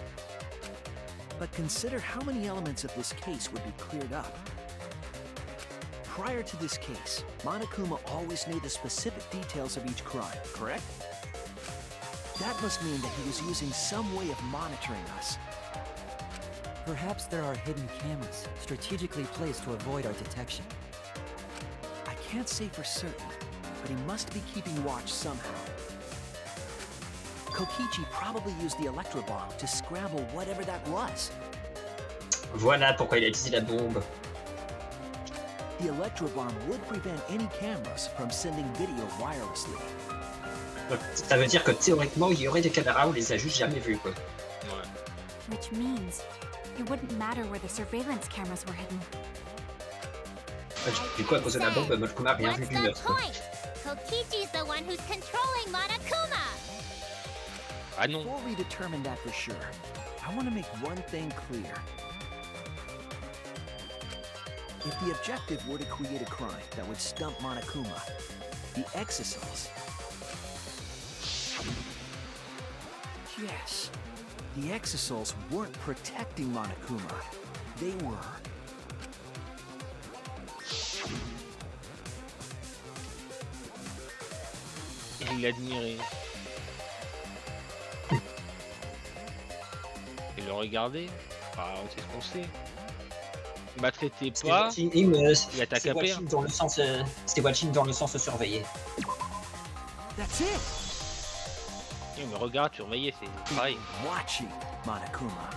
But consider how many elements of this case would be cleared up. Prior to this case, Monokuma always knew the specific details of each crime, correct? That must mean that he was using some way of monitoring us. Perhaps there are hidden cameras, strategically placed to avoid our detection. I can't say for certain, but he must be keeping watch somehow. Kokichi probably used the electro-bomb to scramble whatever that was. Voilà pourquoi il a utilisé la bombe. The electro-bomb would prevent any cameras from sending video wirelessly. Donc, ça veut dire que théoriquement, il y aurait des caméras, on les a juste jamais vues, quoi. Ouais. Which means it wouldn't matter where the surveillance cameras were hidden. Du coup, à cause de la bombe, Monokuma a rien vu What's du the meurtre. point? Kokichi's the one who's controlling Monokuma. Ah non. Before we determine that for sure, I want to make one thing clear. If the objective were to create a crime that would stump Monokuma, the exosols... Yes, the exosols weren't protecting Monokuma. They were... Il l'admirait. Et le regarder. Enfin, c'est ce qu'on sait. Il m'a traité pas. Il attaque à pair. C'est watching dans le sens surveillé. That's it! Il me regarde, surveiller, c'est pareil. Watching Monokuma.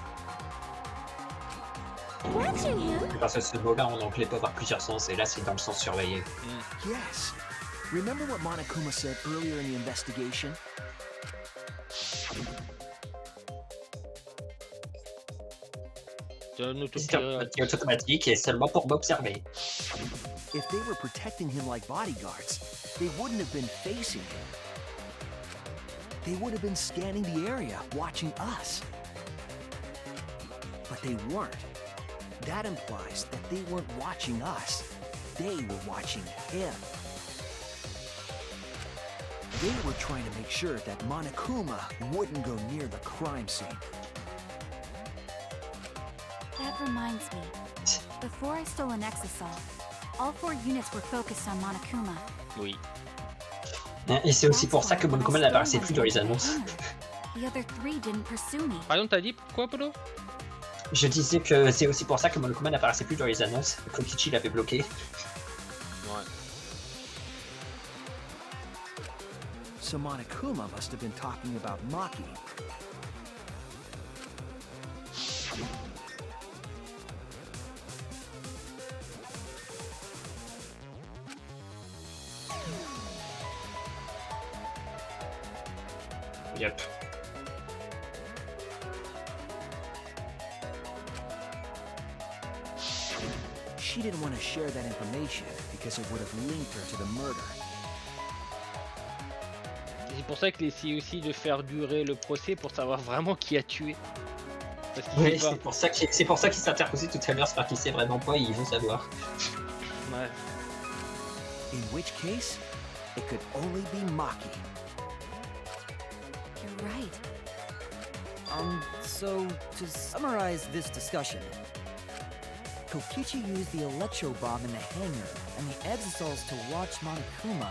Watching him? Parce que ce mot-là en anglais peut avoir plusieurs sens, et là c'est dans le sens surveillé. Yes. Remember what Monokuma said earlier in the investigation? C'est un C'est automatique et seulement pour m'observer. If they were protecting him like bodyguards, they wouldn't have been facing him. They would have been scanning the area, watching us. But they weren't. That implies that they weren't watching us. They were watching him. They were trying to make sure that Monokuma wouldn't go near the crime scene. That reminds me. Before I stole an exosol, all 4 units were focused on Monokuma. Oui. Et c'est aussi pour ça que Monokuma n'apparaissait plus dans les annonces. The other 3 didn't pursue me. Pardon, t'as dit quoi, Polo? Je disais que c'est aussi pour ça que Monokuma n'apparaissait plus dans les annonces. Kokichi l'avait bloqué. Ouais. So Monokuma must have been talking about Maki. Yep. She didn't want to share that information because it would have linked her to the murder. C'est pour ça qu'il essaie aussi de faire durer le procès pour savoir vraiment qui a tué. Parce qu'il Ouais, sait pas. c'est pour ça qu'il s'est interposé tout à l'heure, c'est parce qu'il sait vraiment pas et il veut savoir. Ouais. In which case, it could only be Maki. You're right. So, to summarize this discussion, Kokichi used the electro bomb in the hangar and the exosols to watch Monokuma,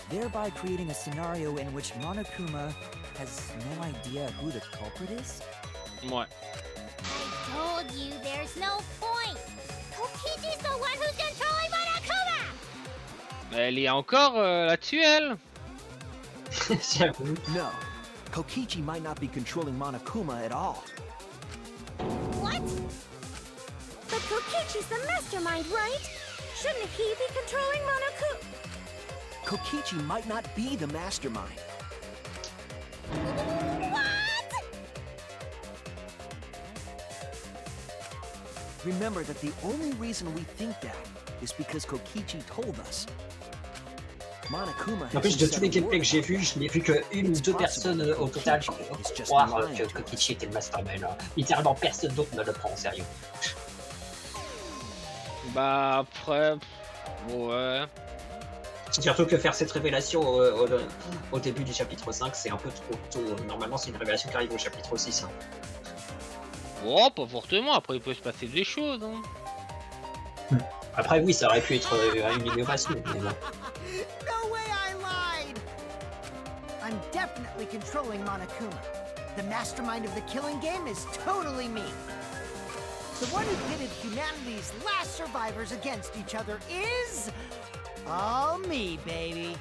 thereby creating a scenario in which Monokuma has no idea who the culprit is? Ouais. I told you there's no point. Kokichi's the one who's controlling Monokuma. Elle est encore là-dessus, elle. J'avoue. No, Kokichi might not be controlling Monokuma at all. What? But Kokichi's the mastermind, right? Shouldn't he be controlling Monokuma? Kokichi might not be the mastermind. What? Remember that the only reason we think that is because Kokichi told us. Monokuma En plus, de tous les gameplays que j'ai vus, je n'ai vu qu'une ou deux personnes au total croire que Kokichi était le mastermind. Littéralement, personne d'autre ne le prend en sérieux. Bah après, ouais. Surtout que faire cette révélation au début du chapitre 5, c'est un peu trop tôt. Normalement, c'est une révélation qui arrive au chapitre 6. Hein. Oh, pas fortement. Après, il peut se passer des choses. Hein. Après, oui, ça aurait pu être une innovation, mais bon. No way I lied! I'm definitely controlling Monokuma. The mastermind of the killing game is totally me. The one who pitted humanity's last survivors against each other is... all me, baby.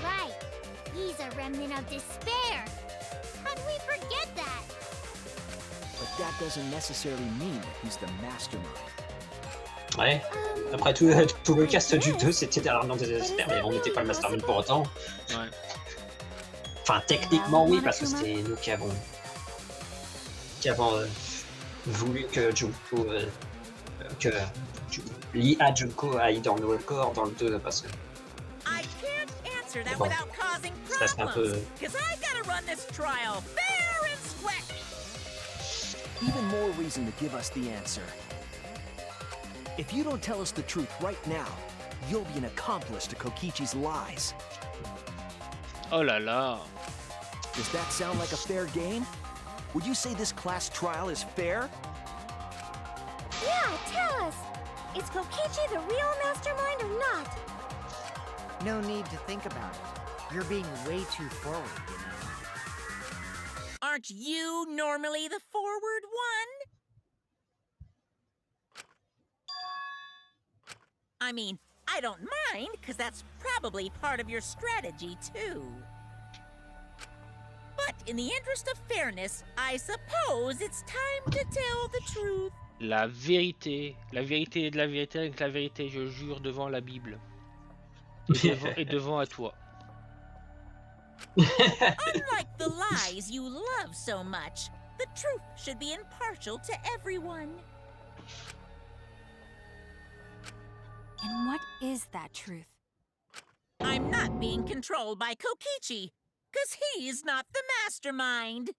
Right. He's a remnant of despair. How do we forget that? But that doesn't necessarily mean that he's the mastermind. Ouais. Après tout le cast du 2, c'était derrière nos désespères, mais on n'était pas le mastermind pour autant. Ouais. Enfin, techniquement, oui, parce que c'était nous qui avons voulu que Junko, l'IA Junko aille dans le corps dans le 2, parce que I can't answer that Bon. without causing ça c'est un peu... problems. Cause I gotta run this trial fair and square. Even more reason to give us the answer. If you don't tell us the truth right now, you'll be an accomplice to Kokichi's lies. Oh là là. Does that sound like a fair game? Would you say this class trial is fair? Yeah, tell us. Is Kokichi the real mastermind or not? No need to think about it. You're being way too forward, you know. Aren't you normally the forward one? I mean, I don't mind, because that's probably part of your strategy, too. But in the interest of fairness, I suppose it's time to tell the truth. La vérité est de la vérité avec la vérité, je jure devant la Bible. Et devant à toi. Unlike the lies you love so much, the truth should be impartial to everyone. And what is that truth? I'm not being controlled by Kokichi, because he's not the mastermind.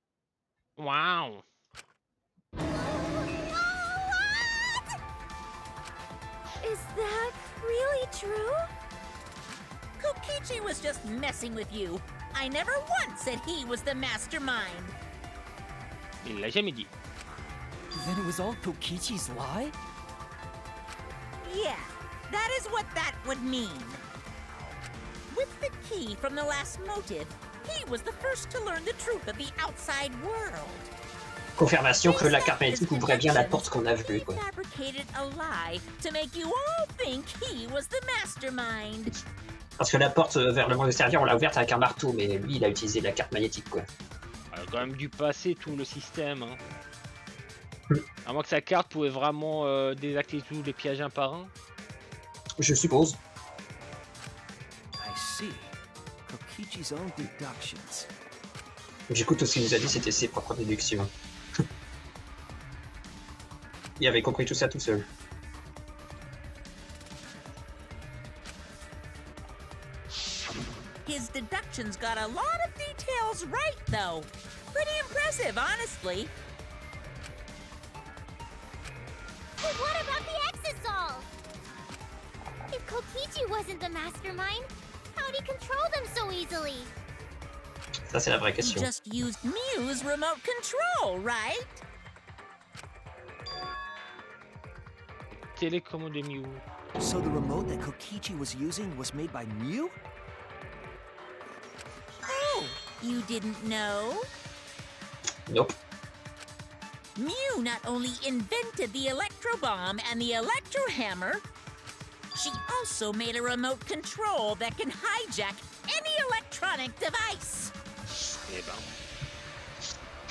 Wow. Is that really true? Kokichi was just messing with you. I never once said he was the mastermind. Il l'a jamais dit. Then it was all Kokichi's lie? Yeah, that is what that would mean. With the key from the last motive, he was the first to learn the truth of the outside world. Confirmation que la carte magnétique ouvrait bien la porte qu'on a vue, quoi. Fabricated a lie to make you all think he was the mastermind. Parce que la porte vers le monde extérieur, on l'a ouverte avec un marteau, mais lui, il a utilisé la carte magnétique, quoi. Il a quand même dû passer tout le système. Hein. À moins que sa carte pouvait vraiment désactiver tous les pièges un par un. Je suppose. I see. Kokichi's own deductions. J'écoute tout ce qu'il nous a dit, c'était ses propres déductions. Il avait compris tout ça tout seul. His deductions got a lot of details right, though. Pretty impressive, honestly. But what about the Exisol? If Kokichi wasn't the mastermind, how'd he control them so easily? Ça, c'est la vraie He question. just used Mew's remote control, right? Télécommande de Mew. So the remote that Kokichi was using was made by Mew? Oh, you didn't know? Nope. Mew not only invented the electro bomb and the electro hammer, she also made a remote control that can hijack any electronic device. Eh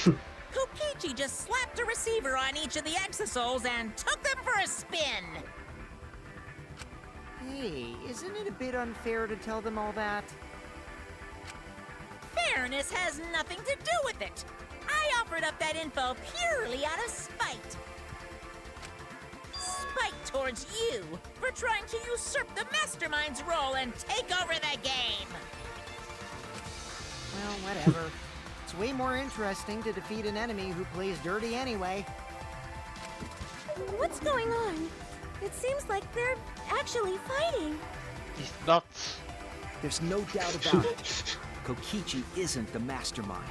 ben. Kokichi just slapped a receiver on each of the exosols and took them for a spin. Hey, isn't it a bit unfair to tell them all that? Fairness has nothing to do with it. I offered up that info purely out of spite. Spite towards you for trying to usurp the mastermind's role and take over the game. Well, whatever. It's way more interesting to defeat an enemy who plays dirty anyway. What's going on? It seems like they're actually fighting. It's not. There's no doubt about it. Kokichi isn't the mastermind.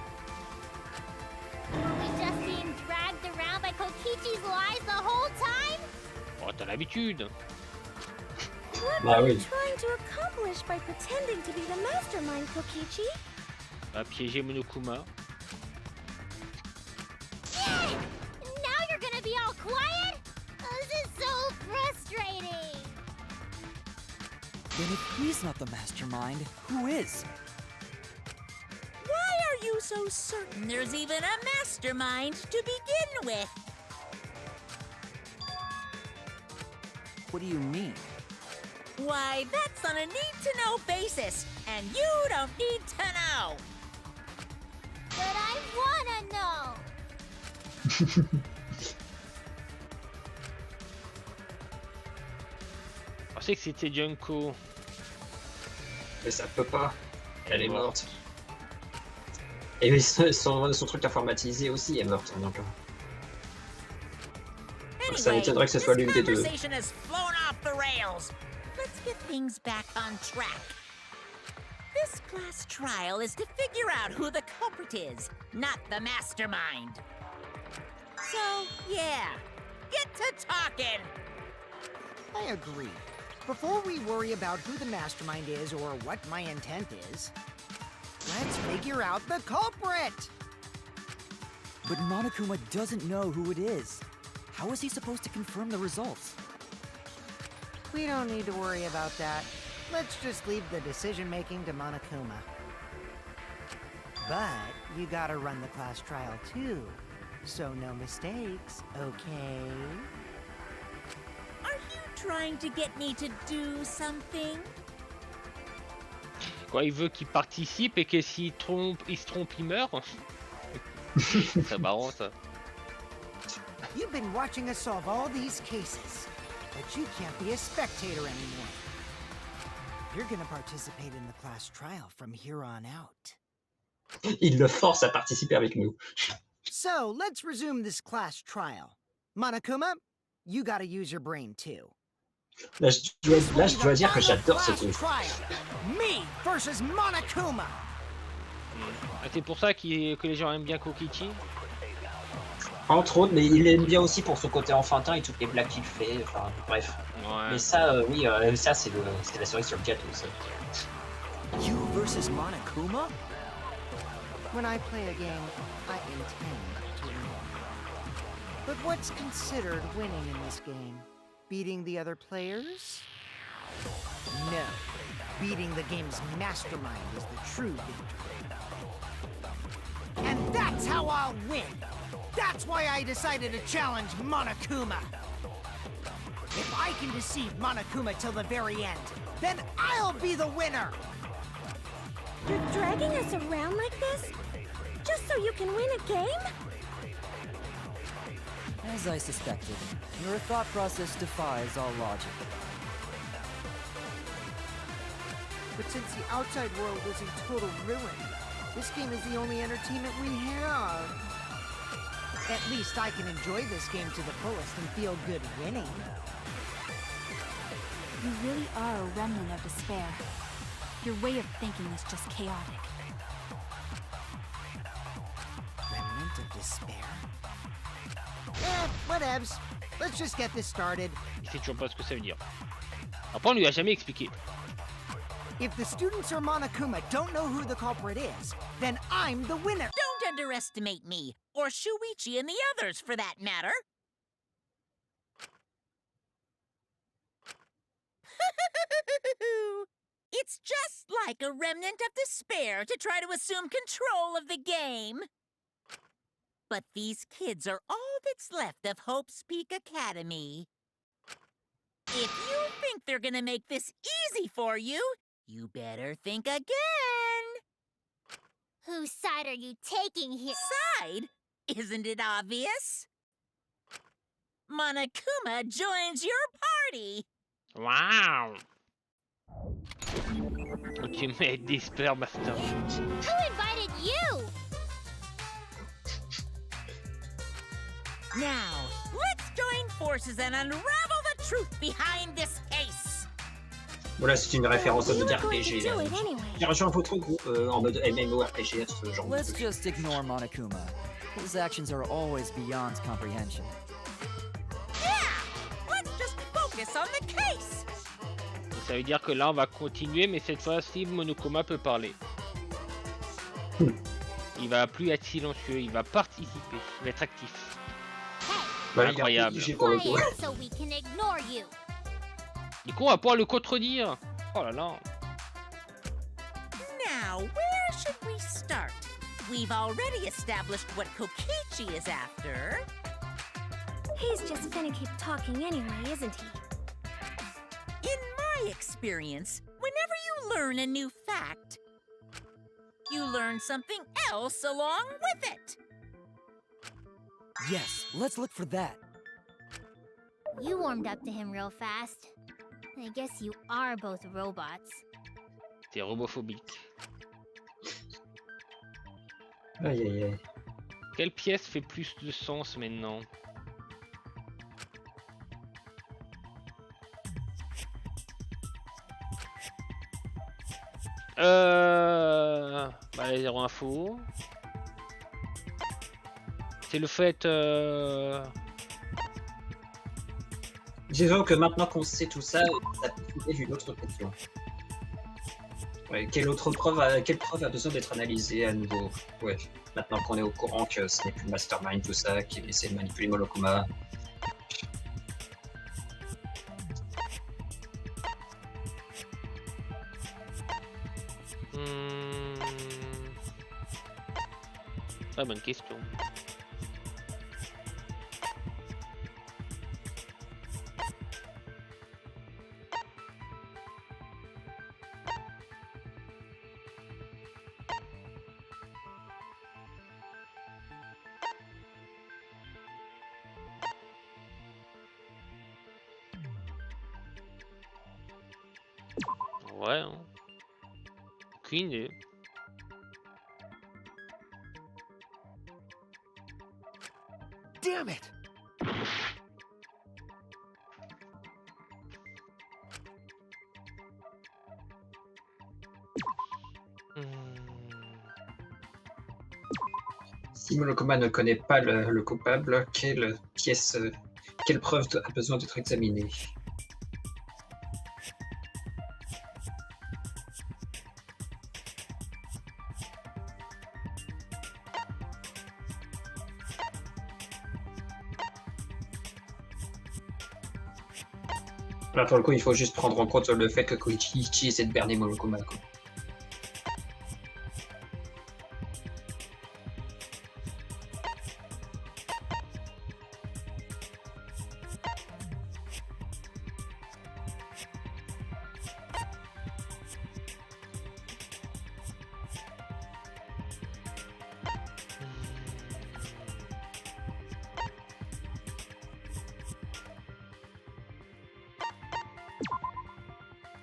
Were we just being dragged around by Kokichi's lies the whole time? Oh, t'as l'habitude. What Bah were you oui. trying to accomplish by pretending to be the mastermind, Kokichi? Va piéger Monokuma. Now you're gonna be all quiet? This is so frustrating. Then if he's not the mastermind, who is? Why are you so certain there's even a mastermind to begin with? What do you mean? Why, that's on a need-to-know basis, and you don't need to know. But I wanna know. Je pensais que c'était Junko. Mais ça peut pas. Elle est morte. Et son truc informatisé aussi est morte. Donc, ça m'étonnerait que ce soit l'une des deux. Conversation has flown off the rails. Let's get things back on track. This class trial is to figure out who the culprit is, not the mastermind. So, yeah, get to talking. I agree. Before we worry about who the mastermind is or what my intent is, let's figure out the culprit! But Monokuma doesn't know who it is. How is he supposed to confirm the results? We don't need to worry about that. Let's just leave the decision-making to Monokuma. But you gotta run the class trial too, so no mistakes, okay? Are you trying to get me to do something? Quoi, il veut qu'il participe et que s'il se trompe, il meurt. C'est marrant ça. You've been watching us solve all these cases, but you can't be a spectator anymore. You're gonna participate in the class trial from here on out. Il le force à participer avec nous. So, let's resume this class trial. Monokuma, you gotta use your brain too. Là, je dois dire que j'adore ce truc. Me versus Monokuma. Ah, c'est pour ça que les gens aiment bien Kokichi. Entre autres, mais il aime bien aussi pour ce côté enfantin et toutes les blagues qu'il fait. Enfin, bref. Ouais. Mais ça, oui, ça c'est la cerise sur le gâteau. Ça. You versus Monokuma? When I play a game, I intend to win. But what's considered winning in this game? Beating the other players? No. Beating the game's mastermind is the true victory. And that's how I'll win! That's why I decided to challenge Monokuma! If I can deceive Monokuma till the very end, then I'll be the winner! You're dragging us around like this? Just so you can win a game? As I suspected, your thought process defies all logic. But since the outside world is in total ruin, This game is the only entertainment we have. At least I can enjoy this game to the fullest and feel good winning. You really are a remnant of despair. Your way of thinking is just chaotic. Remnant of despair? Whatevs. Let's just get this started. Il sait toujours pas ce que ça veut dire. Après, on lui a jamais expliqué. If the students or Monokuma don't know who the culprit is, then I'm the winner. Don't underestimate me, or Shuichi and the others for that matter. It's just like a remnant of despair to try to assume control of the game. But these kids are all that's left of Hope's Peak Academy. If you think they're gonna make this easy for you, you better think again. Whose side are you taking here? Side? Isn't it obvious? Monokuma joins your party. Waouh! Ultimate Despair Master. Who invited you? Now, let's join forces and unravel the truth behind this case. Voilà, c'est une référence à You mode were going to RPG. do Là. it anyway. J'ai rejoint votre groupe en mode MMORPG, ce genre de Let's truc. just ignore Monokuma. His actions are always beyond comprehension. Yeah! Let's just focus on the case. Et ça veut dire que là, on va continuer, mais cette fois-ci, Monokuma peut parler. Il va plus être silencieux, il va participer, il va être actif. Bah, Incroyable. Il est pour le coup. Quiet so we can ignore you. Du coup, on va pouvoir le contredire. Oh là là. Now, where should we start? We've already established what Kokichi is after. He's just gonna keep talking anyway, isn't he? In my experience, whenever you learn a new fact, you learn something else along with it. Yes, let's look for that. You warmed up to him real fast. I guess you are both robots. T'es robophobique. Aïe aïe aïe. Quelle pièce fait plus de sens maintenant? Bah, les 0 infos. C'est le fait. Disons que maintenant qu'on sait tout ça, ça peut soulever une autre question. Ouais, quelle preuve a besoin d'être analysée à nouveau? Ouais, maintenant qu'on est au courant que ce n'est plus le mastermind, tout ça, qu'il essaie de manipuler Monokuma. Ah, bonne question. Ouais, hein. Aucune idée. Damn it! Si Monokuma ne connaît pas le coupable, quelle preuve a besoin d'être examinée? Là, pour le coup, il faut juste prendre en compte le fait que Koichi essaie de berner Monokuma, quoi.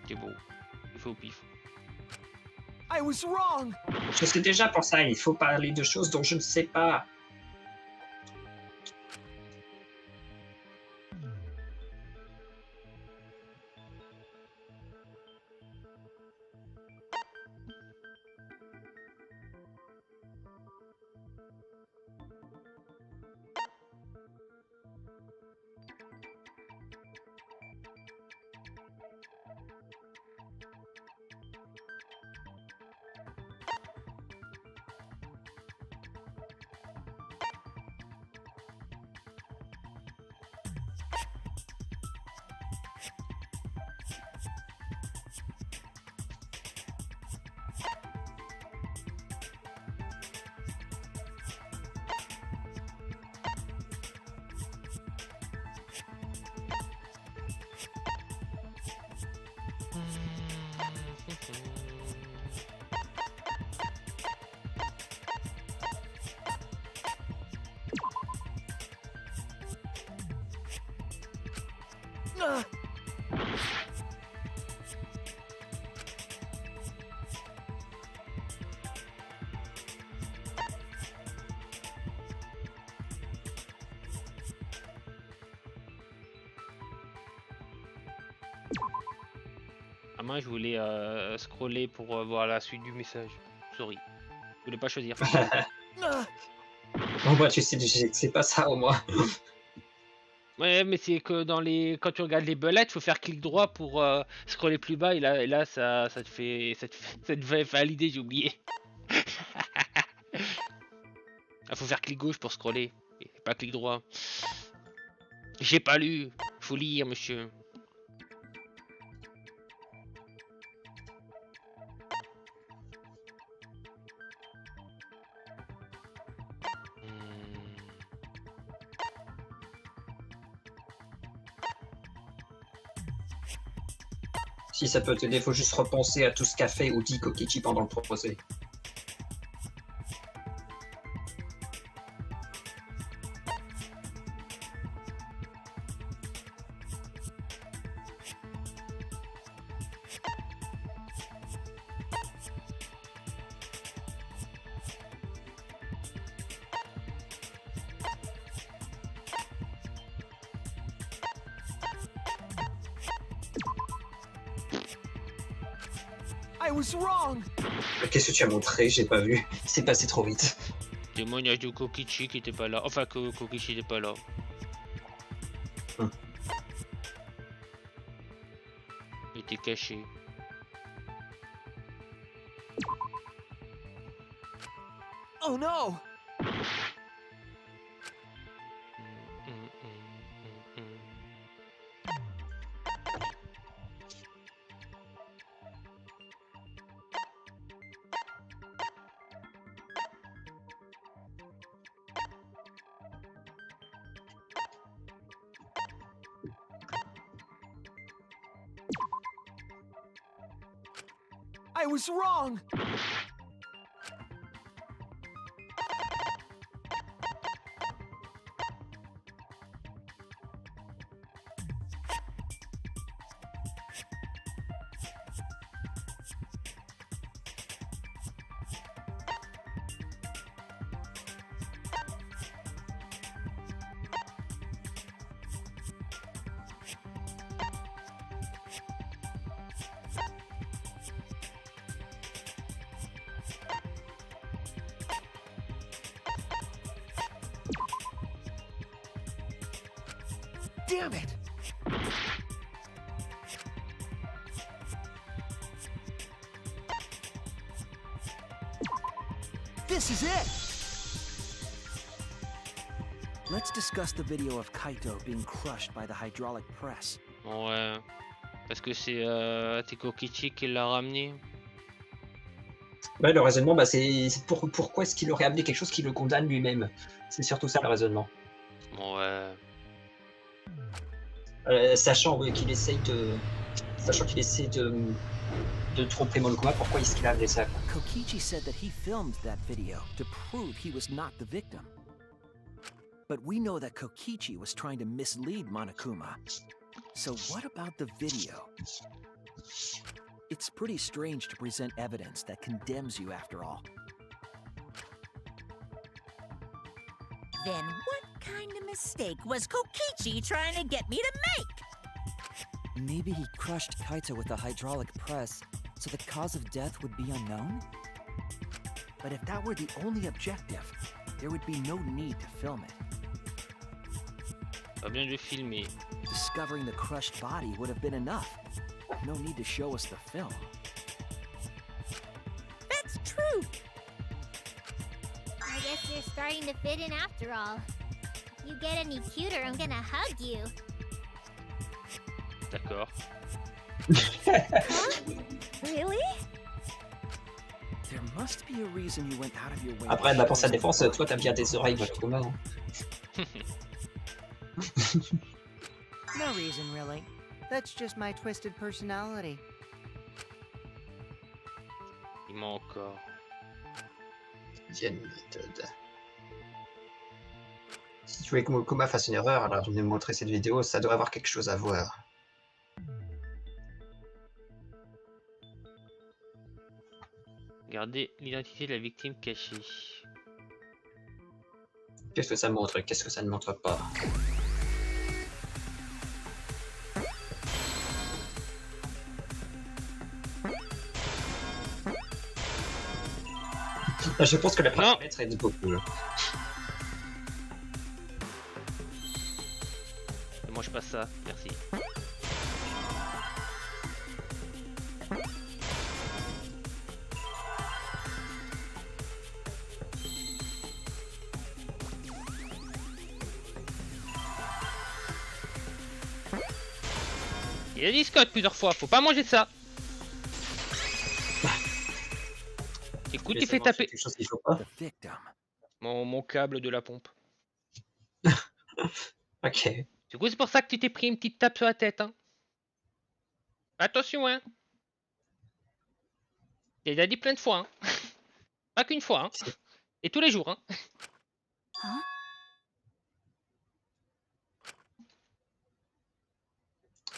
C'est beau. Il faut au pif. I was wrong. Je sais déjà pour ça, il faut parler de choses dont je ne sais pas. Ah, moi, je voulais scroller pour voir la suite du message. Sorry. Je voulais pas choisir. Au moins, tu sais, c'est pas ça au moins. Ouais, mais c'est que quand tu regardes les bullets, faut faire clic droit pour scroller plus bas et là ça te fait ça te fait valider, j'ai oublié. Ah, faut faire clic gauche pour scroller et pas clic droit. J'ai pas lu. Faut lire, monsieur. Si ça peut t'aider, faut juste repenser à tout ce qu'a fait ou dit Kokichi pendant le procès. I was wrong. Qu'est-ce que tu as montré? J'ai pas vu. C'est passé trop vite. Témoignage de Kokichi qui était pas là. Enfin, que Kokichi n'était pas là. Il était caché. Oh no. I was wrong. Damn it! This is it! Let's discuss the video of Kaito being crushed by the hydraulic press. Ouais. Parce que c'est Kokichi qui l'a ramené. Bah, le raisonnement, bah, c'est pourquoi est-ce qu'il aurait amené quelque chose qui le condamne lui-même? C'est surtout ça le raisonnement. Ouais. Sachant qu'il essaye de tromper Monokuma, pourquoi est-ce qu'il a amené ça, quoi? Kokichi said that he filmed that video to prove he was not the victim. But we know that Kokichi was trying to mislead Monokuma. So what about the video? It's pretty strange to present evidence that condemns you after all. Then what kind of mistake was Kokichi trying to get me to make? Maybe he crushed Kaito with a hydraulic press, so the cause of death would be unknown? But if that were the only objective, there would be no need to film it. Pas bien de filmer. Discovering the crushed body would have been enough. No need to show us the film. That's true. I guess you're starting to fit in after all. If you get any cuter, I'm gonna hug you. D'accord. Really? There must be a reason you went out of your way. Après, bah, pour sa défense, toi t'as bien des oreilles, votre commun. No reason, really. That's just my twisted personality. Il ment encore. Diane méthode. Si tu voulais que Mokuma fasse une erreur, alors de me montrer cette vidéo, ça doit avoir quelque chose à voir. Regardez l'identité de la victime cachée. Qu'est-ce que ça montre? Qu'est-ce que ça ne montre pas? Je pense que la paramètre aide beaucoup. Ne mange pas ça, merci. Il a dit Scott plusieurs fois, faut pas manger ça. Écoute, il fait taper Quelque chose qu'il faut pas. The victim. mon câble de la pompe. Ok. Du coup, c'est pour ça que tu t'es pris une petite tape sur la tête, hein. Attention, hein. Il a dit plein de fois, hein. Pas qu'une fois, hein. Et tous les jours, hein. Huh?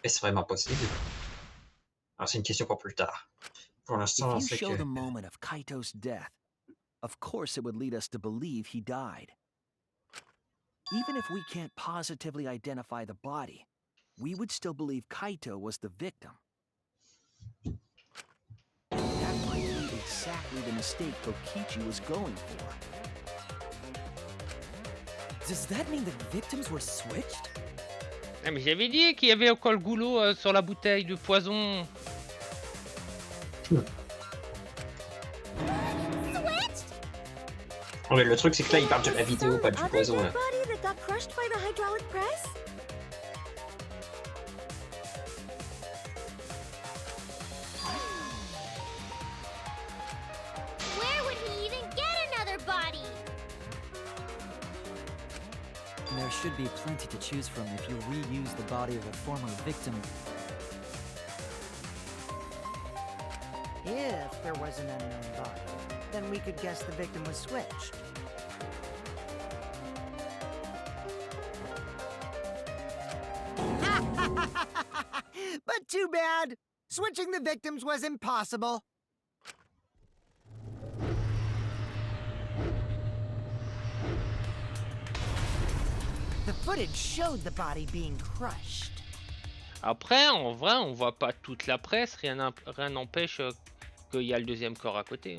Est-ce vraiment possible? Alors c'est une question pour plus tard. Pour l'instant, If you c'est show que... the moment of Kaito's death, of course it would lead us to believe he died. Even if we can't positively identify the body, we would still believe Kaito was the victim. That might be exactly the mistake Kokichi was going for. Does that mean the victims were switched? Ah, mais j'avais dit qu'il y avait encore le goulot sur la bouteille de poison. Ouais, le truc c'est que là il parle de la vidéo, pas du poison. Là. Body that got crushed by the hydraulic press? Where would he even get another body? There should be plenty to choose from if you reuse the body of a former victim. If there was an unknown body, then we could guess the victim was switched. But too bad! Switching the victims was impossible. The footage showed the body being crushed. Après, en vrai, on voit pas toute la presse, rien n'empêche qu'il y a le deuxième corps à côté.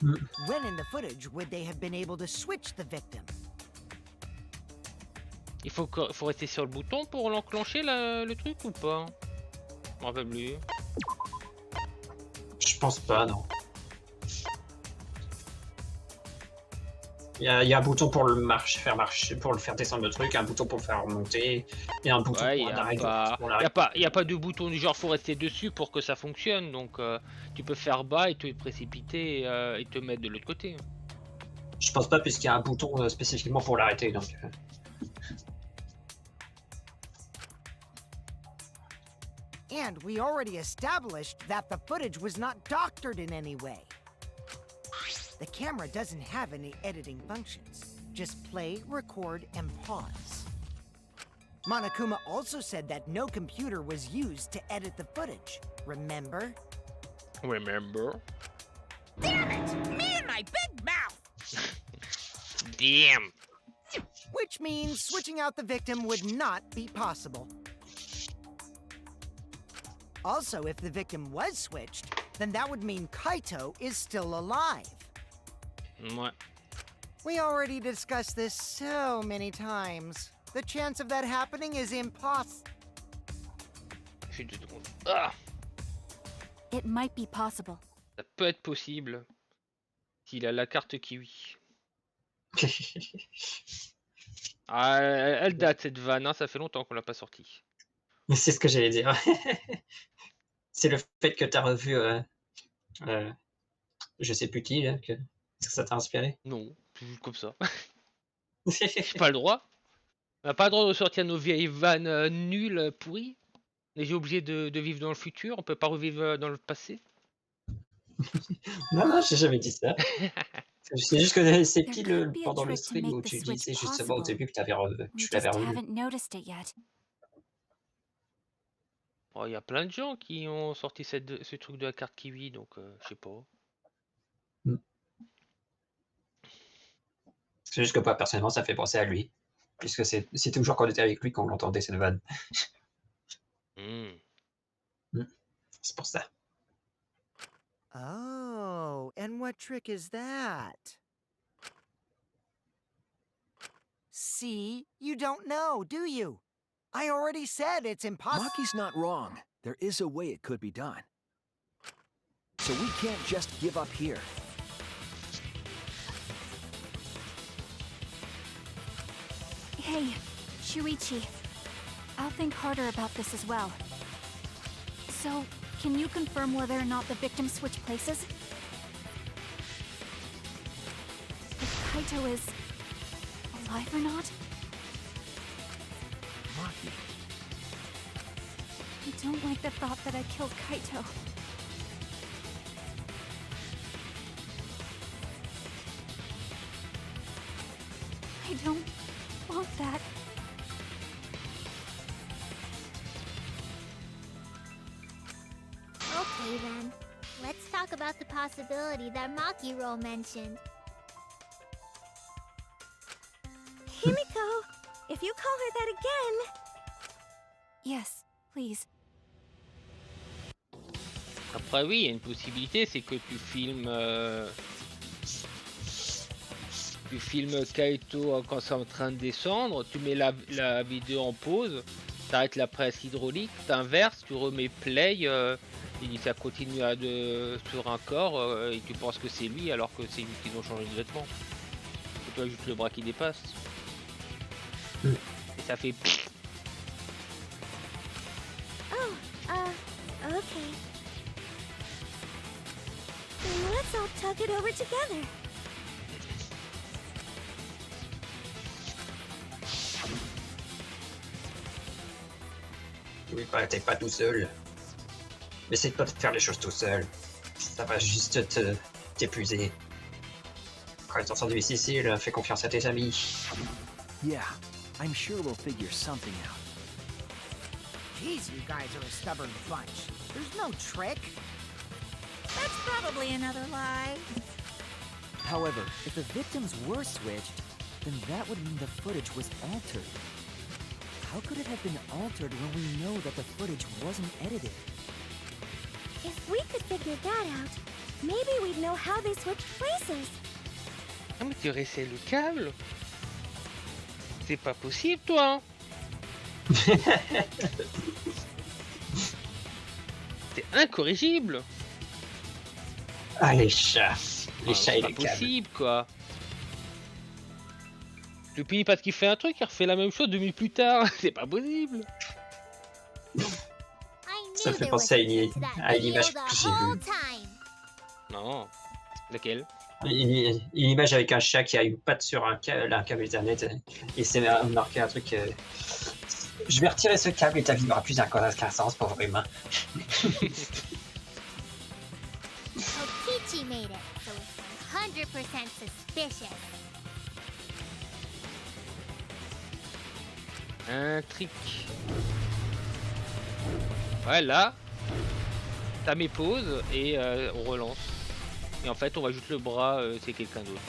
When in the footage would they have been able to switch the victim? Il faut rester sur le bouton pour l'enclencher le truc ou pas? Je m'en rappelle plus. Je pense pas, non. Il y a un bouton pour le faire marcher, pour le faire descendre le truc, un bouton pour le faire remonter, et un bouton Ouais, pour l'arrêter. y a pas de bouton du genre faut rester dessus pour que ça fonctionne, donc tu peux faire bas et te précipiter et te mettre de l'autre côté. Je pense pas puisqu'il y a un bouton spécifiquement pour l'arrêter, donc... And we already established that the footage was not doctored in any way. The camera doesn't have any editing functions. Just play, record, and pause. Monokuma also said that no computer was used to edit the footage. Remember? Remember? Damn it! Me and my big mouth! Damn! Which means switching out the victim would not be possible. Also, if the victim was switched, then that would mean Kaito is still alive. Ouais. We already discussed this so many times. The chance of that happening is impossible. Je suis 2 secondes. Ah! It might be possible. Ça peut être possible. S'il a la carte kiwi. Ah, elle date cette vanne, hein, ça fait longtemps qu'on l'a pas sortie. Mais c'est ce que j'allais dire. C'est le fait que tu as revu, je sais plus qui, là, que ça t'a inspiré. Non, c'est juste comme ça. J'ai pas le droit. On n'a pas le droit de sortir nos vieilles vannes nulles, pourries. On est obligé de vivre dans le futur, on peut pas revivre dans le passé. Non, j'ai jamais dit ça. C'est juste que c'est pile pendant le stream où tu disais justement au début que tu l'avais revu. Haven't noticed it yet. Oh, y a plein de gens qui ont sorti ce truc de la carte kiwi, donc je sais pas. C'est juste que moi, personnellement, ça fait penser à lui. Puisque c'est toujours quand on était avec lui qu'on l'entendait cette vanne. C'est pour ça. Oh, and what trick is that? See, you don't know, do you? I already said it's impossible. Maki's not wrong. There is a way it could be done. So we can't just give up here. Hey, Shuichi. I'll think harder about this as well. So, can you confirm whether or not the victims switch places? If Kaito is alive or not? Maki. I don't like the thought that I killed Kaito. I don't want that. Okay then. Let's talk about the possibility that Makiro mentioned. Himiko, if you call her that again... Yes, please. Après oui, il y a une possibilité, c'est que tu filmes Kaito quand c'est en train de descendre, tu mets la vidéo en pause, t'arrêtes la presse hydraulique, t'inverses, tu remets play, et ça continue sur un corps, et tu penses que c'est lui alors que c'est juste qu'ils ont changé de vêtements. C'est pas juste le bras qui dépasse. Et ça fait... Okay. Then let's all tug it over together. Oui, bah, t'es pas tout seul. Mais essaie pas de faire les choses tout seul. Ça va juste t'épuiser. Quand ils sont difficiles, fais confiance à tes amis. Yeah, I'm sure we'll figure something out. Jeez, you guys are a stubborn bunch. There's no trick. That's probably another lie. However, if the victims were switched, then that would mean the footage was altered. How could it have been altered when we know that the footage wasn't edited? If we could figure that out, maybe we'd know how they switched places. Ah mais tu resserres le câble? C'est pas possible toi hein. C'est incorrigible. Ah, les chats. Les chats et C'est les pas câbles. possible quoi. Le pays parce qu'il fait un truc, il refait la même chose 2 minutes plus tard. C'est pas possible. I Ça knew fait there penser was a trick to that à une video image the que j'ai whole vue. time. Non. Laquelle? Une image avec un chat qui a une patte sur un câble Ethernet et c'est marqué un truc. Je vais retirer ce câble et ta vie n'aura plus qu'un sens, pauvre humain. Kokichi made it, so it's 100% suspicious. Un trick. Ouais, là, t'as mes pauses et on relance. Et en fait, on va juste le bras, c'est quelqu'un d'autre.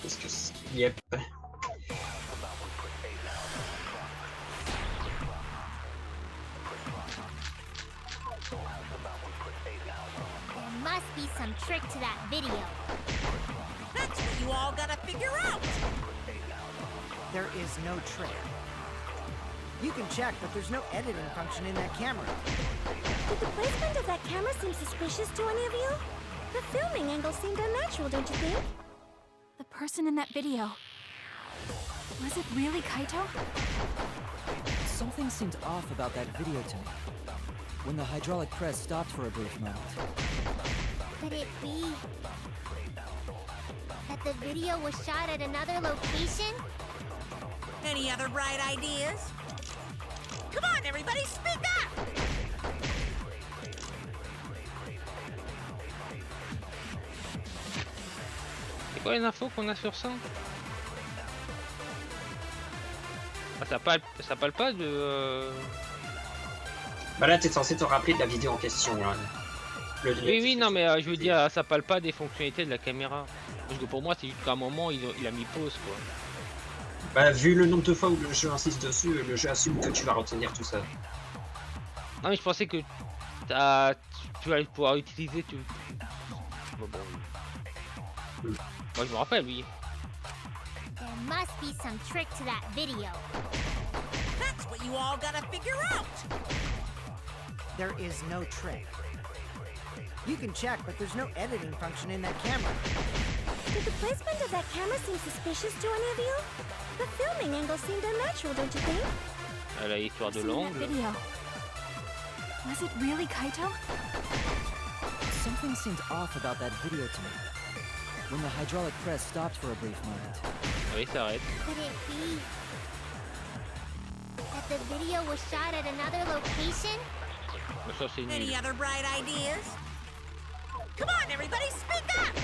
Qu'est-ce que c'est? Yep. There must be some trick to that video. That's what you all gotta figure out. There is no trick. You can check, but there's no editing function in that camera. Did the placement of that camera seem suspicious to any of you? The filming angle seemed unnatural, don't you think? The person in that video. Was it really Kaito? Something seemed off about that video to me. When the hydraulic press stopped for a brief moment. Could it be that the video was shot at another location? Any other bright ideas? Come on, everybody, speak up! C'est quoi les infos qu'on a sur ça? Ah, ça parle pas de... Bah là, t'es censé te rappeler de la vidéo en question. Là. Oui, non, mais je veux dire, ça parle pas des fonctionnalités de la caméra. Parce que pour moi, c'est juste qu'à un moment, il a mis pause, quoi. Bah, vu le nombre de fois où le jeu insiste dessus, le jeu assume que tu vas retenir tout ça. Non, mais je pensais que tu vas pouvoir utiliser tout. Bon. Moi, je me rappelle, oui. There must be some trick to that video. That's what you all gotta figure out. There is no trick. You can check, but there's no editing function in that camera. Did the placement of that camera seem suspicious to any of you? The filming angle seemed unnatural, don't you think? La histoire de Seen that l'angle. video. Was it really Kaito? Something seemed off about that video to me. When the hydraulic press stopped for a brief moment. Oui, ça arrête. Could it be that the video was shot at another location? Mais ça, c'est Any nul. other bright ideas? Come on, everybody, speak up!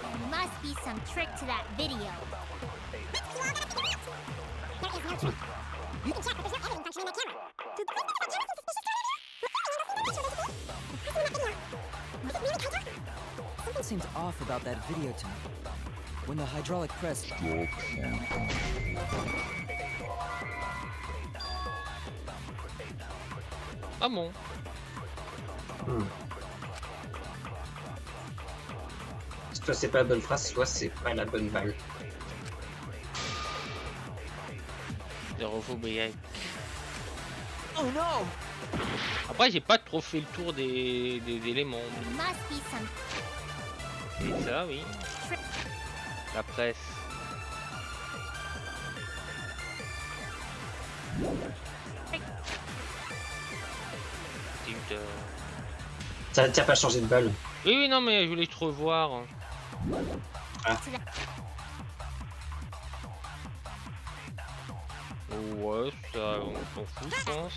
There must be some trick to that video. Something seemed off about that video to me. When the hydraulic press... Ah bon? Soit c'est pas la bonne phrase, soit c'est pas la bonne balle. Zérophobique. Oh no! Après, j'ai pas trop fait le tour des éléments. There must be some Et ça, oui. La presse. T'as pas changé de balle. Oui, non, mais je voulais te revoir. Ah. Ouais, ça, on s'en fout, je pense.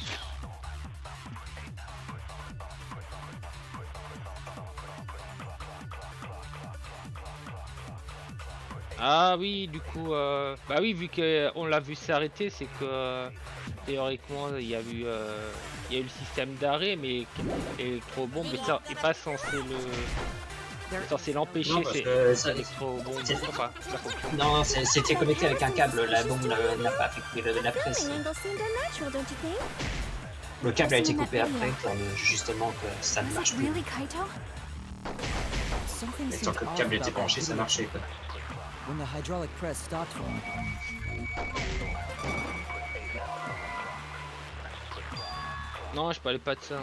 Ah oui, du coup, bah oui, vu qu'on l'a vu s'arrêter, c'est que théoriquement il y a eu le système d'arrêt, mais électrobombe, mais ça est pas censé l'empêcher, Non, parce c'est que ça- électrobombe. Enfin, ça fonctionne. Non, c'était connecté avec un câble, la bombe n'a pas affecté la The presse. filming angle seemed unnatural, don't you think? Le câble a été coupé après pour justement que ça ne Was marche it plus. really Kaito? Something Mais tant seemed que le off câble était about that branché, ça video. marchait quoi. When the hydraulic press stopped for a moment. Non, je parlais pas de ça.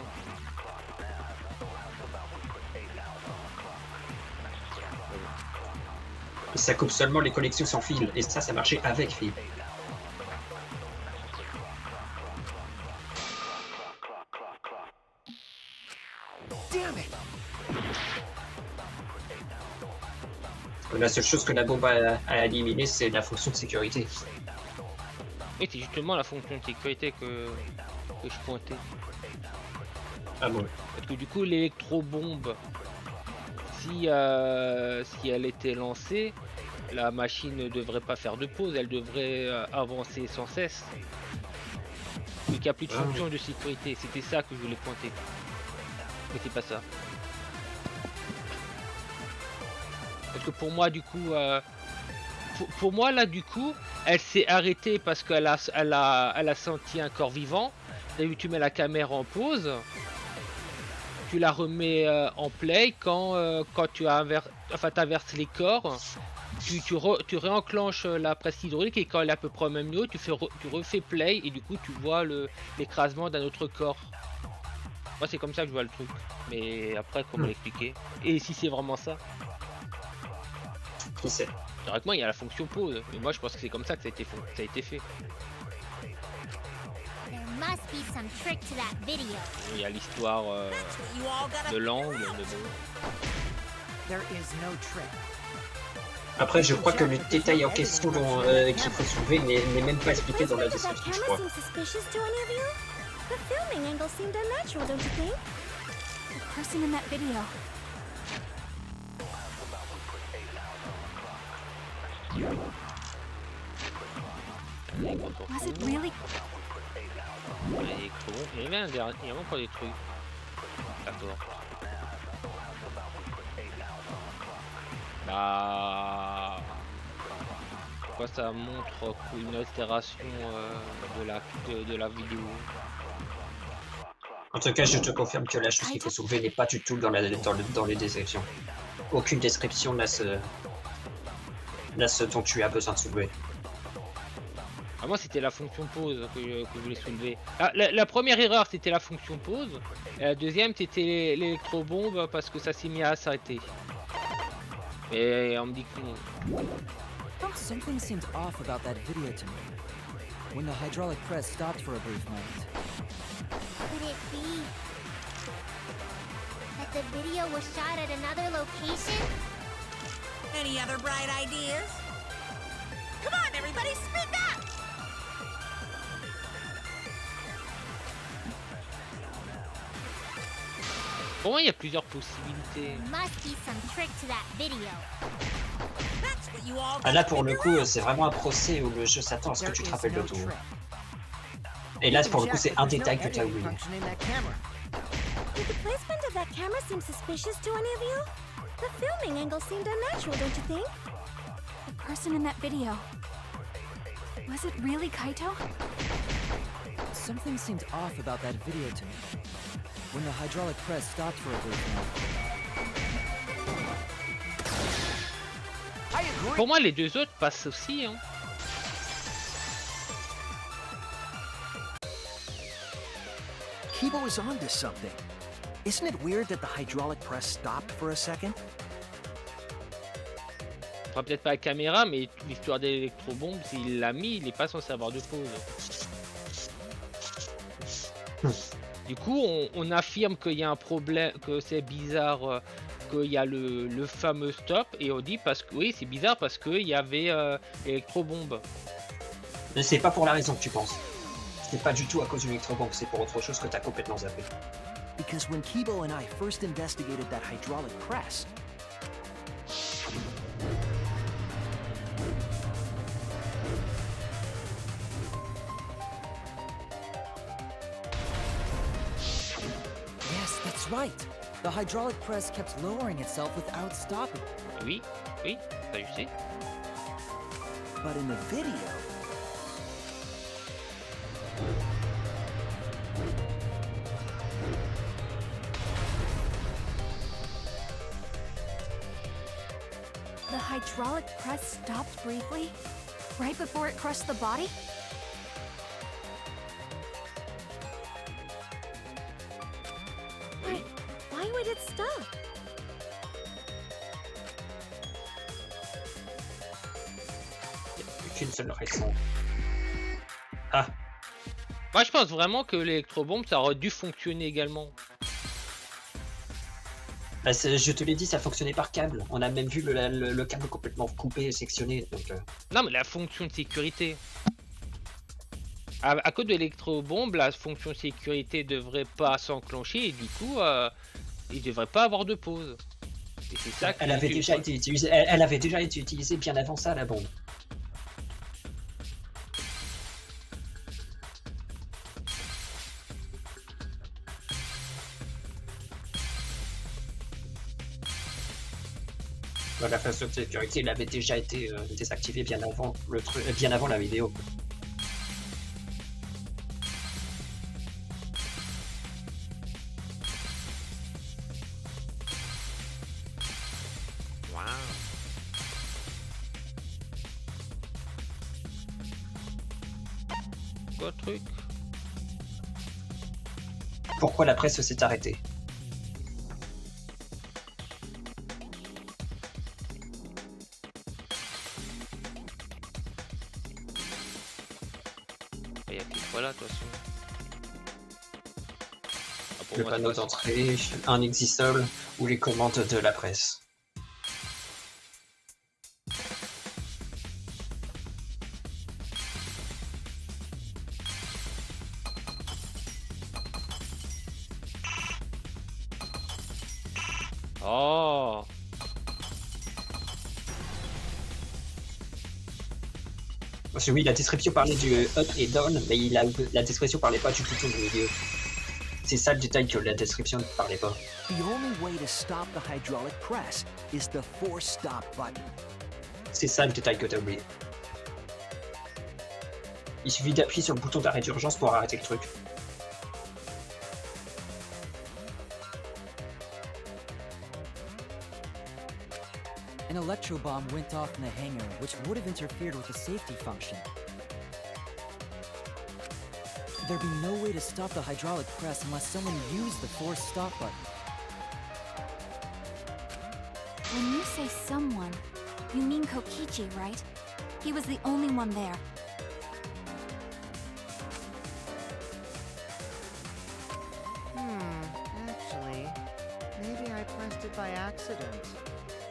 Ça coupe seulement les connexions sans fil, et ça marchait avec fil. Damn it! La seule chose que la bombe a éliminée, c'est la fonction de sécurité. Oui, c'est justement la fonction de sécurité que je pointais. Ah bon. Parce que du coup, l'électro-bombe, si elle était lancée, la machine ne devrait pas faire de pause, elle devrait avancer sans cesse. Donc il n'y a plus de fonction de sécurité, c'était ça que je voulais pointer. Mais c'est pas ça. Parce que pour moi, du coup, pour moi là, du coup, elle s'est arrêtée parce qu'elle a senti un corps vivant. Et tu mets la caméra en pause, tu la remets en play quand tu inverses les corps. Tu réenclenches la presse hydraulique et quand elle est à peu près au même niveau, tu refais play et du coup tu vois l'écrasement d'un autre corps. Moi c'est comme ça que je vois le truc. Mais après comment l'expliquer? Et si c'est vraiment ça? Qui sait? Directement il y a la fonction pause. Mais moi je pense que c'est comme ça que ça a été fait. There must be some trick to that video. Il y a l'histoire de l'angle, mais bon. There is no trick. Après, je crois que le détail en question qu'il faut soulever n'est même pas expliqué dans la description, je crois. The filming angle seemed unnatural, don't you think? The person in that video. Was it really? Il y avait encore des trucs. D'accord. Bah... Pourquoi ça montre une altération de la vidéo? En tout cas, je te confirme que la chose qu'il faut soulever n'est pas du tout dans les descriptions. Aucune description n'a ce dont tu as besoin de soulever. Ah, moi c'était la fonction pause que je voulais soulever. Ah, la première erreur c'était la fonction pause. Et la deuxième c'était l'électrobombe parce que ça s'est mis à s'arrêter. Et on me dit que non. Something seemed off about that video to me. When the hydraulic press stopped for a brief moment. Could it be that the video was shot at another location? Any other bright ideas? Come on, everybody, speak up! Pour moi il y a plusieurs possibilités. There must be some trick to that video. That's what you all Ah, là, gotta pour le figure coup, out. c'est vraiment un procès où le jeu s'attend à ce que tu te rappelles de tout. trick. Et là, You pour can le coup, check c'est that un there's no détail que tu as editing oublié. function in that camera. Did the placement of that camera seem suspicious to any of you? The filming angle seemed unnatural, don't you think? The person in that video. Was it really Kaito? Something seemed off about that video to me. When the hydraulic press stopped for a brief moment. I agree. Pour moi les deux autres passent aussi hein. Kibo is onto something. Isn't it weird that the hydraulic press stopped for a second? Enfin, peut-être pas la caméra, mais l'histoire de l'électrobombe, s'il l'a mis, il est pas censé avoir de pause. Du coup, on affirme qu'il y a un problème, que c'est bizarre, qu'il y a le fameux stop, et on dit parce que oui, c'est bizarre parce qu'il y avait l'électrobombe. Mais c'est pas pour la raison que tu penses. C'est pas du tout à cause d'une électrobombe, c'est pour autre chose que t'as complètement zappé. Because when Kibo and I first investigated that hydraulic press, Yes, that's right. The hydraulic press kept lowering itself without stopping. Oui, oui, ça je sais. but in the video, The hydraulic press stopped briefly, right before it crushed the body? Why would it stop? Qu'une seule raison. Ah, Moi je pense vraiment que l'électrobombe ça aurait dû fonctionner également. bah, je te l'ai dit, ça fonctionnait par câble. On a même vu le câble complètement coupé et sectionné. Donc, Non mais la fonction de sécurité. À cause de l'électrobombe, la fonction sécurité devrait pas s'enclencher et du coup, il devrait pas avoir de pause. Et c'est ça Elle qui avait tue, déjà quoi. été utilisée. Elle avait déjà été utilisée bien avant ça, la bombe. La fonction de sécurité, elle avait déjà été désactivée bien avant le truc, bien avant la vidéo. Quoi truc? Pourquoi la presse s'est arrêtée? Il y a plus voilà, de toute façon. Ah, pour Le moi, panneau c'est pas- d'entrée, un exisole ou les commandes de la presse. Oh! Parce que oui, la description parlait du up et down, mais la description parlait pas du bouton du milieu. C'est ça le détail que la description ne parlait pas. The only way to stop the hydraulic press is the force stop button. C'est ça le détail que t'as oublié. Il suffit d'appuyer sur le bouton d'arrêt d'urgence pour arrêter le truc. An electro bomb went off in the hangar, which would have interfered with the safety function. There'd be no way to stop the hydraulic press unless someone used the force stop button. When you say someone, you mean Kokichi, right? He was the only one there. Actually, maybe I pressed it by accident.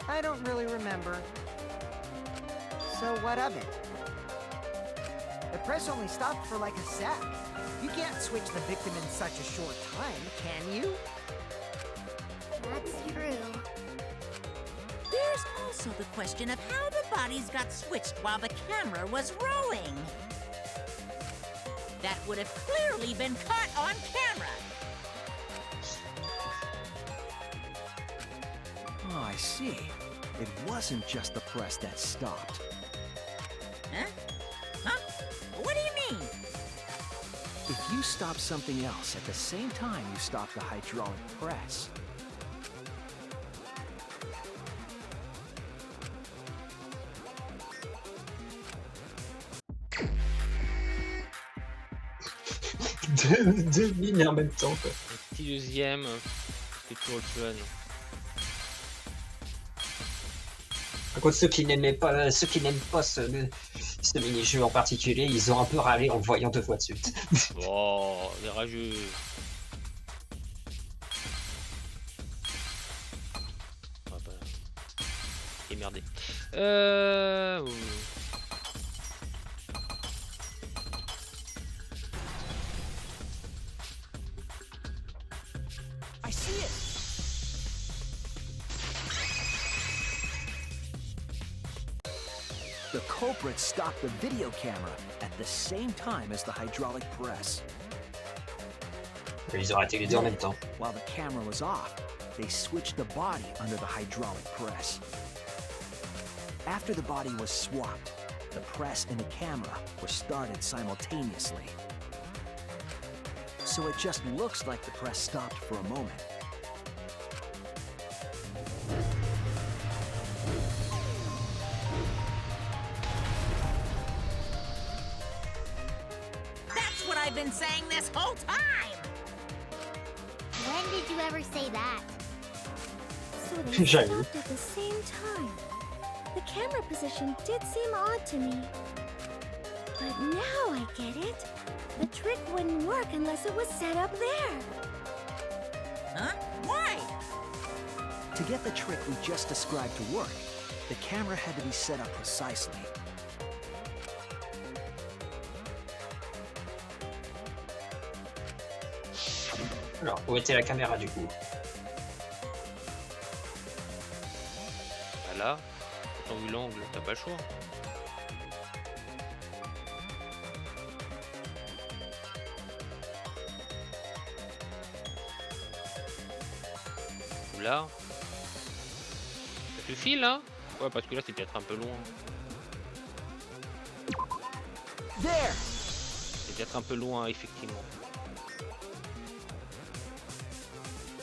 I don't really remember. So what of it? The press only stopped for like a sec. You can't switch the victim in such a short time, can you? That's true. There's also the question of how the bodies got switched while the camera was rolling. That would have clearly been caught on camera. Oh, I see. It wasn't just the press that stopped. Huh? Huh? What do you mean? If you stop something else at the same time you stop the hydraulic press, Deux mines en même temps, quoi. Un petit deuxième, c'est toujours le fun. Par contre, ceux qui n'aiment pas ce mini-jeu en particulier, ils ont un peu râlé en le voyant deux fois de suite. Oh, les rageux. Ah bah. Et merdé. Oui. I see it! The culprit stopped the video camera at the same time as the hydraulic press. Ils ont arrêté les deux en même temps. While the camera was off, they switched the body under the hydraulic press. After the body was swapped, the press and the camera were started simultaneously. So it just looks like the press stopped for a moment. That's what I've been saying this whole time! When did you ever say that? So they J'avoue. stopped at the same time. The camera position did seem odd to me. But now I get it. The trick wouldn't work unless it was set up there. Huh? Why? To get the trick we just described to work, the camera had to be set up precisely. Alors, où était la caméra du coup? Bah là, quand t'as vu l'angle, t'as pas le choix. Ou là. Ça suffit là? Ouais, parce que là c'est peut-être un peu loin. There! C'est peut-être un peu loin, effectivement.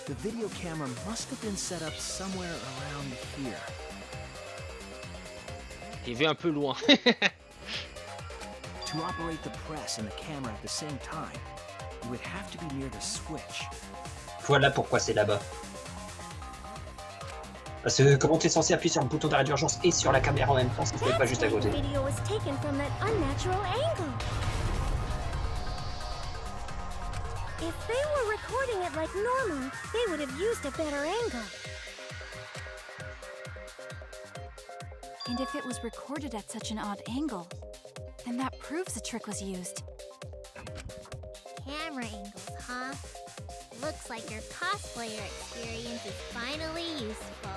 The video camera must have been set up somewhere around here. J'ai vu un peu loin. To operate the press and the camera at the same time, you would have to be near the switch. Voilà pourquoi c'est là-bas. Parce que comment tu es censé appuyer sur le bouton d'arrêt d'urgence et sur la caméra en même temps si tu n'es pas juste à côté? The video was taken from that unnatural angle. If they were recording it like normal, they would have used a better angle. And if it was recorded at such an odd angle, then that proves the trick was used. Camera angles, huh? Looks like your cosplayer experience is finally useful.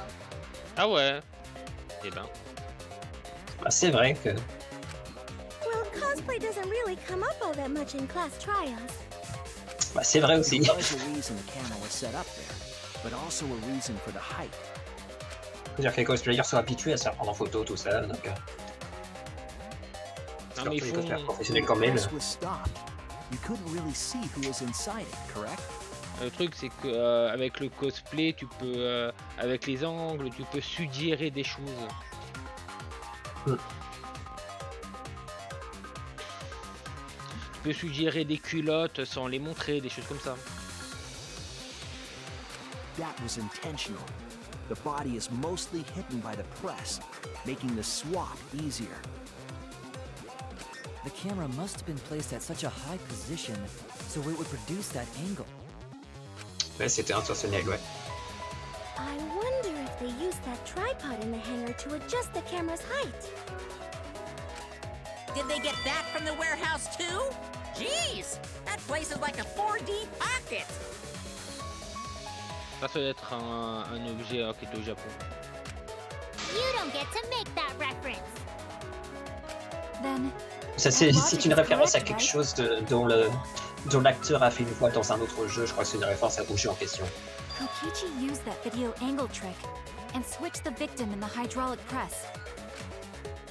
Ah ouais. Eh ben. Ah, c'est vrai que... Well, cosplay doesn't really come up all that much in class trials. Bah, c'est vrai aussi. There was a reason the camera was set up there, but also a reason for the height. C'est-à-dire que les cosplayers sont habitués à se faire prendre en photo, tout ça, donc... Non mais il les faut... cosplayers professionnels The comme elle. press was stopped. You couldn't really see who was inside it, correct? Le truc c'est que avec le cosplay, tu peux... avec les angles, tu peux suggérer des choses. Mm. Tu peux suggérer des culottes sans les montrer, des choses comme ça. That was intentional. The body is mostly hidden by the press, making the swap easier. The camera must have been placed at such a high position so it would produce that angle. Ouais, c'était intentionnel, ouais. I wonder if they used that tripod in the hangar to adjust the camera's height. Did they get that from the warehouse too? Jeez, that place is like a 4D pocket. Ça doit être un objet qui est au Japon. You don't get to make that reference. Then, Ça, c'est une référence à quelque chose dont l'acteur a fait une fois dans un autre jeu. Je crois que c'est une référence au jeu en question. Kokichi used that video angle trick and switched the victim in the hydraulic press.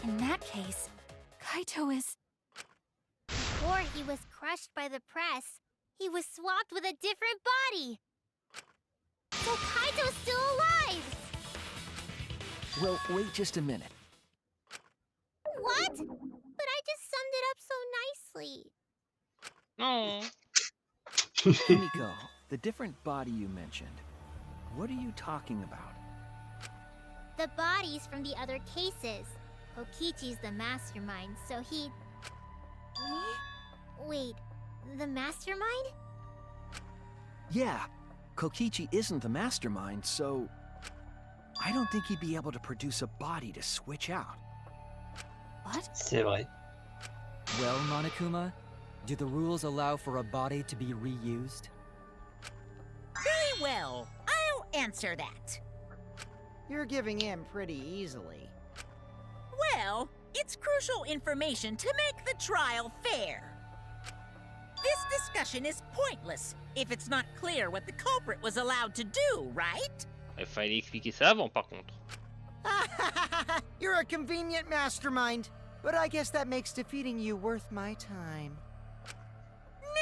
In that case, Kaito is... Before he was crushed by the press, he was swapped with a different body. So Kaito's still alive! Well, wait just a minute. What? But I just summed it up so nicely. Non. Himiko, the different body you mentioned, what are you talking about? The bodies from the other cases. Kokichi's the mastermind, so he... Wait, the mastermind? Yeah, Kokichi isn't the mastermind, so... I don't think he'd be able to produce a body to switch out. What? C'est vrai. Well, Monokuma, do the rules allow for a body to be reused? Very well, I'll answer that. You're giving in pretty easily. Well, it's crucial information to make the trial fair. This discussion is pointless if it's not clear what the culprit was allowed to do, right? Il fallait expliquer ça avant par contre. You're a convenient mastermind, but I guess that makes defeating you worth my time.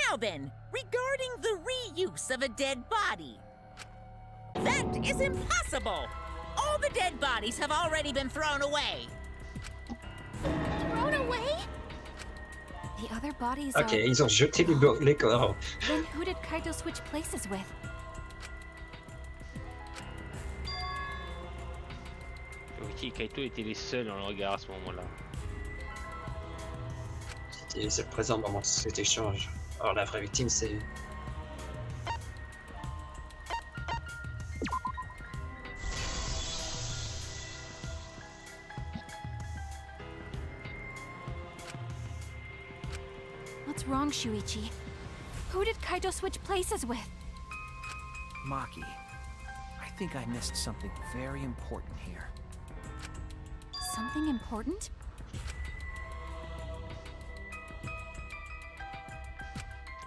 Now then, regarding the reuse of a dead body. That is impossible! All the dead bodies have already been thrown away. Thrown away? The other bodies Ok, are... ils ont jeté les corps. Then who did Kaito switch places with? Kokichi et Kaito étaient les seuls dans le regard à ce moment-là. C'est présent au moment de cet échange. Alors la vraie victime, c'est... What's wrong, Shuichi? Who did Kaito switch places with? Maki, I think I missed something very important here. Something important?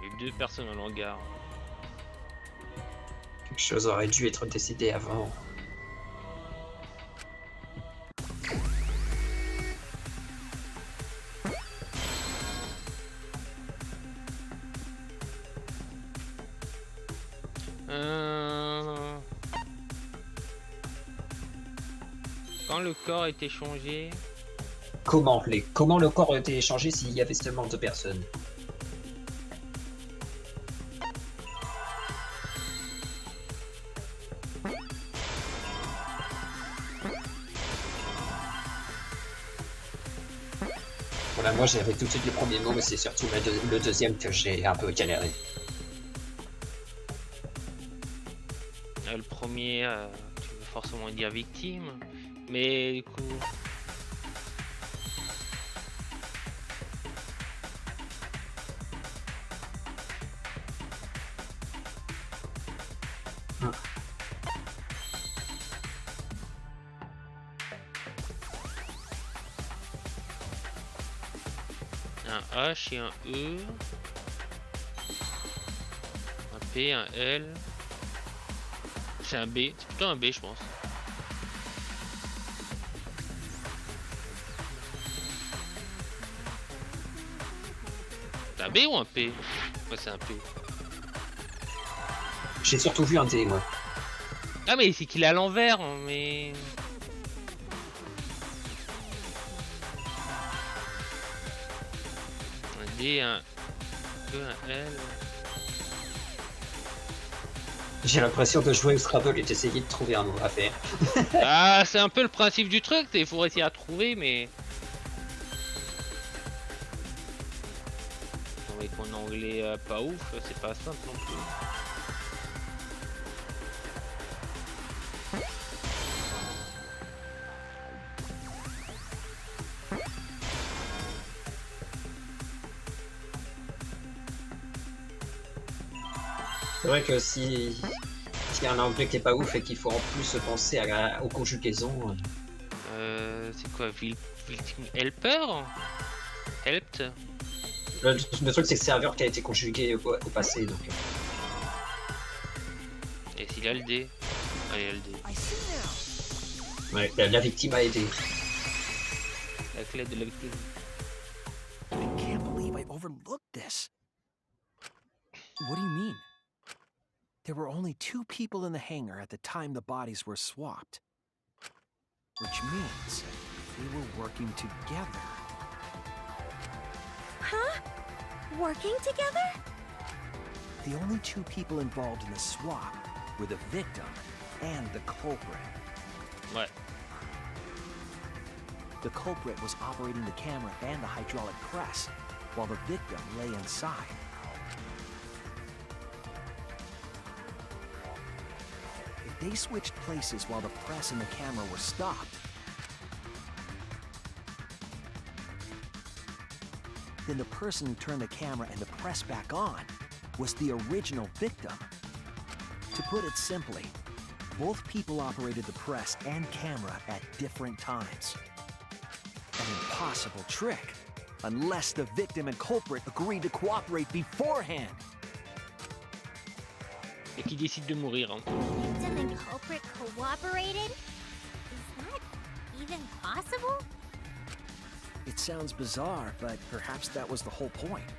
Il y a 2 personnes dans le hangar. Quelque chose aurait dû être décidé avant. Quand le corps a été changé... Comment le corps a été échangé s'il y avait seulement 2 personnes? Voilà, moi j'avais tout de suite le premier mot, mais c'est surtout le deuxième que j'ai un peu galéré. Le premier, tu veux forcément dire victime, mais du coup... Un H et un E, un P, un L, c'est un B, c'est plutôt un B je pense. C'est un B ou un P? Ouais, c'est un P. J'ai surtout vu un D, moi. Ah mais c'est qu'il est à l'envers, mais... Un D, un E, un L... J'ai l'impression de jouer au Scrabble et d'essayer de trouver un mot à faire. Ah, c'est un peu le principe du truc, il faut essayer à trouver, mais... Avec mon anglais pas ouf, c'est pas simple non plus. C'est vrai que si y a un anglais qui est pas ouf et qu'il faut en plus penser aux conjugaisons. C'est quoi, victim helper? Helped? Le truc c'est que serveur qui a été conjugué au passé donc. Et s'il a le D? Ah, il a le D. Ouais, la victime a aidé. La clé de la victime. I can't believe I overlooked this. What do you mean? There were only 2 people in the hangar at the time the bodies were swapped. Which means they were working together. Huh? Working together? The only 2 people involved in the swap were the victim and the culprit. Ouais. The culprit was operating the camera and the hydraulic press, while the victim lay inside. If they switched places while the press and the camera were stopped, then the person who turned the camera and the press back on was the original victim. To put it simply, both people operated the press and camera at different times. An impossible trick, unless the victim and culprit agreed to cooperate beforehand. Et qui décide de mourir. Hein. Victim and culprit cooperated? Is that even possible? It sounds bizarre, but perhaps that was the whole point.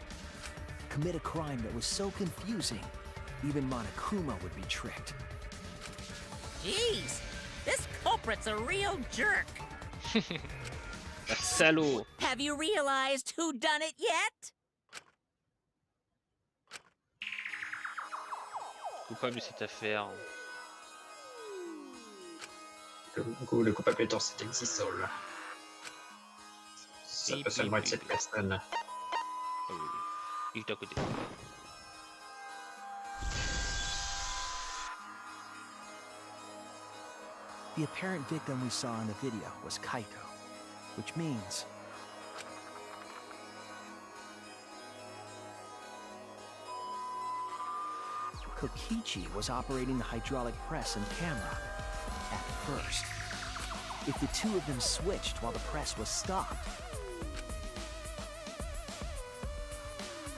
Commit a crime that was so confusing, even Monokuma would be tricked. Jeez, this culprit's a real jerk. Salaud. Have you realized who done it yet? Coupable de cette affaire. Le coupable est dans cet exisol. Ça peut seulement être cette personne. Oh, oui. Juste à côté. The apparent victim we saw in the video was Kaito, which means Kokichi was operating the hydraulic press and camera. At first. If the two of them switched while the press was stopped,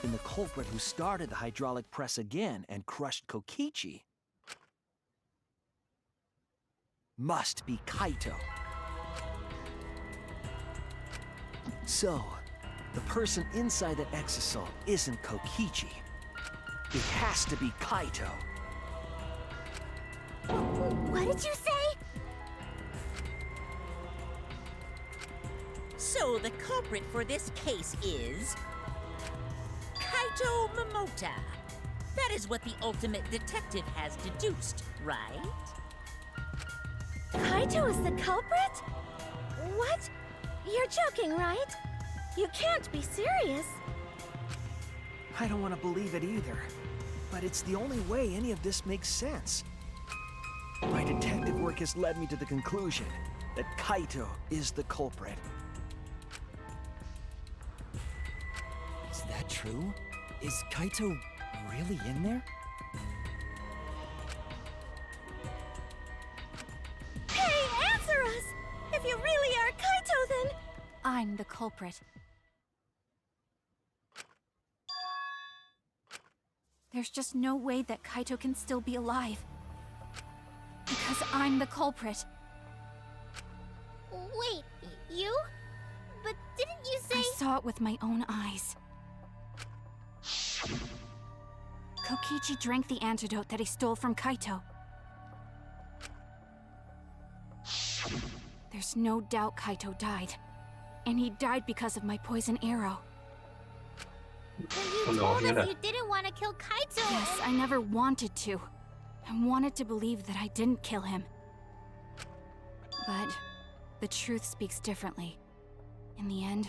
then the culprit who started the hydraulic press again and crushed Kokichi must be Kaito. So, the person inside that exisal isn't Kokichi. It has to be Kaito. What did you say? So the culprit for this case is Kaito Momota. That is what the ultimate detective has deduced, right? Kaito is the culprit? What? You're joking, right? You can't be serious. I don't want to believe it either, but it's the only way any of this makes sense. My detective work has led me to the conclusion that Kaito is the culprit. Is that true? Is Kaito really in there? Hey, answer us! If you really are Kaito, then... I'm the culprit. There's just no way that Kaito can still be alive. Because I'm the culprit. Wait, you? But didn't you say... I saw it with my own eyes. Kokichi drank the antidote that he stole from Kaito. There's no doubt Kaito died. And he died because of my poison arrow. When you told us you didn't want to kill Kaito... Yes, I never wanted to. I wanted to believe that I didn't kill him. But the truth speaks differently. In the end,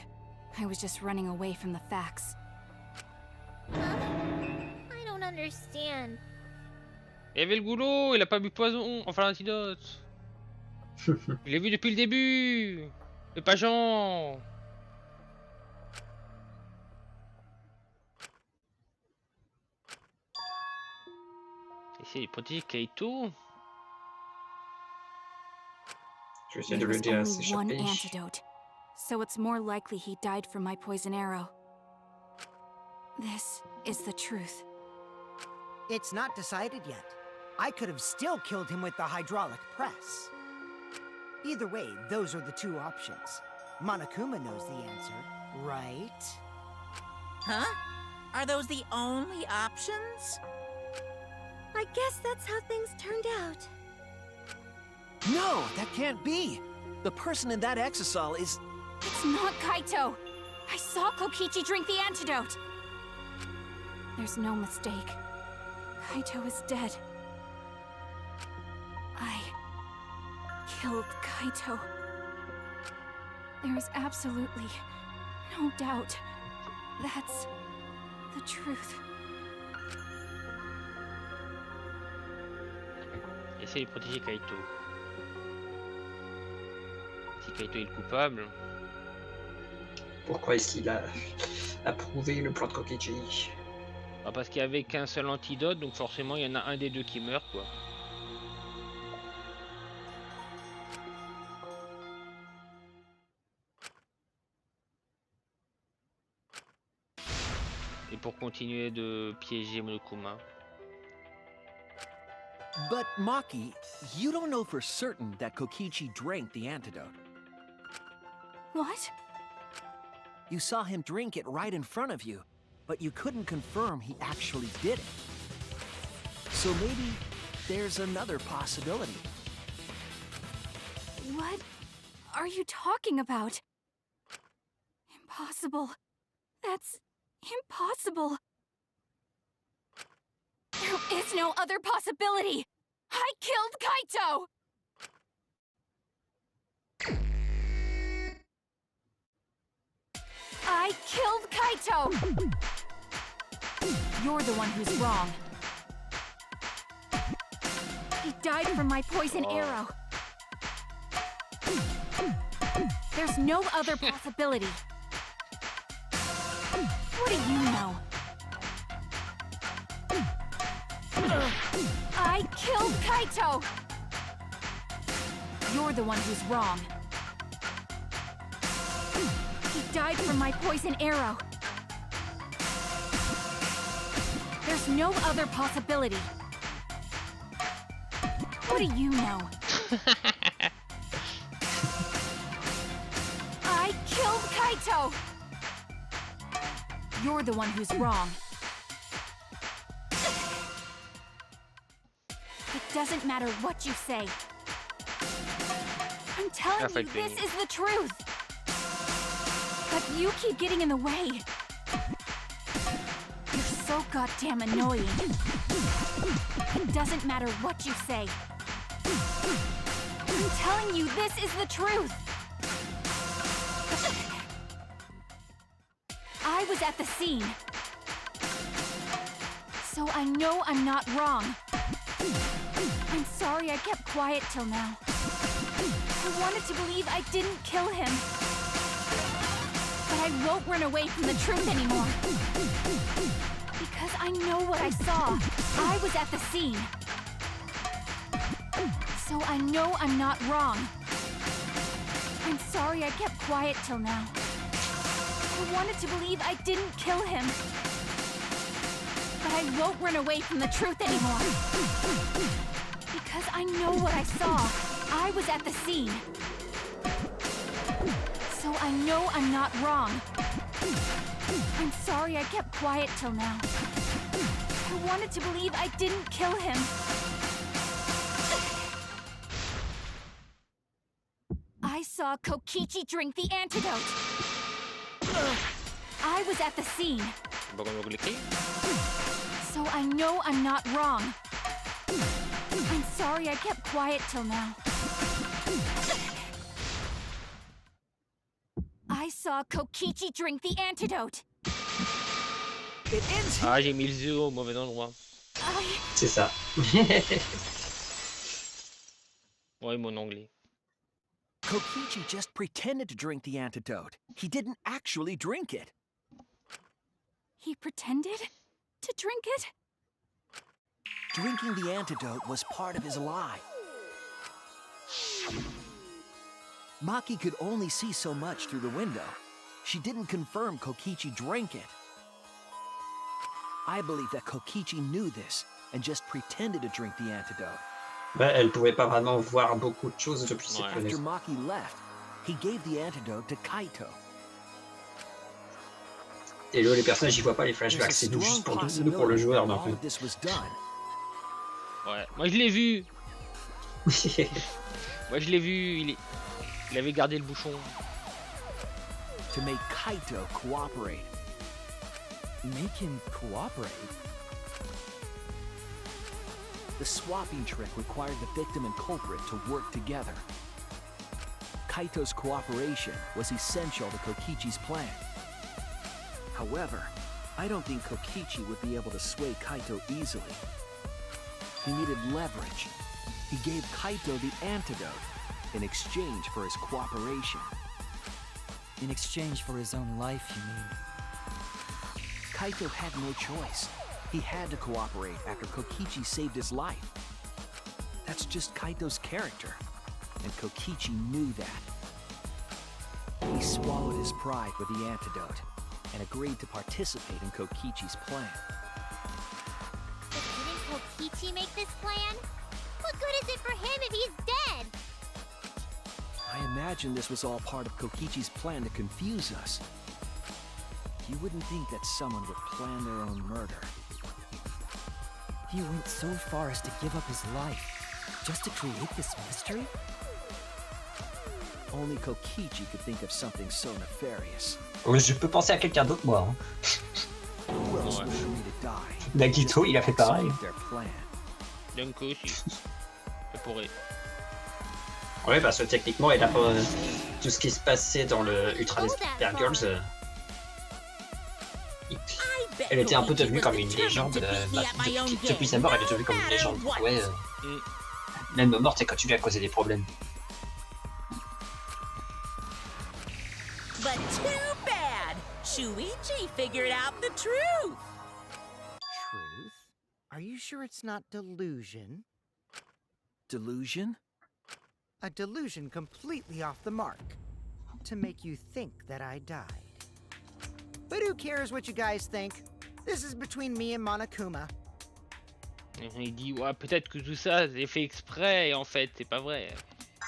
I was just running away from the facts. I don't understand. Il y avait le goulot, il a pas bu poison, enfin l'antidote. Je l'ai vu depuis le début. C'est pas Jean. Essayer de protéger Kaito. Je vais essayer de There was l'aider à only one s'échapper. antidote, so it's more likely he died from my poison arrow. This is the truth. It's not decided yet. I could have still killed him with the hydraulic press. Either way, those are the two options. Monokuma knows the answer, right? Huh? Are those the only options? I guess that's how things turned out. No, that can't be! The person in that exisal is... It's not Kaito! I saw Kokichi drink the antidote! There's no mistake. Kaito is dead. I killed Kaito. There is absolutely no doubt. That's the truth. Essayer de protéger Kaito. Si Kaito est le coupable. Pourquoi est-ce qu'il a approuvé le plan de Kokichi? Bah parce qu'il y avait qu'un seul antidote, donc forcément il y en a un des deux qui meurt quoi. Et pour continuer de piéger Monokuma. But Maki, you don't know for certain that Kokichi drank the antidote. What? You saw him drink it right in front of you, but you couldn't confirm he actually did it. So maybe there's another possibility. What are you talking about? Impossible. That's impossible. There is no other possibility! I killed Kaito! I killed Kaito! You're the one who's wrong. He died from my poison arrow. There's no other possibility. What do you know? I killed Kaito! You're the one who's wrong. He died from my poison arrow. There's no other possibility. What do you know? I killed Kaito! You're the one who's wrong. It doesn't matter what you say. I'm telling you, this is the truth. But you keep getting in the way. You're so goddamn annoying. It doesn't matter what you say. I'm telling you, this is the truth. I was at the scene. So I know I'm not wrong. I'm sorry I kept quiet till now. I wanted to believe I didn't kill him. But I won't run away from the truth anymore. Because I know what I saw. I was at the scene. So I know I'm not wrong. I'm sorry I kept quiet till now. I wanted to believe I didn't kill him. But I won't run away from the truth anymore. Because I know what I saw. I was at the scene. So I know I'm not wrong. I'm sorry I kept quiet till now. I wanted to believe I didn't kill him. I saw Kokichi drink the antidote. I was at the scene. So I know I'm not wrong. I'm sorry I kept quiet till now. I saw Kokichi drink the antidote. Ah, j'ai mis le zoo au mauvais endroit. C'est ça. Ouais, mon anglais. Kokichi just pretended to drink the antidote. He didn't actually drink it. He pretended to drink it? Drinking the antidote was part of his lie. Maki could only see so much through the window. She didn't confirm Kokichi drank it. I believe that Kokichi knew this and just pretended to drink the antidote. Ouais, elle pouvait pas vraiment voir beaucoup de choses depuis ses After fenêtres. Maki left, he gave the antidote to Kaito. Et là, les personnages, ils voient pas les flashbacks. C'est nous juste pour nous, pour le joueur. Donc. All of this was done. Ouais, moi je l'ai vu. Moi je l'ai vu, il avait gardé le bouchon. To make Kaito cooperate. Make him cooperate? The swapping trick required the victim and culprit to work together. Kaito's cooperation was essential to Kokichi's plan. However, I don't think Kokichi would be able to sway Kaito easily. He needed leverage. He gave Kaito the antidote in exchange for his cooperation. In exchange for his own life, you mean? Kaito had no choice. He had to cooperate after Kokichi saved his life. That's just Kaito's character, and Kokichi knew that. He swallowed his pride with the antidote and agreed to participate in Kokichi's plan. But didn't Kokichi make this plan? What good is it for him if he's dead? I imagine this was all part of Kokichi's plan to confuse us. You wouldn't think that someone would plan their own murder. He went so far as to give up his life, just to create this mystery? Only Kokichi could think of something so nefarious. Je peux penser à quelqu'un d'autre, moi. Hein. Who else would agree to die? Nagito, il a fait pareil. Their plan. Dunko aussi. Je pourrais. Oui, parce que techniquement, il a pas tout ce qui se passait dans le Ultra Despair Girls. Elle était un peu devenue comme une légende. Depuis sa mort, elle est devenue comme une légende. Ouais. Même morte, et quand tu lui as causé des problèmes. But too bad! Shuichi figured out the truth! Truth? Are Are you sure it's not delusion? Delusion? A delusion completely off the mark. To make you think that I died. But who cares what you guys think? This is between me and Monokuma. Il dit ouais, peut-être que tout ça c'est fait exprès et en fait c'est pas vrai.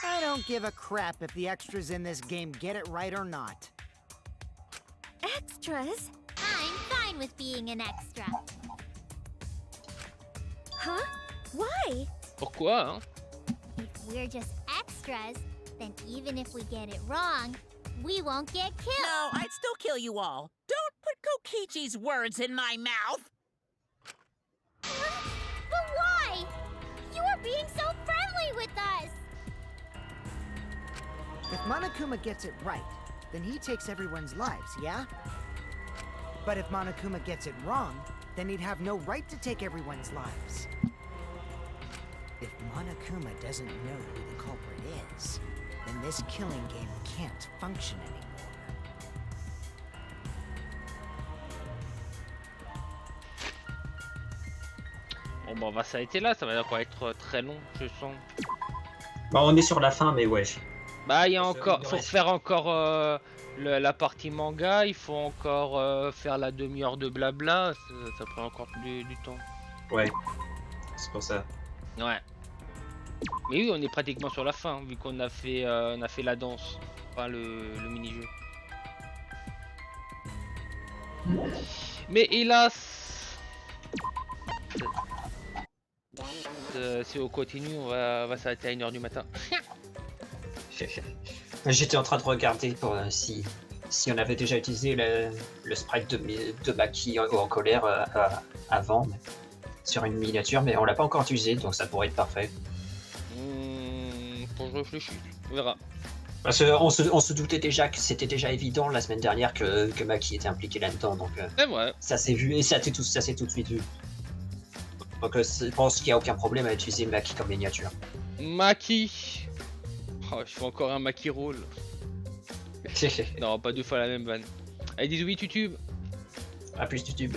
I don't give a crap if the extras in this game get it right or not. Extras? I'm fine with being an extra. Huh? Why? Pourquoi hein? If we're just extras, then even if we get it wrong, we won't get killed. No, I'd still kill you all. Don't put Kokichi's words in my mouth. But why? You were being so friendly with us. If Monokuma gets it right, then he takes everyone's lives, yeah? But if Monokuma gets it wrong, then he'd have no right to take everyone's lives. If Monokuma doesn't know who the culprit is, then this killing game can't function anymore. Bon bah on va s'arrêter là, ça va encore être très long je sens. Bah, on est sur la fin, mais ouais. Bah il y a Parce que encore, il faut reste- faire encore la partie manga, il faut encore faire la demi-heure de blabla, ça prend encore du temps. Ouais. C'est pour ça. Ouais. Mais oui, on est pratiquement sur la fin, vu qu'on a fait la danse, enfin le mini-jeu. Mais hélas, si on continue, on va s'arrêter à 1h du matin. J'étais en train de regarder pour si on avait déjà utilisé le sprite de Maki en colère avant sur une miniature, mais on l'a pas encore utilisé, donc ça pourrait être parfait. Faut que je réfléchisse, on verra. Parce qu'on se doutait déjà que c'était déjà évident la semaine dernière que Maki était impliqué là-dedans, donc C'est vrai. ça s'est vu et ça s'est tout de suite vu. Donc je pense qu'il n'y a aucun problème à utiliser Maki comme miniature. Maki. Oh, je fais encore un Maki roll. Non, pas deux fois la même vanne. Allez, des bisous YouTube. À plus YouTube.